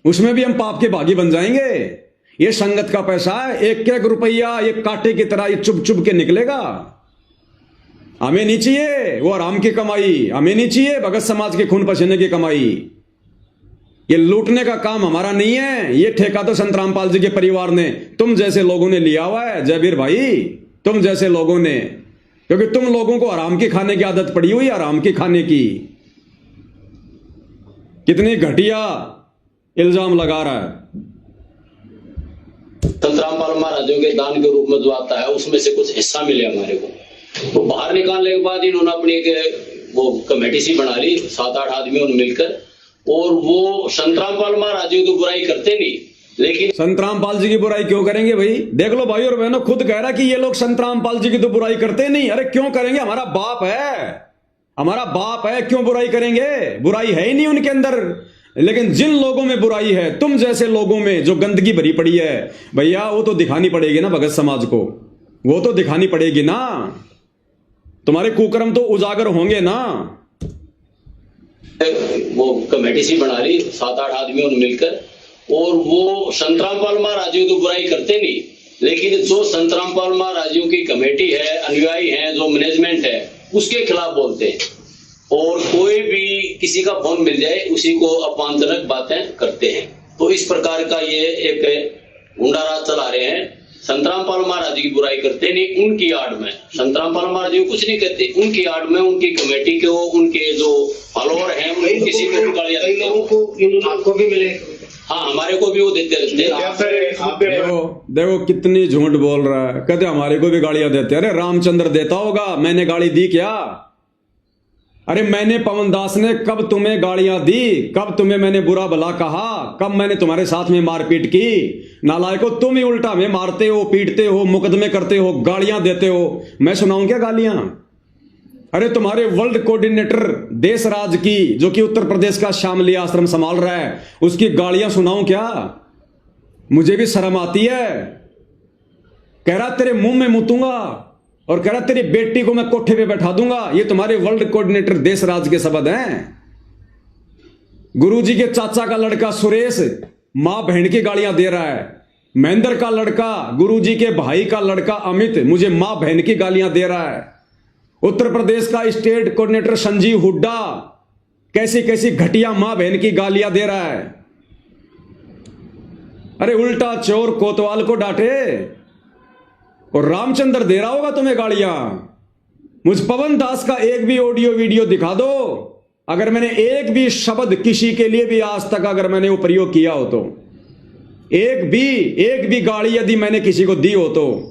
उसमें भी हम पाप के भागी बन जाएंगे। ये संगत का पैसा है, एक एक रुपया एक कांटे की तरह ये चुभ चुभ के निकलेगा। हमें नहीं चाहिए वो आराम की कमाई, हमें नहीं चाहिए भगत समाज के खून पसीने की कमाई। ये लूटने का काम हमारा नहीं है, ये ठेका तो संत रामपाल जी के परिवार ने, तुम जैसे लोगों ने लिया हुआ है जयवीर भाई, तुम जैसे लोगों ने, क्योंकि तुम लोगों को आराम की खाने की आदत पड़ी हुई, आराम की खाने की। कितनी घटिया इल्जाम लगा रहा है। संत रामपाल महाराजों के दान के रूप में जो आता है उसमें से कुछ हिस्सा मिले हमारे को। तो बाहर निकालने के बाद इन्होंने अपनी एक वो कमेटी सी बना ली, 7-8 आदमियों ने मिलकर, और वो संत रामपाल महाराज जी की बुराई करते नहीं, लेकिन संत रामपाल जी की बुराई क्यों करेंगे भाई? देख लो भाई और बहनों, खुद कह रहा कि ये लोग संत रामपाल जी की तो बुराई करते नहीं। अरे क्यों करेंगे? हमारा बाप है, हमारा बाप है, क्यों बुराई करेंगे? बुराई है ही नहीं उनके अंदर। लेकिन जिन लोगों में बुराई है, तुम जैसे लोगों में जो गंदगी भरी पड़ी है भैया, वो तो दिखानी पड़ेगी ना भगत समाज को, वो तो दिखानी पड़ेगी ना। तुम्हारे कुकर्म तो उजागर होंगे ना। वो कमेटी सी बना ली 7-8 आदमियों ने मिलकर, और वो संत रामपाल महाराज जी की बुराई करते नहीं, लेकिन जो संत रामपाल महाराज जी की कमेटी है, अनुयायी है, जो मैनेजमेंट है, उसके खिलाफ बोलते हैं। और कोई भी किसी का फोन मिल जाए उसी को अपमानजनक बातें करते हैं। तो इस प्रकार का ये एक गुंडा राज चला रहे हैं। संत रामपाल महाराज जी की बुराई करते नहीं, उनकी आड़ में संत रामपाल महाराज जी कुछ नहीं कहते, उनकी आड़ में उनकी कमेटी को, उनके जो फॉलोअर हैं, उनको किसी को भी गालियां देते हैं। आपको भी मिले? हाँ, हमारे को भी वो देते रहते हैं। देखो कितनी झूठ बोल रहा है, कहते हमारे को भी गालियां देते। अरे रामचंद्र देता होगा, मैंने गाली दी क्या? अरे मैंने पवन दास ने कब तुम्हें गालियां दी? कब तुम्हें मैंने बुरा भला कहा? कब मैंने तुम्हारे साथ में मारपीट की? नालायको, तुम ही उल्टा में मारते हो, पीटते हो, मुकदमे करते हो, गालियां देते हो। मैं सुनाऊं क्या गालियां? अरे तुम्हारे वर्ल्ड कोऑर्डिनेटर देशराज की, जो कि उत्तर प्रदेश का शामली आश्रम संभाल रहा है, उसकी गालियां सुनाऊं क्या? मुझे भी शर्म आती है। कह रहा तेरे मुंह में मुतूंगा और कह रहा तेरी बेटी को मैं कोठे पे बैठा दूंगा। ये तुम्हारे वर्ल्ड कोऑर्डिनेटर देश राज के शब्द हैं। गुरुजी के चाचा का लड़का सुरेश मां बहन की गालियां दे रहा है। महेंद्र का लड़का गुरुजी के भाई का लड़का अमित मुझे मां बहन की गालियां दे रहा है। उत्तर प्रदेश का स्टेट कोऑर्डिनेटर संजीव हुड्डा कैसी कैसी घटिया मां बहन की गालियां दे रहा है। अरे उल्टा चोर कोतवाल को डांटे और रामचंद्र दे रहा होगा तुम्हें गालियां। मुझ पवन दास का एक भी ऑडियो वीडियो दिखा दो, अगर मैंने एक भी शब्द किसी के लिए भी आज तक अगर मैंने वो प्रयोग किया हो तो, एक भी गाली यदि मैंने किसी को दी हो तो,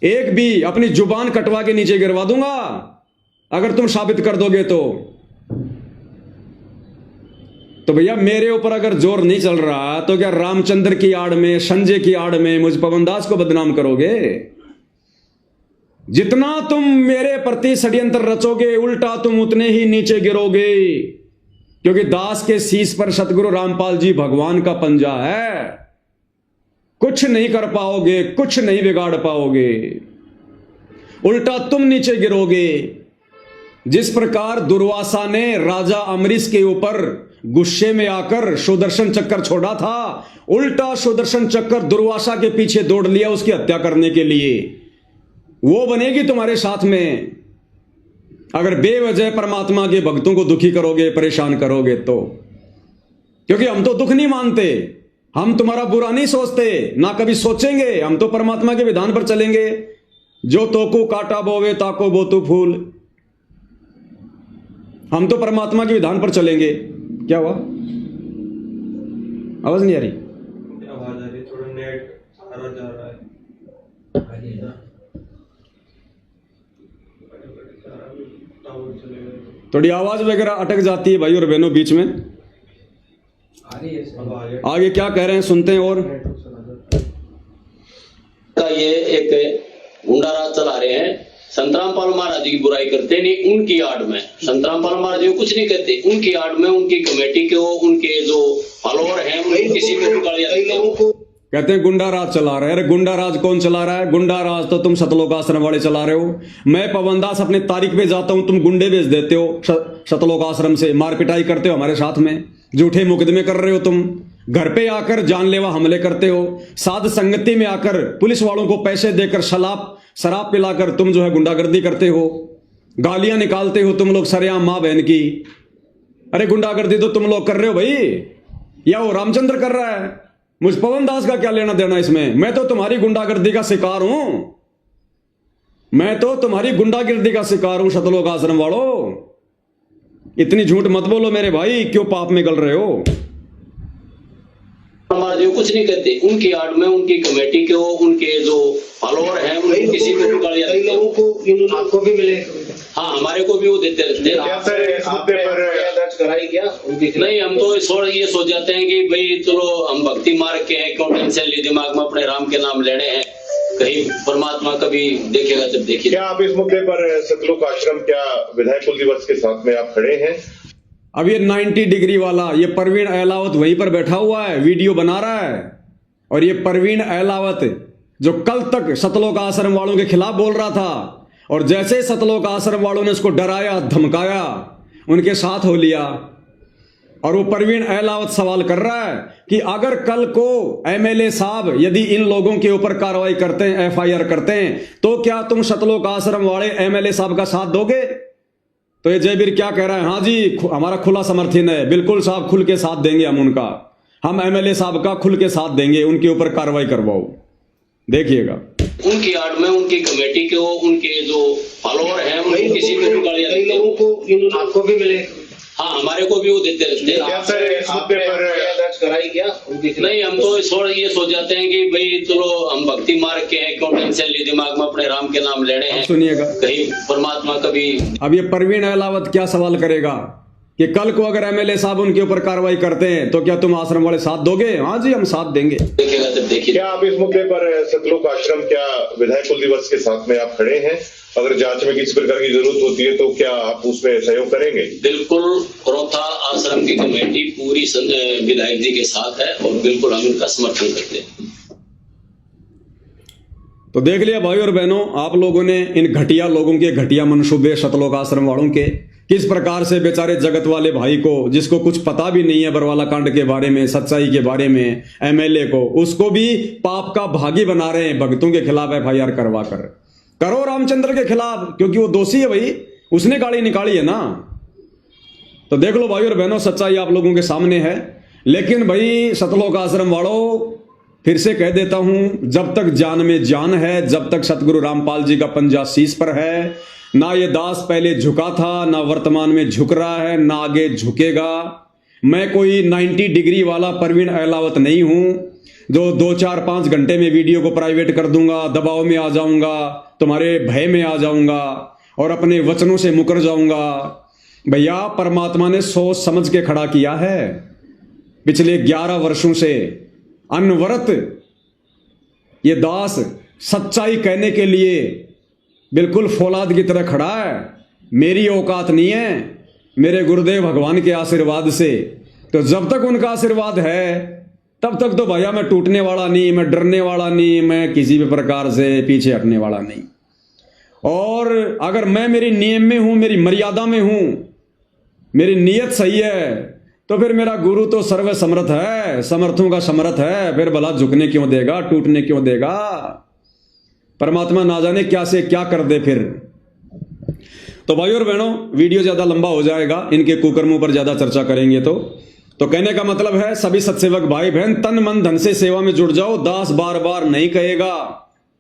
एक भी अपनी जुबान कटवा के नीचे गिरवा दूंगा अगर तुम साबित कर दोगे तो भैया मेरे ऊपर अगर जोर नहीं चल रहा तो क्या रामचंद्र की आड़ में, संजय की आड़ में मुझ पवन दास को बदनाम करोगे? जितना तुम मेरे प्रति षड्यंत्र रचोगे उल्टा तुम उतने ही नीचे गिरोगे, क्योंकि दास के शीश पर सतगुरु रामपाल जी भगवान का पंजा है। कुछ नहीं कर पाओगे, कुछ नहीं बिगाड़ पाओगे, उल्टा तुम नीचे गिरोगे। जिस प्रकार दुर्वासा ने राजा अमरीश के ऊपर गुस्से में आकर सुदर्शन चक्कर छोड़ा था, उल्टा सुदर्शन चक्कर दुर्वासा के पीछे दौड़ लिया उसकी हत्या करने के लिए। वो बनेगी तुम्हारे साथ में अगर बेवजह परमात्मा के भक्तों को दुखी करोगे, परेशान करोगे तो। क्योंकि हम तो दुख नहीं मानते, हम तुम्हारा बुरा नहीं सोचते, ना कभी सोचेंगे। हम तो परमात्मा के विधान पर चलेंगे। जो तोकू काटा बोवे ताको बोतु फूल, हम तो परमात्मा के विधान पर चलेंगे। क्या हुआ? आवाज नहीं आ रही? आवाज आ रही, थोड़ा नेट सारा जा रहा है। थोड़ी आवाज वगैरह अटक जाती है भाई और बहनों बीच में। आगे क्या कह रहे हैं सुनते हैं। और का ये एक गुंडा राज चला रहे हैं। संतराम पाल महाराज जी की बुराई करते नहीं, उनकी आड़ में संतराम पाल महाराज जी कुछ नहीं कहते, उनकी आड़ में उनकी कमेटी को, उनके जो फॉलोअर हैं किसी को कहते हैं गुंडा राज चला रहे हैं। अरे गुंडा राज कौन चला रहा है? गुंडा राज तो तुम सतलोक आश्रम वाले चला रहे हो। मैं पवन दास अपने तारीख पे जाता हूं, तुम गुंडे भेज देते हो सतलोक आश्रम से, मार पिटाई करते हो हमारे साथ में, झूठे मुकदमे कर रहे हो तुम, घर पे आकर जानलेवा हमले करते हो, साध संगति में आकर पुलिस वालों को पैसे देकर शराब पिलाकर तुम जो है गुंडागर्दी करते हो, गालियां निकालते हो तुम लोग सरेआम मां बहन की। अरे गुंडागर्दी तो तुम लोग कर रहे हो भाई, या वो रामचंद्र कर रहा है? मुझ पवन दास का क्या लेना देना इसमें? मैं तो तुम्हारी गुंडागर्दी का शिकार हूं, मैं तो तुम्हारी गुंडागर्दी का शिकार हूं सतलोक आश्रम वालों। इतनी झूठ मत बोलो मेरे भाई, क्यों पाप में गल रहे हो? महाराज जी कुछ नहीं कहते, उनकी आड़ में उनकी कमेटी को, उनके जो फॉलोअर हैं किसी को लोगों को आपको भी मिले। हाँ, हमारे को भी वो देते रहते हैं। नहीं, हम तो ये सोच जाते हैं कि भाई चलो हम भक्ति मार्ग के हैं, क्यों टेंशन ली दिमाग में, अपने राम के नाम लेने हैं, कहीं परमात्मा कभी देखेगा जब देखिए। क्या आप इस मुद्दे पर सतलोक आश्रम क्या विधायक कुल दिवस के साथ में आप खड़े हैं? अब ये 90 डिग्री वाला ये परवीन अहलावत वहीं पर बैठा हुआ है, वीडियो बना रहा है। और ये परवीन अहलावत जो कल तक सतलोक आश्रम वालों के खिलाफ बोल रहा था, और जैसे सतलोक आश्रम वालों ने उसको डराया धमकाया, उनके साथ हो लिया। और वो परवीन अहलावत सवाल कर रहा है कि अगर कल को एमएलए साहब यदि इन लोगों के ऊपर कार्रवाई करते हैं, एफआईआर करते हैं, तो क्या तुम सतलोक आश्रम वाले एमएलए साहब का साथ दोगे? तो ये जयवीर क्या कह रहा है? हाँ जी, हमारा खुला समर्थन है, बिल्कुल साहब, खुल के साथ देंगे हम उनका, हम एमएलए साहब का खुल के साथ देंगे, उनके ऊपर कार्रवाई करवाओ। देखिएगा उनकी आड़ में उनकी कमेटी को, उनके जो फॉलोअर हैं किसी को लोगों को आपको भी मिले। हाँ, हमारे को भी वो देते रहते हैं। नहीं, हम तो ये सोच जाते हैं कि भाई चलो हम भक्ति मार्ग के हैं, क्यों टेंशन ली दिमाग में, अपने राम के नाम लेने हैं। सुनिएगा, कहीं परमात्मा कभी। अब ये परवीन अहलावत क्या सवाल करेगा कि कल को अगर एमएलए साहब उनके ऊपर कार्रवाई करते हैं तो क्या तुम आश्रम वाले साथ दोगे? हाँ जी, हम साथ देंगे। देखेगा जब देखिए। क्या आप इस मुद्दे पर सतलोक आश्रम क्या विधायक कुल दिवस के साथ में आप खड़े हैं? अगर जांच में किसी प्रकार की जरूरत होती है तो क्या आप उसमें सहयोग करेंगे? बिल्कुल, क्रोथा आश्रम की कमेटी पूरी विधायक जी के साथ है और बिल्कुल हम इनका समर्थन करते हैं। तो देख लिया भाई और बहनों, आप लोगों ने इन घटिया लोगों के घटिया मनसूबे, सतलोक आश्रम वालों के, किस प्रकार से बेचारे जगत वाले भाई को, जिसको कुछ पता भी नहीं है बरवाला कांड के बारे में, सच्चाई के बारे में, एमएलए को, उसको भी पाप का भागी बना रहे हैं। भक्तों के खिलाफ एफआईआर करवा कर, करो रामचंद्र के खिलाफ, क्योंकि वो दोषी है भाई, उसने गाड़ी निकाली है ना। तो देख लो भाई और बहनों, सच्चाई आप लोगों के सामने है। लेकिन भाई सतलोक आश्रम वालों, फिर से कह देता हूं, जब तक जान में जान है, जब तक सतगुरु रामपाल जी का पंजा शीश पर है, ना ये दास पहले झुका था, ना वर्तमान में झुक रहा है, ना आगे झुकेगा। मैं कोई 90 डिग्री वाला परवीन अहलावत नहीं हूं जो 2-4-5 घंटे में वीडियो को प्राइवेट कर दूंगा, दबाव में आ जाऊंगा, तुम्हारे भय में आ जाऊंगा और अपने वचनों से मुकर जाऊंगा। भैया परमात्मा ने सोच समझ के खड़ा किया है। पिछले 11 वर्षों से अनवरत ये दास सच्चाई कहने के लिए बिल्कुल फौलाद की तरह खड़ा है। मेरी औकात नहीं है, मेरे गुरुदेव भगवान के आशीर्वाद से। तो जब तक उनका आशीर्वाद है तब तक तो भैया मैं टूटने वाला नहीं, मैं डरने वाला नहीं, मैं किसी भी प्रकार से पीछे हटने वाला नहीं। और अगर मैं मेरी नियम में हूं, मेरी मर्यादा में हूं, मेरी नीयत सही है, तो फिर मेरा गुरु तो सर्व समर्थ है, समर्थों का समर्थ है। फिर भला झुकने क्यों देगा, टूटने क्यों देगा? परमात्मा ना जाने क्या से क्या कर दे फिर। तो भाई और बहनों, वीडियो ज्यादा लंबा हो जाएगा, इनके कुकर्मों पर ज्यादा चर्चा करेंगे तो कहने का मतलब है, सभी सत्सेवक भाई बहन तन मन धन से सेवा में जुड़ जाओ। दास बार बार नहीं कहेगा,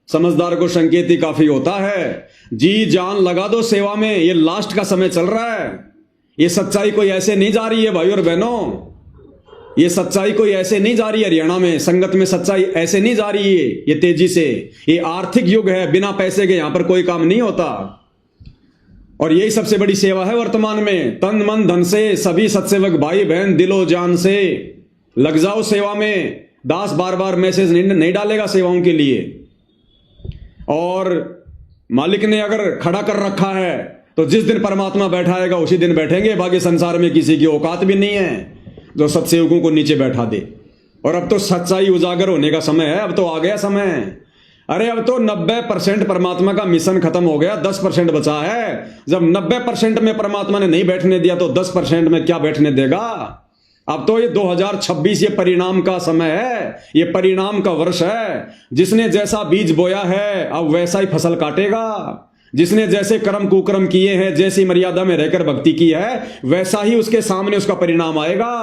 समझदार को संकेत ही काफी होता है। जी जान लगा दो सेवा में, ये लास्ट का समय चल रहा है। ये सच्चाई कोई ऐसे नहीं जा रही है भाई और बहनों, ये सच्चाई कोई ऐसे नहीं जा रही है। हरियाणा में संगत में सच्चाई ऐसे नहीं जा रही है ये तेजी से। ये आर्थिक युग है, बिना पैसे के यहां पर कोई काम नहीं होता। और यही सबसे बड़ी सेवा है वर्तमान में। तन मन धन से सभी सत्सेवक भाई बहन दिलो जान से लग जाओ सेवा में। दास बार बार मैसेज नहीं डालेगा सेवाओं के लिए। और मालिक ने अगर खड़ा कर रखा है तो जिस दिन परमात्मा बैठाएगा उसी दिन बैठेंगे। बाकी संसार में किसी की औकात भी नहीं है जो सत्सेवकों को नीचे बैठा दे। और अब तो सच्चाई उजागर होने का समय है, अब तो आ गया समय। अरे अब तो 90% परमात्मा का मिशन खत्म हो गया, 10% बचा है। जब 90% में परमात्मा ने नहीं बैठने दिया तो 10% में क्या बैठने देगा? अब तो ये 2026 ये परिणाम का समय है, ये परिणाम का वर्ष है। जिसने जैसा बीज बोया है अब वैसा ही फसल काटेगा। जिसने जैसे कर्म कुकर्म किए हैं, जैसी मर्यादा में रहकर भक्ति की है, वैसा ही उसके सामने उसका परिणाम आएगा।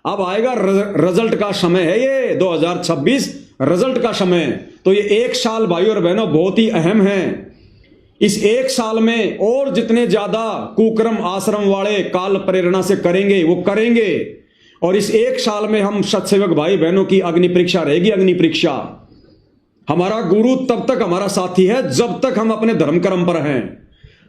अब आएगा रिजल्ट का समय है, ये 2026 रिजल्ट का समय। तो ये 1 साल भाई और बहनों बहुत ही अहम है। इस 1 साल में और जितने ज्यादा कुकर्म आश्रम वाले काल प्रेरणा से करेंगे वो करेंगे। और इस 1 साल में हम सत्सेवक भाई बहनों की अग्नि परीक्षा रहेगी, अग्नि परीक्षा। हमारा गुरु तब तक हमारा साथी है जब तक हम अपने धर्म कर्म पर हैं,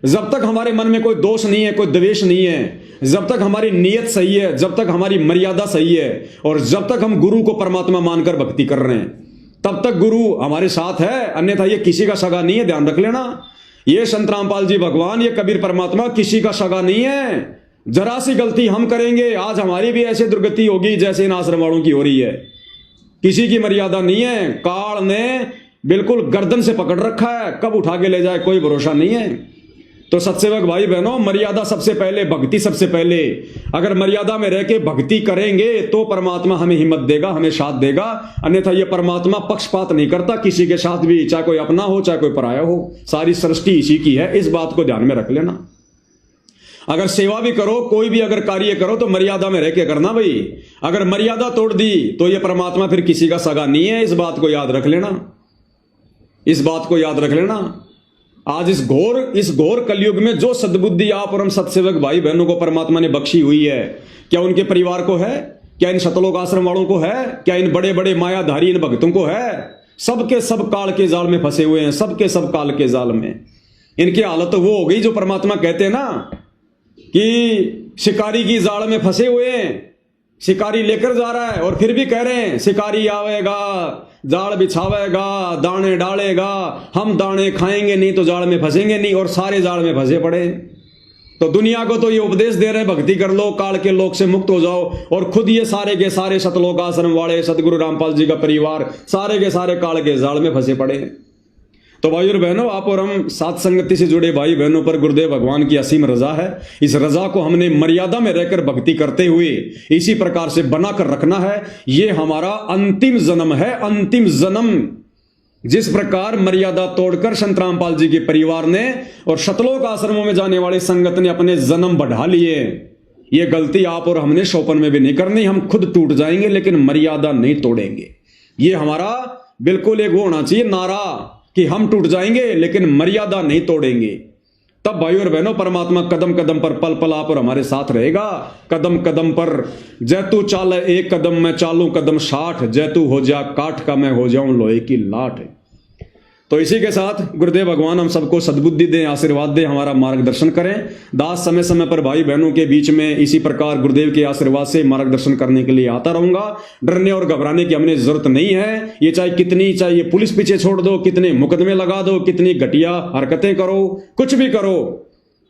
जब तक हमारे मन में कोई दोष नहीं है, कोई द्वेष नहीं है, जब तक हमारी नीयत सही है, जब तक हमारी मर्यादा सही है, और जब तक हम गुरु को परमात्मा मानकर भक्ति कर रहे हैं, तब तक गुरु हमारे साथ है। अन्यथा ये किसी का सगा नहीं है, ध्यान रख लेना। ये संत रामपाल जी भगवान, ये कबीर परमात्मा किसी का सगा नहीं है। जरा सी गलती हम करेंगे, आज हमारी भी ऐसे दुर्गति होगी जैसे इन आश्रम वालों की हो रही है। किसी की मर्यादा नहीं है। काल ने बिल्कुल गर्दन से पकड़ रखा है, कब उठा के ले जाए कोई भरोसा नहीं है। तो सत्सेवक भाई बहनों, मर्यादा सबसे पहले, भक्ति सबसे पहले। अगर मर्यादा में रह के भक्ति करेंगे तो परमात्मा हमें हिम्मत देगा, हमें साथ देगा। अन्यथा ये परमात्मा पक्षपात नहीं करता किसी के साथ भी, चाहे कोई अपना हो चाहे कोई पराया हो। सारी सृष्टि इसी की है, इस बात को ध्यान में रख लेना। अगर सेवा भी करो, कोई भी अगर कार्य करो तो मर्यादा में रह के करना भाई। अगर मर्यादा तोड़ दी तो ये परमात्मा फिर किसी का सगा नहीं है। इस बात को याद रख लेना, इस बात को याद रख लेना। आज इस घोर कलयुग में जो सद्बुद्धि आप और हम सत्सेवक भाई बहनों को परमात्मा ने बख्शी हुई है, क्या उनके परिवार को है? क्या इन सतलोक आश्रम वालों को है? क्या इन बड़े बड़े मायाधारी इन भक्तों को है? सबके सब काल के जाल में फंसे हुए हैं, सबके सब काल के जाल में। इनकी हालत तो वो हो गई जो परमात्मा कहते हैं ना कि शिकारी की जाल में फंसे हुए हैं। शिकारी लेकर जा रहा है और फिर भी कह रहे हैं शिकारी आवेगा, जाल बिछावेगा, दाने डालेगा, हम दाने खाएंगे नहीं तो जाल में फंसेंगे नहीं, और सारे जाल में फंसे पड़े। तो दुनिया को तो ये उपदेश दे रहे हैं, भक्ति कर लो, काल के लोक से मुक्त हो जाओ। और खुद ये सारे के सारे सतलोक आश्रम वाले, सतगुरु रामपाल जी का परिवार, सारे के सारे काल के जाल में फंसे पड़े हैं। तो भाई और बहनों, आप और हम साथ संगति से जुड़े भाई बहनों पर गुरुदेव भगवान की असीम रजा है। इस रजा को हमने मर्यादा में रहकर भक्ति करते हुए इसी प्रकार से बनाकर रखना है। ये हमारा अंतिम जन्म है, अंतिम जन्म। जिस प्रकार मर्यादा तोड़कर संत रामपाल जी के परिवार ने और शतलोक आश्रमों में जाने वाले संगत ने अपने जन्म बढ़ा लिए, ये गलती आप और हमने शोपन में भी नहीं करनी। हम खुद टूट जाएंगे लेकिन मर्यादा नहीं तोड़ेंगे। ये हमारा बिल्कुल एक वो होना चाहिए नारा कि हम टूट जाएंगे लेकिन मर्यादा नहीं तोड़ेंगे। तब भाई और बहनों, परमात्मा कदम कदम पर पल पल आप और हमारे साथ रहेगा। कदम कदम पर जैतू चाल एक कदम मैं चालू कदम 60, जैतू हो जा काठ का मैं हो जाऊं लोहे की लाठ। तो इसी के साथ गुरुदेव भगवान हम सबको सद्बुद्धि दें, आशीर्वाद दें, हमारा मार्गदर्शन करें। दास समय समय पर भाई बहनों के बीच में इसी प्रकार गुरुदेव के आशीर्वाद से मार्गदर्शन करने के लिए आता रहूंगा। डरने और घबराने की हमने जरूरत नहीं है। ये चाहे पुलिस पीछे छोड़ दो, कितने मुकदमे लगा दो, कितनी घटिया हरकतें करो, कुछ भी करो,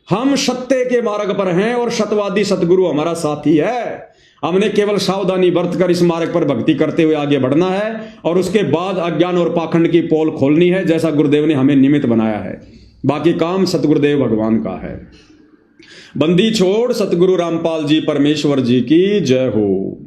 हम सत्य के मार्ग पर हैं और सत्यवादी सतगुरु हमारा साथी है। हमने केवल सावधानी बरतकर इस मार्ग पर भक्ति करते हुए आगे बढ़ना है और उसके बाद अज्ञान और पाखंड की पोल खोलनी है, जैसा गुरुदेव ने हमें निमित्त बनाया है। बाकी काम सतगुरुदेव भगवान का है। बंदी छोड़ सतगुरु रामपाल जी परमेश्वर जी की जय हो।